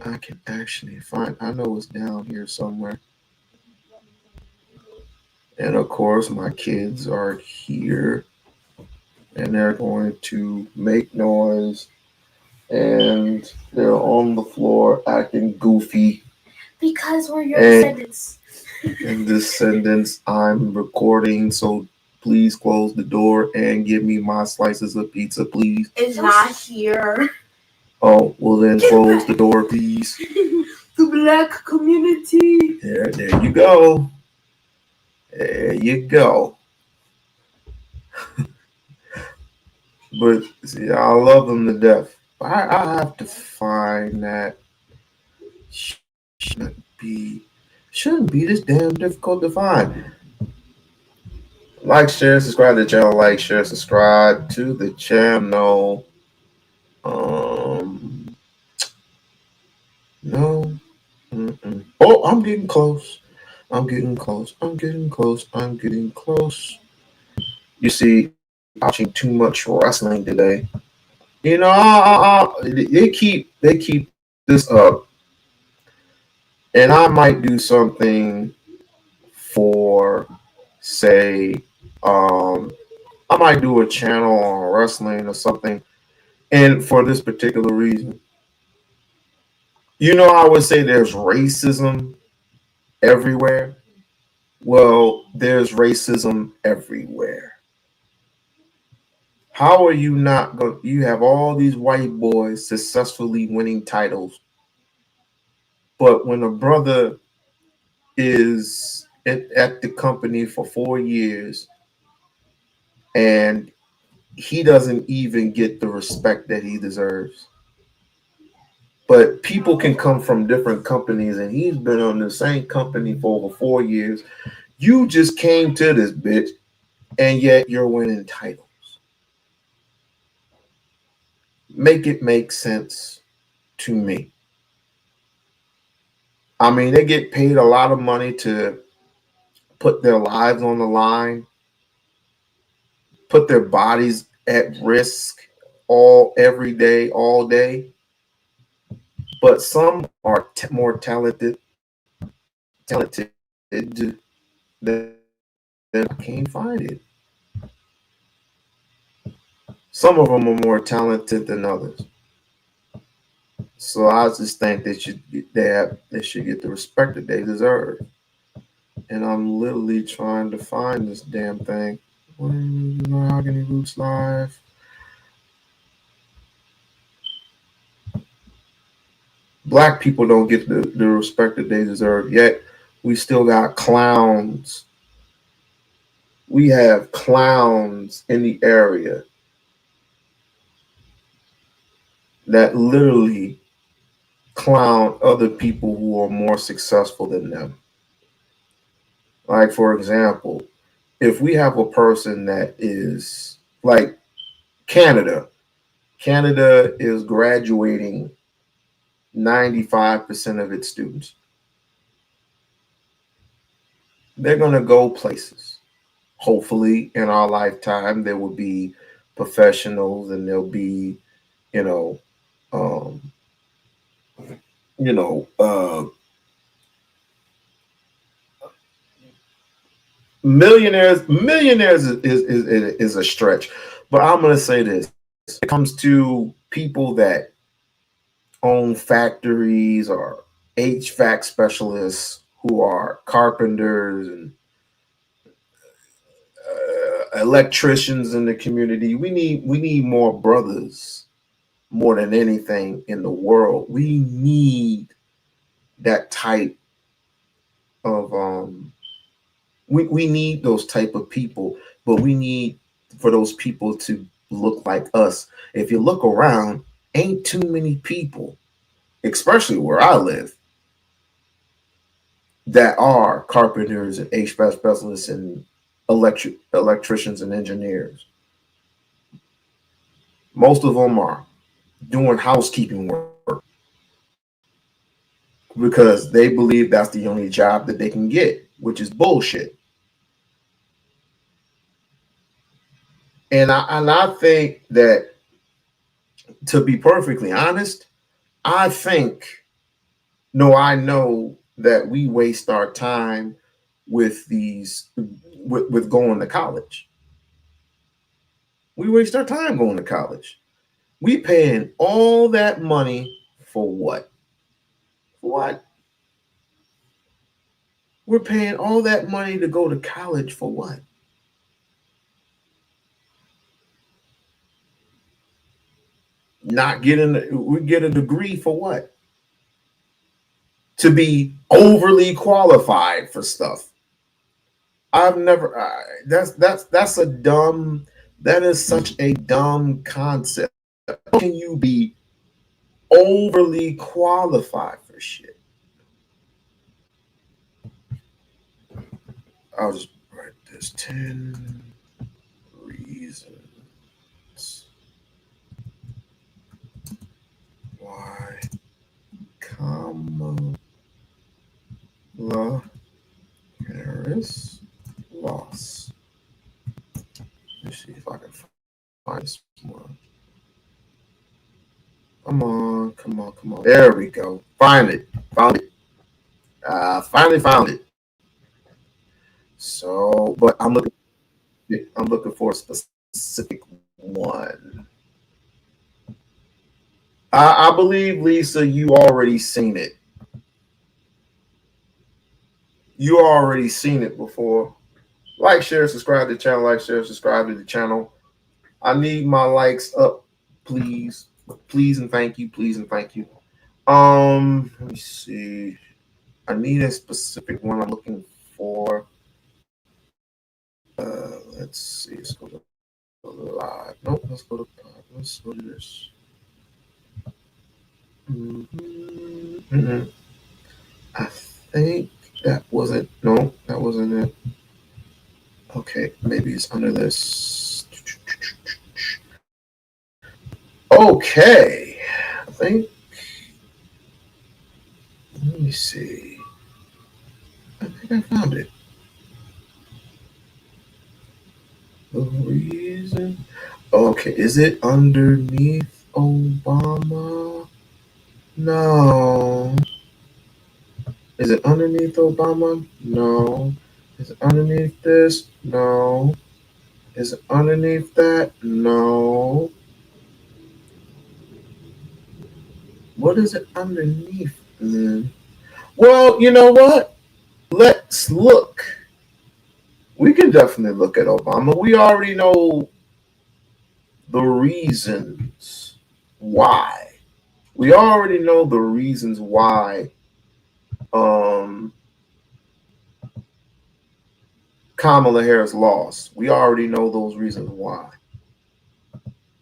S3: I can actually find. I know it's down here somewhere. And of course, my kids are here and they're going to make noise and they're on the floor acting goofy.
S13: Because we're your descendants.
S3: And descendants, I'm recording, so please close the door and give me my slices of pizza, please.
S13: It's not here.
S3: Oh, well then close the door, please.
S13: The black community.
S3: There you go. There you go. But see, I love them to death. I have to find that. Shouldn't be this damn difficult to find. Like, share, subscribe to the channel. Like, share, subscribe to the channel. No. Oh, I'm getting close. I'm getting close. I'm getting close. I'm getting close. You see, watching too much wrestling today. You know, they keep this up, and I might do something for, say, I might do a channel on wrestling or something, and for this particular reason. You know, I would say there's racism everywhere. Well, there's racism everywhere. How are you not going? You have all these white boys successfully winning titles, but when a brother is at the company for 4 years and he doesn't even get the respect that he deserves. But people can come from different companies and he's been on the same company for over 4 years. You just came to this bitch and yet you're winning titles. Make it make sense to me. I mean, they get paid a lot of money to put their lives on the line, put their bodies at risk every day, all day. But some are more talented than I can't find it. Some of them are more talented than others. So I just think they should get the respect that they deserve. And I'm literally trying to find this damn thing. Mahogany Roots Live. Black people don't get the respect that they deserve, yet we still got clowns. We have clowns in the area that literally clown other people who are more successful than them. Like, for example, if we have a person that is like Canada is graduating 95% of its students. They're going to go places. Hopefully in our lifetime, there will be professionals and there'll be, millionaires is a stretch, but I'm going to say this. It comes to people that own factories or HVAC specialists who are carpenters and electricians in the community. We need more brothers more than anything in the world. We need that type we need those type of people, but we need for those people to look like us. If you look around, ain't too many people, especially where I live, that are carpenters and HVAC specialists and electricians and engineers. Most of them are doing housekeeping work because they believe that's the only job that they can get, which is bullshit. And I think that, to be perfectly honest, I know that we waste our time with with going to college. We waste our time going to college. We paying all that money for what? For what? We're paying all that money to go to college for what? We get a degree for what? To be overly qualified for stuff. I've never. That's a dumb. That is such a dumb concept. How can you be overly qualified for shit? I'll just write this 10 reasons why Kamala Harris lost. Let's see if I can find this one. Come on. There we go. Found it. Finally found it. So, but I'm looking for a specific one. I believe, Lisa, you already seen it. You already seen it before. Like, share, subscribe to the channel. Like, share, subscribe to the channel. I need my likes up, please. Please and thank you. Please and thank you. Let me see. I need a specific one I'm looking for. Let's see. Let's go to live. Nope. Let's go to this. I think that wasn't. No, that wasn't it. Okay, maybe it's under this. Okay, I think. Let me see. I think I found it. The reason. Okay, is it underneath Obama? No. Is it underneath Obama? No. Is it underneath this? No. Is it underneath that? No. What is it underneath? Well, you know what? Let's look. We can definitely look at Obama. We already know the reasons why. We already know the reasons why Kamala Harris lost. We already know those reasons why.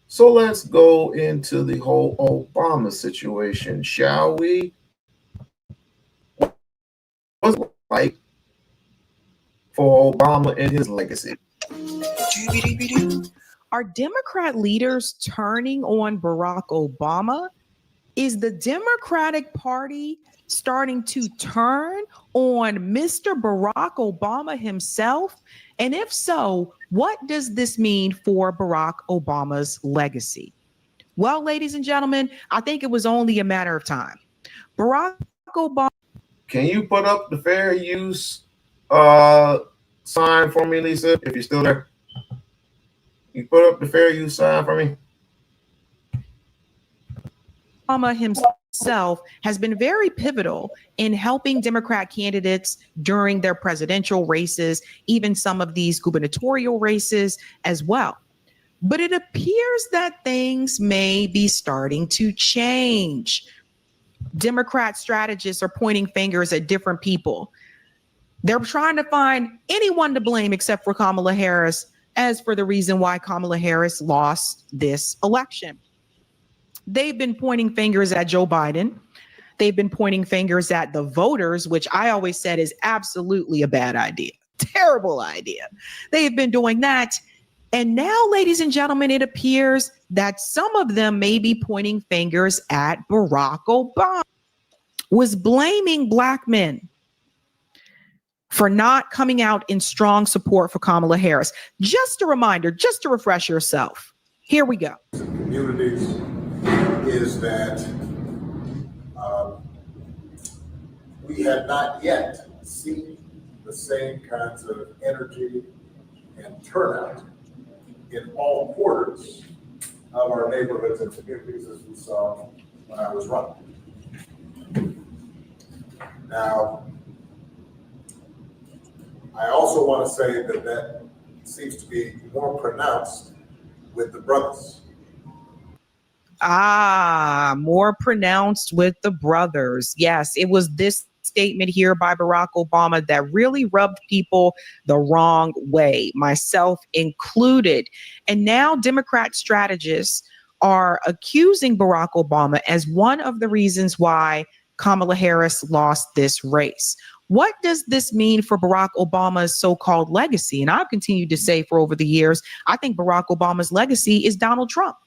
S3: So let's go into the whole Obama situation, shall we? What's it like for Obama and his legacy?
S14: Are Democrat leaders turning on Barack Obama? Is the Democratic Party starting to turn on Mr. Barack Obama himself? And if so, what does this mean for Barack Obama's legacy? Well, ladies and gentlemen, I think it was only a matter of time. Barack Obama.
S3: Can you put up the fair use sign for me, Lisa, if you're still there? You put up the fair use sign for me?
S14: Obama himself has been very pivotal in helping Democrat candidates during their presidential races, even some of these gubernatorial races as well. But it appears that things may be starting to change. Democrat strategists are pointing fingers at different people. They're trying to find anyone to blame except for Kamala Harris as for the reason why Kamala Harris lost this election. They've been pointing fingers at Joe Biden. They've been pointing fingers at the voters, which I always said is absolutely a bad idea. Terrible idea. They've been doing that. And now, ladies and gentlemen, it appears that some of them may be pointing fingers at Barack Obama, was blaming Black men for not coming out in strong support for Kamala Harris. Just a reminder, just to refresh yourself. Here we go.
S15: Communities is that we have not yet seen the same kinds of energy and turnout in all quarters of our neighborhoods and communities as we saw when I was running. Now, I also want to say that that seems to be more pronounced with the brothers.
S14: More pronounced with the brothers. Yes, it was this statement here by Barack Obama that really rubbed people the wrong way, myself included. And now Democrat strategists are accusing Barack Obama as one of the reasons why Kamala Harris lost this race. What does this mean for Barack Obama's so-called legacy? And I've continued to say for over the years, I think Barack Obama's legacy is Donald Trump.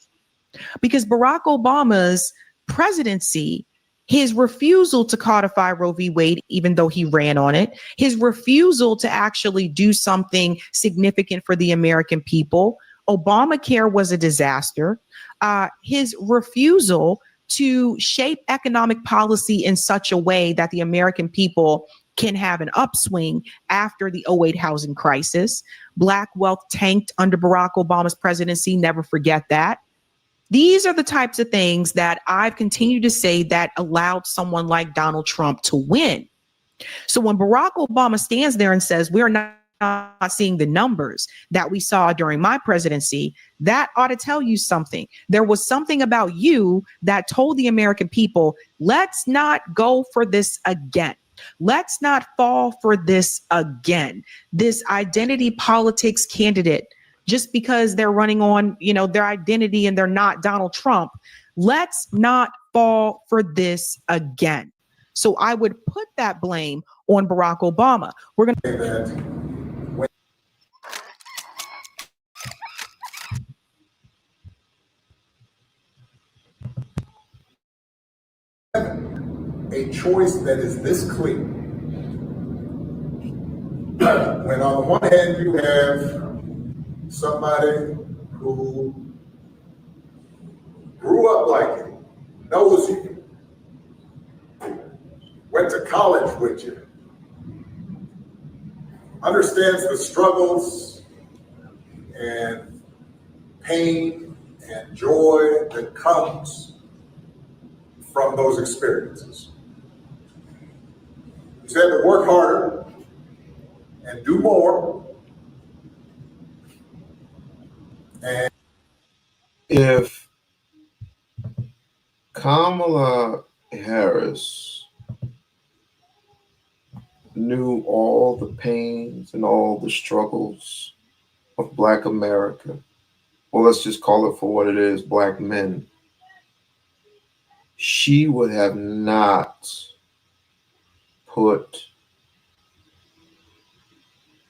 S14: Because Barack Obama's presidency, his refusal to codify Roe v. Wade, even though he ran on it, his refusal to actually do something significant for the American people, Obamacare was a disaster. His refusal to shape economic policy in such a way that the American people can have an upswing after the 2008 housing crisis. Black wealth tanked under Barack Obama's presidency. Never forget that. These are the types of things that I've continued to say that allowed someone like Donald Trump to win. So when Barack Obama stands there and says, we're not seeing the numbers that we saw during my presidency, that ought to tell you something. There was something about you that told the American people, let's not go for this again. Let's not fall for this again. This identity politics candidate, just because they're running on, their identity and they're not Donald Trump. Let's not fall for this again. So I would put that blame on Barack Obama. We're going to
S15: a choice that is this clear. When on the one hand you have somebody who grew up like you, knows you, went to college with you, understands the struggles and pain and joy that comes from those experiences. You said to work harder and do more. And
S3: if Kamala Harris knew all the pains and all the struggles of Black America, well, let's just call it for what it is, Black men, she would have not put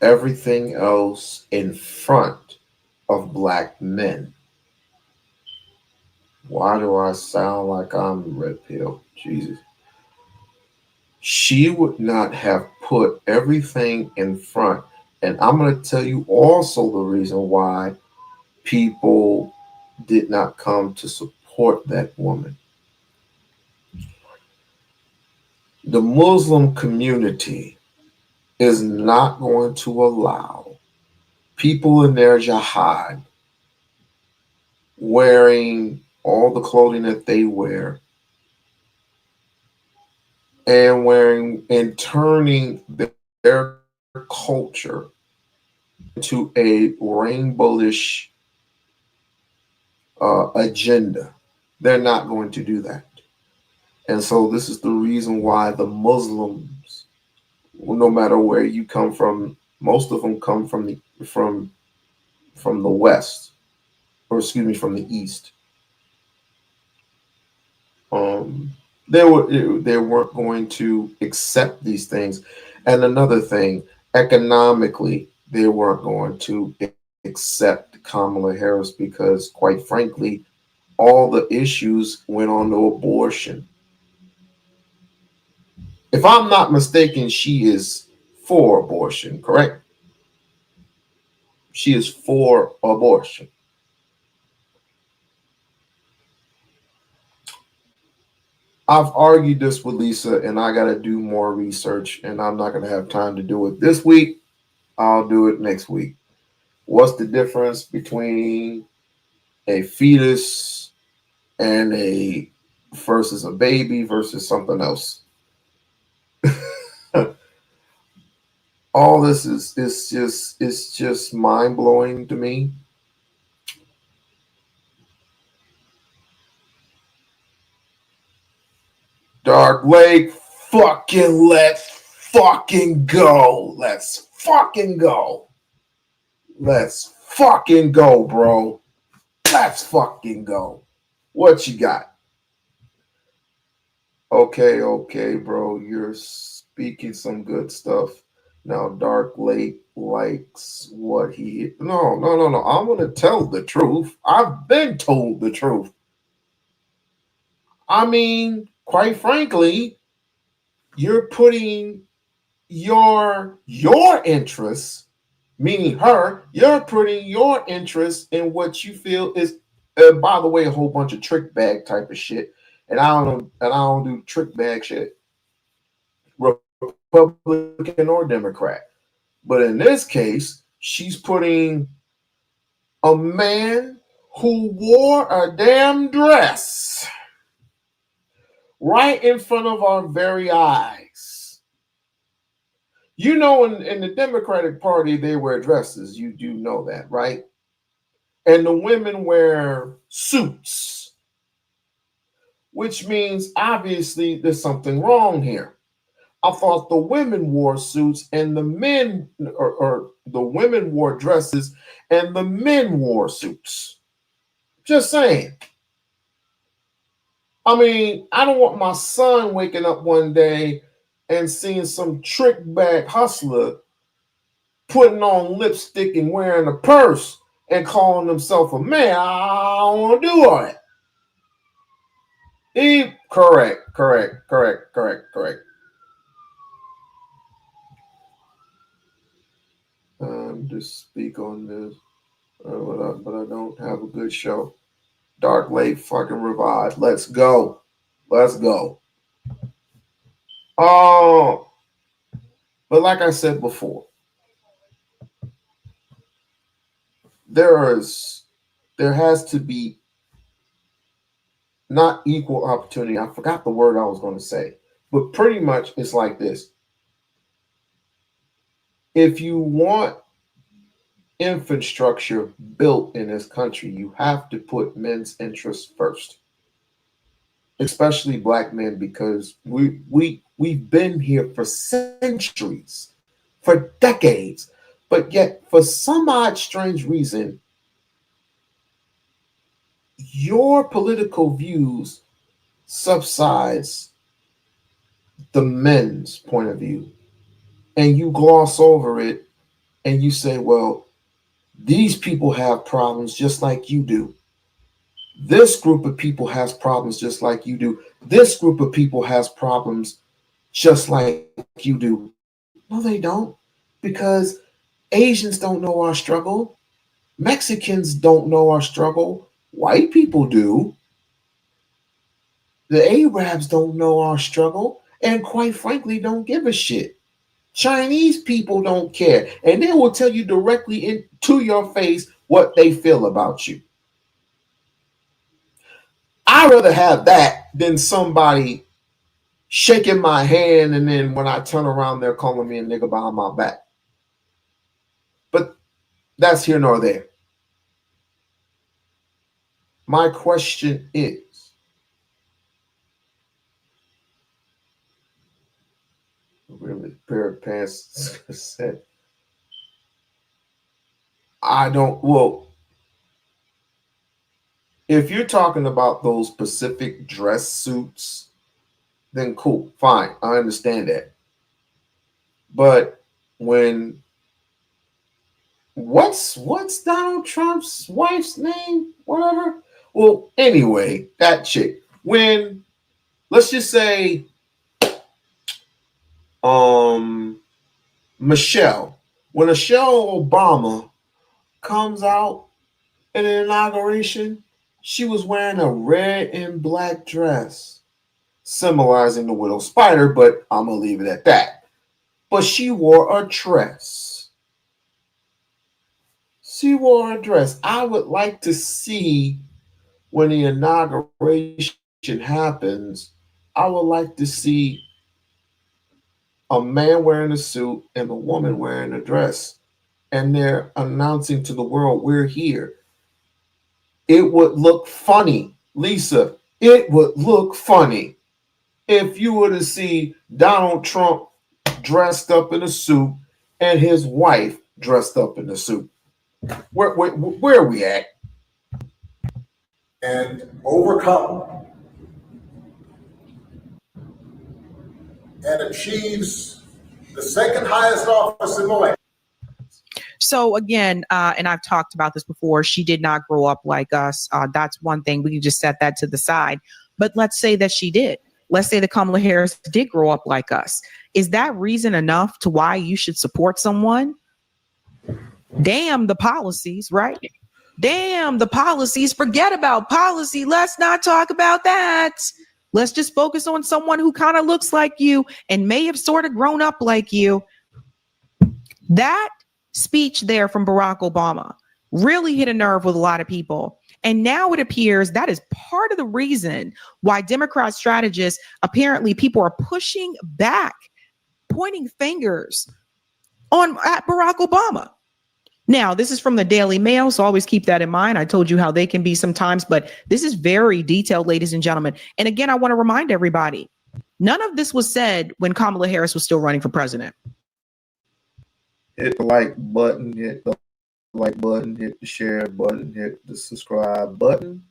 S3: everything else in front of Black men. Why do I sound like I'm red pill? Jesus. She would not have put everything in front. And I'm going to tell you also the reason why people did not come to support that woman. The Muslim community is not going to allow people in their jihad wearing all the clothing that they wear and turning their culture into a rainbowish agenda. They're not going to do that. And so this is the reason why the Muslims no matter where you come from, most of them come from the west, or excuse me, from the east. They weren't going to accept these things, and another thing, economically, they weren't going to accept Kamala Harris because, quite frankly, all the issues went on to abortion. If I'm not mistaken, she is for abortion, correct? She is for abortion. I've argued this with Lisa, and I got to do more research, and I'm not going to have time to do it this week. I'll do it next week. What's the difference between a fetus and a versus a baby versus something else? All this is just mind blowing to me. Dark Lake, fucking let's fucking go. Let's fucking go. Let's fucking go, bro. Let's fucking go. What you got? Okay, bro. You're speaking some good stuff. Now, Dark Lake likes what he. No. I'm going to tell the truth. I've been told the truth. I mean, quite frankly, you're putting your interests, meaning her, you're putting your interest in what you feel is, by the way, a whole bunch of trick bag type of shit. And I don't do trick bag shit, Republican or Democrat. But in this case, she's putting a man who wore a damn dress right in front of our very eyes. You know, in the Democratic Party, they wear dresses. You do know that, right? And the women wear suits, which means obviously there's something wrong here. I thought the women wore suits and the men, or the women wore dresses and the men wore suits. Just saying. I mean, I don't want my son waking up one day and seeing some trick bag hustler putting on lipstick and wearing a purse and calling himself a man. I don't want to do all that. Correct. Just speak on this, but I don't have a good show. Dark Lake fucking revived. Let's go. Oh, but like I said before, there has to be not equal opportunity. I forgot the word I was going to say, but pretty much it's like this. If you want infrastructure built in this country, you have to put men's interests first, especially black men, because we've been here for centuries, for decades, but yet for some odd strange reason, your political views subsides the men's point of view, and you gloss over it and you say, well, these people have problems just like you do. This group of people has problems just like you do. This group of people has problems just like you do. No, they don't, because Asians don't know our struggle. Mexicans don't know our struggle. White people do. The Arabs don't know our struggle, and quite frankly, don't give a shit. Chinese people don't care, and they will tell you directly into your face what they feel about you. I'd rather have that than somebody shaking my hand and then when I turn around, they're calling me a nigga behind my back. But that's here nor there. My question is, really, pair of pants said, I don't, well, if you're talking about those specific dress suits, then cool, fine, I understand that. But when what's Donald Trump's wife's name? Whatever. Well, anyway, that chick. When let's just say Michelle, when Michelle Obama comes out in an inauguration, she was wearing a red and black dress, symbolizing the widow spider, but I'm gonna leave it at that. But she wore a dress. She wore a dress. I would like to see when the inauguration happens, I would like to see a man wearing a suit and a woman wearing a dress, and they're announcing to the world, we're here. It would look funny, Lisa. It would look funny if you were to see Donald Trump dressed up in a suit and his wife dressed up in a suit. Where are we at?
S15: And overcome and achieves the second highest office in the land.
S14: So again, and I've talked about this before, she did not grow up like us. That's one thing. We can just set that to the side. But let's say that she did. Let's say that Kamala Harris did grow up like us. Is that reason enough to why you should support someone? Damn the policies, right? Damn the policies. Forget about policy. Let's not talk about that. Let's just focus on someone who kind of looks like you and may have sort of grown up like you. That speech there from Barack Obama really hit a nerve with a lot of people. And now it appears that is part of the reason why Democrat strategists, apparently people are pushing back, pointing fingers at Barack Obama. Now, this is from the Daily Mail, so always keep that in mind. I told you how they can be sometimes, but this is very detailed, ladies and gentlemen. And again, I want to remind everybody, none of this was said when Kamala Harris was still running for president.
S3: Hit the like button, hit the like button, hit the share button, hit the subscribe button.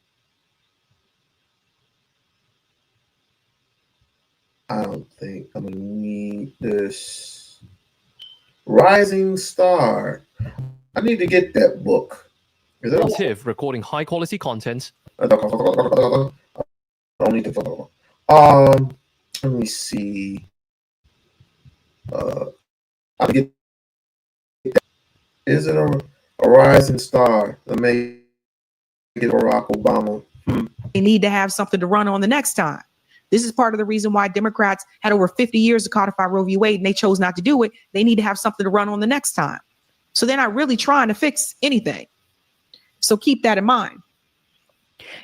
S3: I don't think I'm gonna need this. Rising Star. I need to get that book. Is it
S16: recording high quality content?
S3: I don't need to. Let me see. I get. Is it a rising star that may get Barack Obama?
S14: They need to have something to run on the next time. This is part of the reason why Democrats had over 50 years to codify Roe v. Wade and they chose not to do it. They need to have something to run on the next time. So they're not really trying to fix anything. So keep that in mind.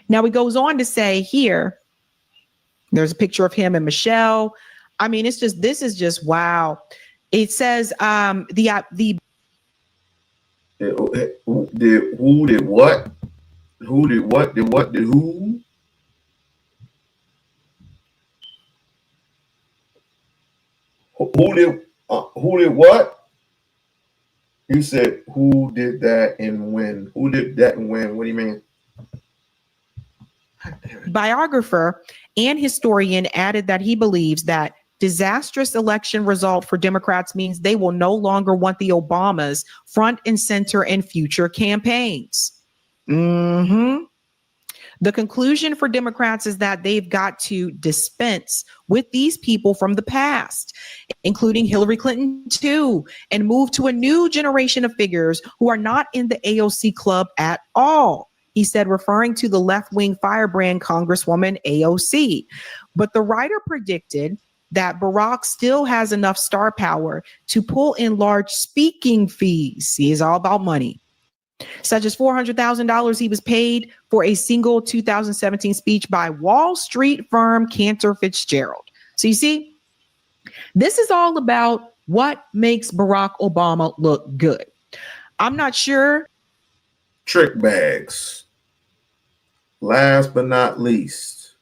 S14: Now he goes on to say here, there's a picture of him and Michelle. I mean, it's just, this is just, wow. It says who did what? Who did what? Did what? Did who? Who did what? You said who did that and when? Who did that and when? What do you mean? Biographer and historian added that he believes that disastrous election result for Democrats means they will no longer want the Obamas front and center in future campaigns. The conclusion for Democrats is that they've got to dispense with these people from the past, including Hillary Clinton too, and move to a new generation of figures who are not in the AOC club at all. He said, referring to the left-wing firebrand Congresswoman AOC. But the writer predicted that Barack still has enough star power to pull in large speaking fees. He is all about money, such as $400,000 he was paid for a single 2017 speech by Wall Street firm Cantor Fitzgerald. So you see, this is all about what makes Barack Obama look good. I'm not sure. Trick bags. Last but not least.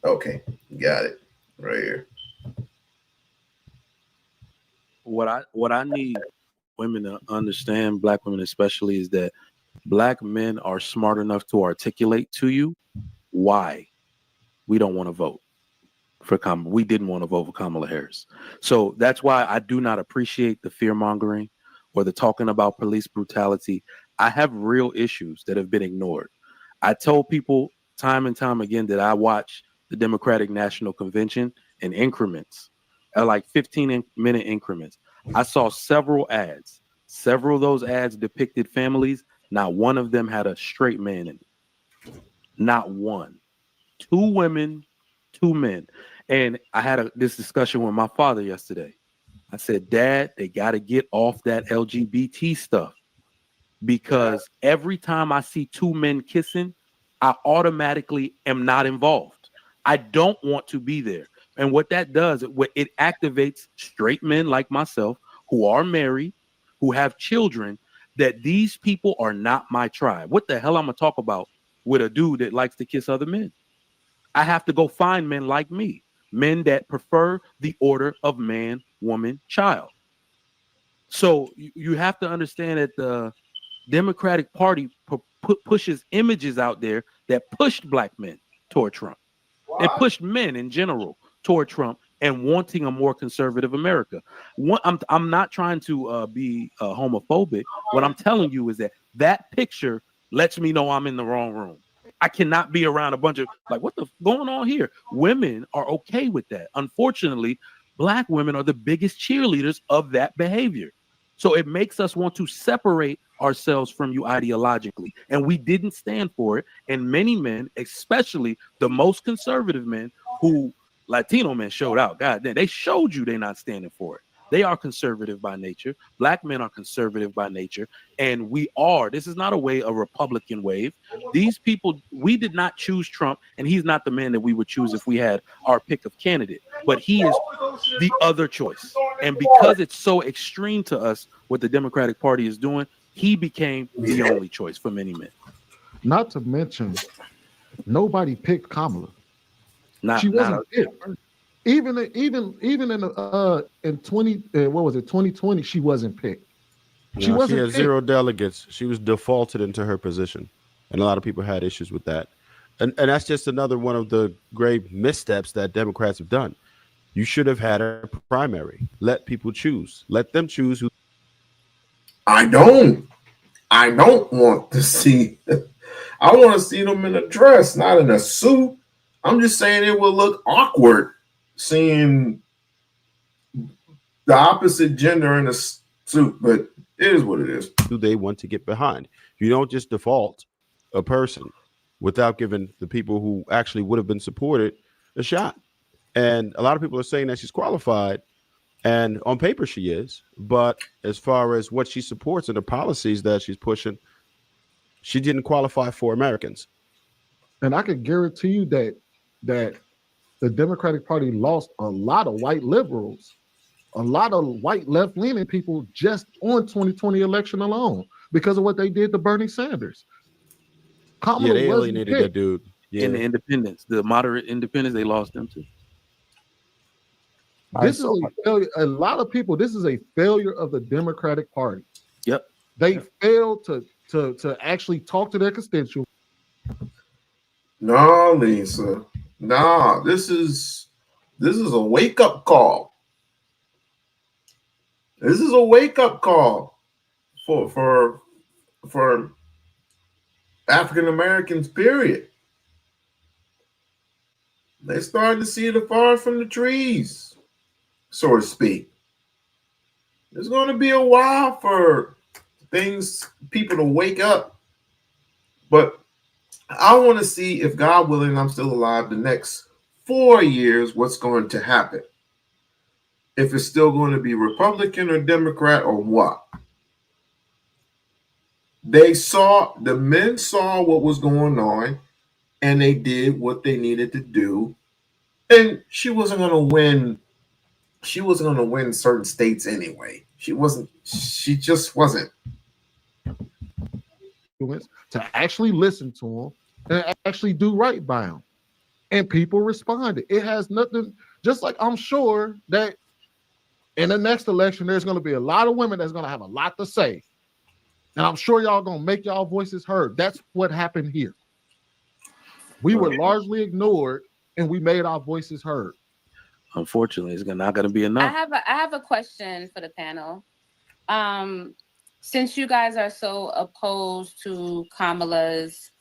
S3: Okay, got it right here.
S16: What I need women to understand, black women especially, is that black men are smart enough to articulate to you why we don't want to vote for Kamala. We didn't want to vote for Kamala Harris. So that's why I do not appreciate the fear mongering or the talking about police brutality. I have real issues that have been ignored. I told people time and time again that I watch the Democratic National Convention in increments, at like 15-minute increments. I saw several ads. Several of those ads depicted families. Not one of them had a straight man in it. Not one. 2 women, 2 men. And I had this discussion with my father yesterday. I said, Dad, they got to get off that LGBT stuff, because every time I see 2 men kissing, I automatically am not involved. I don't want to be there. And what that does, it activates straight men like myself who are married, who have children, that these people are not my tribe. What the hell I'm going to talk about with a dude that likes to kiss other men? I have to go find men like me, men that prefer the order of man, woman, child. So you have to understand that the Democratic Party pushes images out there that pushed black men toward Trump. It pushed men in general toward Trump and wanting a more conservative America. I'm not trying to be homophobic. What I'm telling you is that picture lets me know I'm in the wrong room. I cannot be around a bunch of what the going on here? Women are okay with that. Unfortunately, black women are the biggest cheerleaders of that behavior. So it makes us want to separate ourselves from you ideologically. And we didn't stand for it. And many men, especially the most conservative men, who Latino men showed out. God damn, they showed you they're not standing for it. They are conservative by nature. Black men are conservative by nature. And this is not a Republican wave. These people, we did not choose Trump, and he's not the man that we would choose if we had our pick of candidate. But he is the other choice. And because it's so extreme to us what the Democratic Party is doing, he became the only choice for many men.
S17: Not to mention, nobody picked Kamala. She wasn't picked. Even in 2020, she wasn't picked.
S18: She had 0 delegates. She was defaulted into her position, and a lot of people had issues with that. And that's just another one of the grave missteps that Democrats have done. You should have had a primary. Let people choose. Let them choose who.
S3: I don't want to see. I want to see them in a dress, not in a suit. I'm just saying it will look awkward seeing the opposite gender in a suit, but it is what it is.
S18: Who they want to get behind. You don't just default a person without giving the people who actually would have been supported a shot. And a lot of people are saying that she's qualified, and on paper she is, but as far as what she supports and the policies that she's pushing, she didn't qualify for Americans.
S17: And I can guarantee you that the Democratic Party lost a lot of white liberals, a lot of white left-leaning people just on 2020 election alone because of what they did to Bernie Sanders.
S18: Kamala they alienated that dude.
S16: Yeah. In the independents, the moderate independents, they lost them too.
S17: This is a failure. A lot of people, this is a failure of the Democratic Party.
S16: Yep.
S17: They failed to actually talk to their constituents.
S3: No, Lisa. No, this is a wake-up call. This is a wake-up call for African Americans, period. They started to see the forest from the trees, so to speak. It's going to be a while for people to wake up. But I want to see, if God willing, I'm still alive the next 4 years, what's going to happen. If it's still going to be Republican or Democrat or what. The men saw what was going on, and they did what they needed to do. And she wasn't going to win. She wasn't going to win certain states anyway. She just wasn't.
S17: To actually listen to them and actually do right by them. and people responded. It has nothing, just like I'm sure that in the next election, there's going to be a lot of women that's going to have a lot to say. And I'm sure y'all going to make y'all voices heard. That's what happened here. We were largely ignored and we made our voices heard.
S16: Unfortunately, it's not going to be enough.
S19: I have a question for the panel. Since you guys are so opposed to Kamala's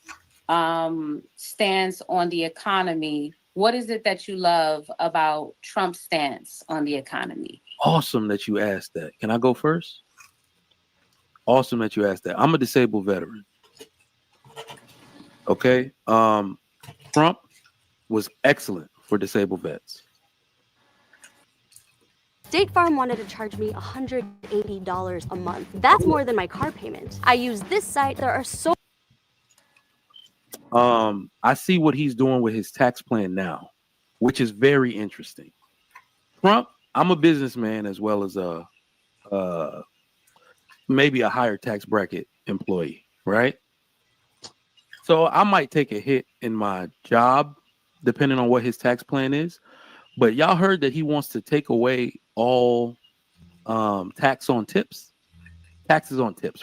S19: stance on the economy, what is it that you love about Trump's stance on the economy?
S16: Awesome that you asked that. Can I go first? Awesome that you asked that. I'm a disabled veteran. Okay. Trump was excellent for disabled vets.
S20: State Farm wanted to charge me $180 a month. That's more than my car payment. I use this site. There are so
S16: I see what he's doing with his tax plan now, which is very interesting. Trump, I'm a businessman as well as a maybe a higher tax bracket employee, right? So I might take a hit in my job depending on what his tax plan is. But y'all heard that he wants to take away all taxes on tips,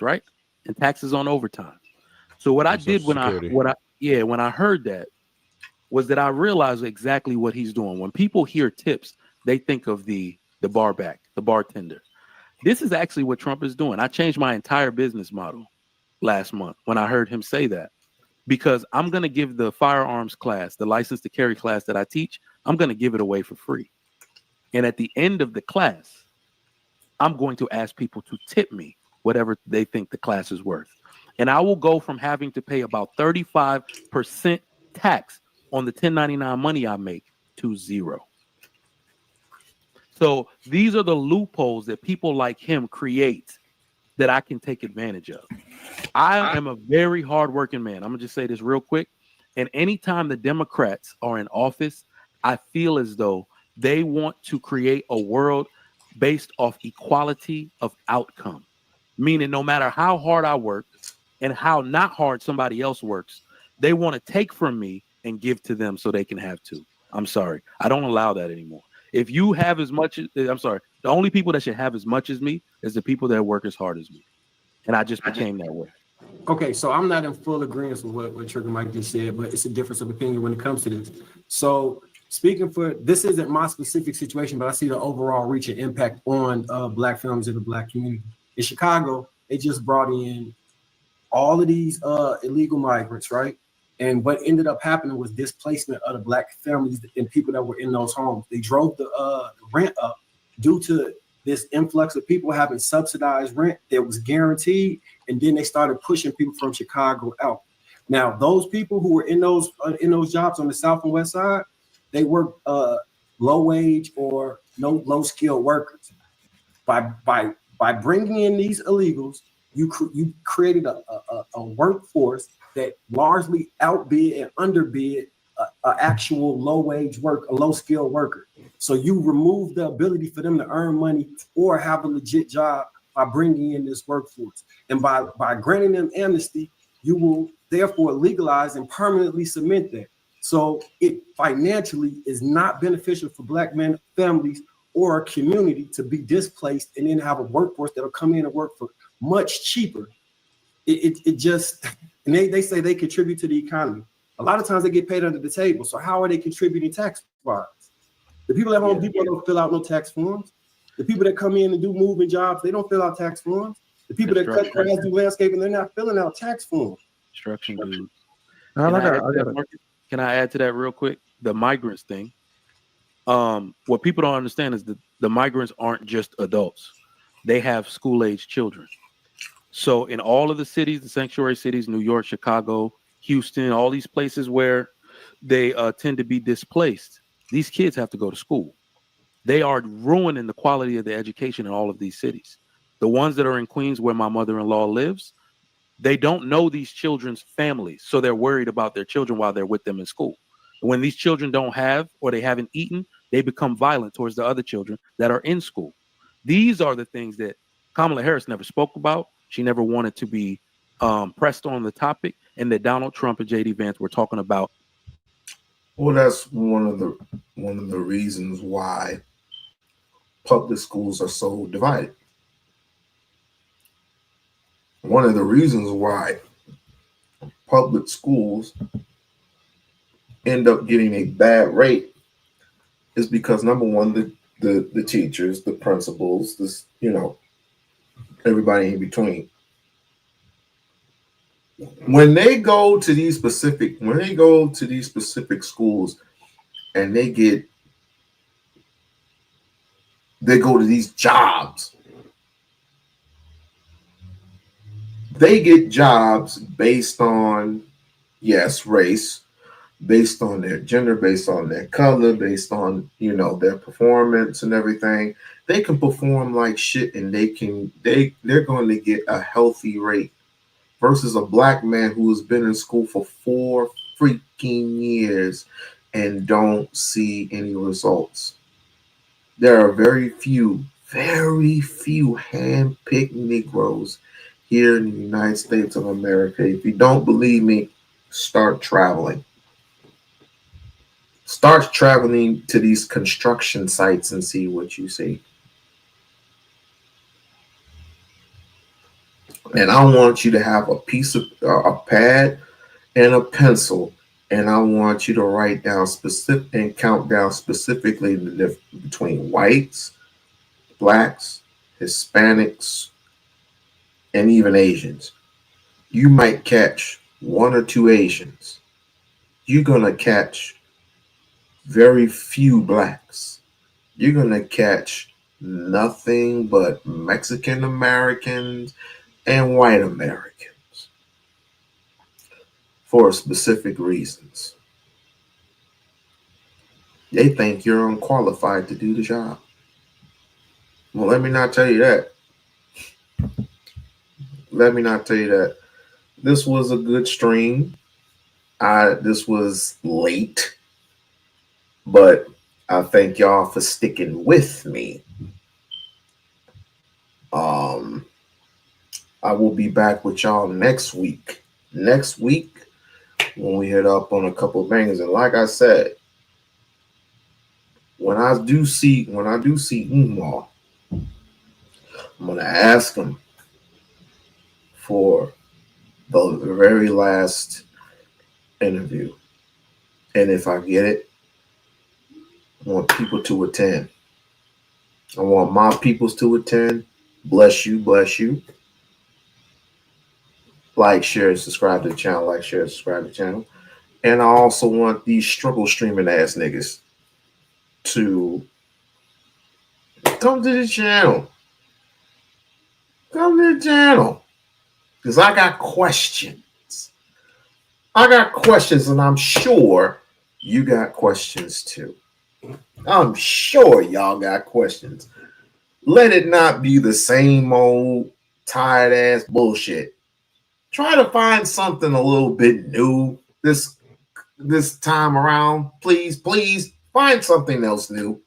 S16: right? And taxes on overtime. So what I did when I heard that was that I realized exactly what he's doing. When people hear tips, they think of the bar back, the bartender. This is actually what Trump is doing. I changed my entire business model last month when I heard him say that, because I'm going to give the firearms class, the license to carry class that I teach, I'm going to give it away for free. And at the end of the class, I'm going to ask people to tip me whatever they think the class is worth. And I will go from having to pay about 35% tax on the 1099 money I make to zero. So these are the loopholes that people like him create that I can take advantage of. I am a very hardworking man. I'm going to just say this real quick. And anytime the Democrats are in office, I feel as though they want to create a world based off equality of outcome, meaning no matter how hard I work and how not hard somebody else works, they want to take from me and give to them so they can have too. I'm sorry. I don't allow that anymore. If you have as much, the only people that should have as much as me is the people that work as hard as me. And I just became that way.
S21: Okay, so I'm not in full agreement with what Trigger Mike just said, but it's a difference of opinion when it comes to this. So speaking for, this isn't my specific situation, but I see the overall reach and impact on Black families in the Black community. In Chicago, they just brought in all of these illegal migrants, right? And what ended up happening was displacement of the Black families and people that were in those homes. They drove the rent up due to this influx of people having subsidized rent that was guaranteed, and then they started pushing people from Chicago out. Now, those people who were in those jobs on the South and West Side, they were low wage or low skilled workers. By bringing in these illegals, you created a workforce that largely outbid and underbid an actual low skilled worker. So you remove the ability for them to earn money or have a legit job by bringing in this workforce. And by granting them amnesty, you will therefore legalize and permanently cement that. So it financially is not beneficial for Black men, families, or a community to be displaced and then have a workforce that'll come in and work for much cheaper. It just, and they say they contribute to the economy. A lot of times they get paid under the table. So how are they contributing tax-wise? The people at Home Depot don't fill out no tax forms. The people that come in and do moving jobs, they don't fill out tax forms. The people that cut grass, do landscaping, they're not filling out tax forms.
S16: Construction dudes.
S21: Can
S16: I add to that real quick? The migrants thing. What people don't understand is that the migrants aren't just adults. They have school-age children. So in all of the cities, the sanctuary cities, New York, Chicago, Houston, all these places where they tend to be displaced, these kids have to go to school. They are ruining the quality of the education in all of these cities. The ones that are in Queens, where my mother-in-law lives, they don't know these children's families, so they're worried about their children while they're with them in school. And when these children don't have or they haven't eaten, they become violent towards the other children that are in school. These are the things that Kamala Harris never spoke about. She never wanted to be pressed on the topic, and that Donald Trump and J.D. Vance were talking about
S3: Well, that's one of the reasons why public schools are so divided. One of the reasons why public schools end up getting a bad rate is because number one, the teachers, the principals, this everybody in between. When they go to these specific schools and they go to these jobs, they get jobs based on, yes, race, based on their gender, based on their color, based on their performance and everything. They can perform like shit, and they're going to get a healthy rate versus a black man who has been in school for 4 freaking years and don't see any results. There are very few hand-picked Negroes here in the United States of America. If you don't believe me, start traveling. Start traveling to these construction sites and see what you see. And I want you to have a piece of a pad and a pencil, and I want you to write down specific and count down specifically the difference between whites, blacks, Hispanics, and even Asians. You might catch 1 or 2 Asians. You're gonna catch very few blacks. You're gonna catch nothing but Mexican Americans and white Americans for specific reasons. They think you're unqualified to do the job. Well, let me not tell you that. Let me not tell you that. This was a good stream. This was late, but I thank y'all for sticking with me. I will be back with y'all next week. Next week, when we hit up on a couple of bangers, and like I said, when I do see Umar, I'm gonna ask him for the very last interview, and if I get it, I want people to attend. I want my peoples to attend. Bless you, bless you. Like, share, subscribe to the channel. Like, share, subscribe to the channel. And I also want these struggle streaming ass niggas to come to the channel. Come to the channel. Because I got questions. I got questions, and I'm sure you got questions too. I'm sure y'all got questions. Let it not be the same old tired ass bullshit. Try to find something a little bit new this time around. Please find something else new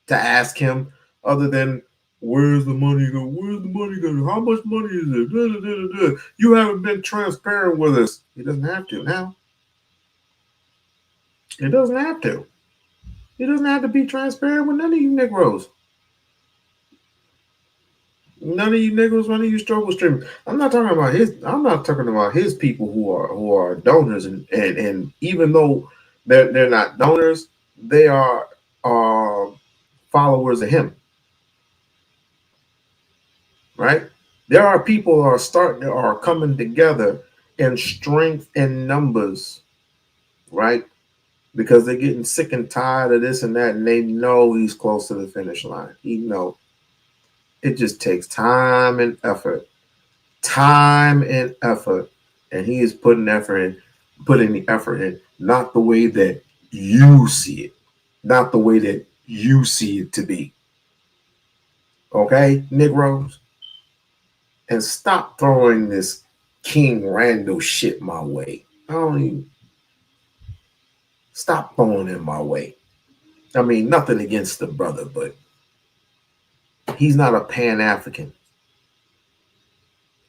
S3: to ask him other than where's the money go? Where's the money go? How much money is it? Da, da, da, da. You haven't been transparent with us. He doesn't have to now. He doesn't have to. He doesn't have to be transparent with none of you Negroes. None of you niggas, none of you struggle streamers. I'm not talking about his people who are donors, and even though they're not donors, they are followers of him. Right? There are people who are coming together in strength and numbers, right? Because they're getting sick and tired of this and that, and they know he's close to the finish line. He know. It just takes time and effort. Time and effort. And he is putting the effort in, not the way that you see it. Not the way that you see it to be. Okay, Negroes? And stop throwing this King Randall shit my way. I don't even stop throwing it my way. I mean, nothing against the brother, but he's not a Pan-African.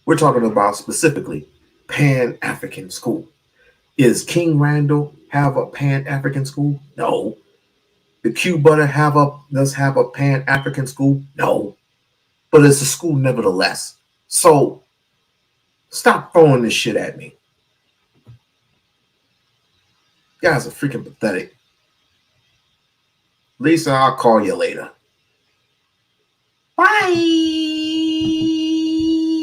S3: We're talking about specifically Pan-African school. Is King Randall have a Pan-African school? No. The Q Butter does have a Pan-African school? No. But it's a school nevertheless. So stop throwing this shit at me. You guys are freaking pathetic. Lisa, I'll call you later.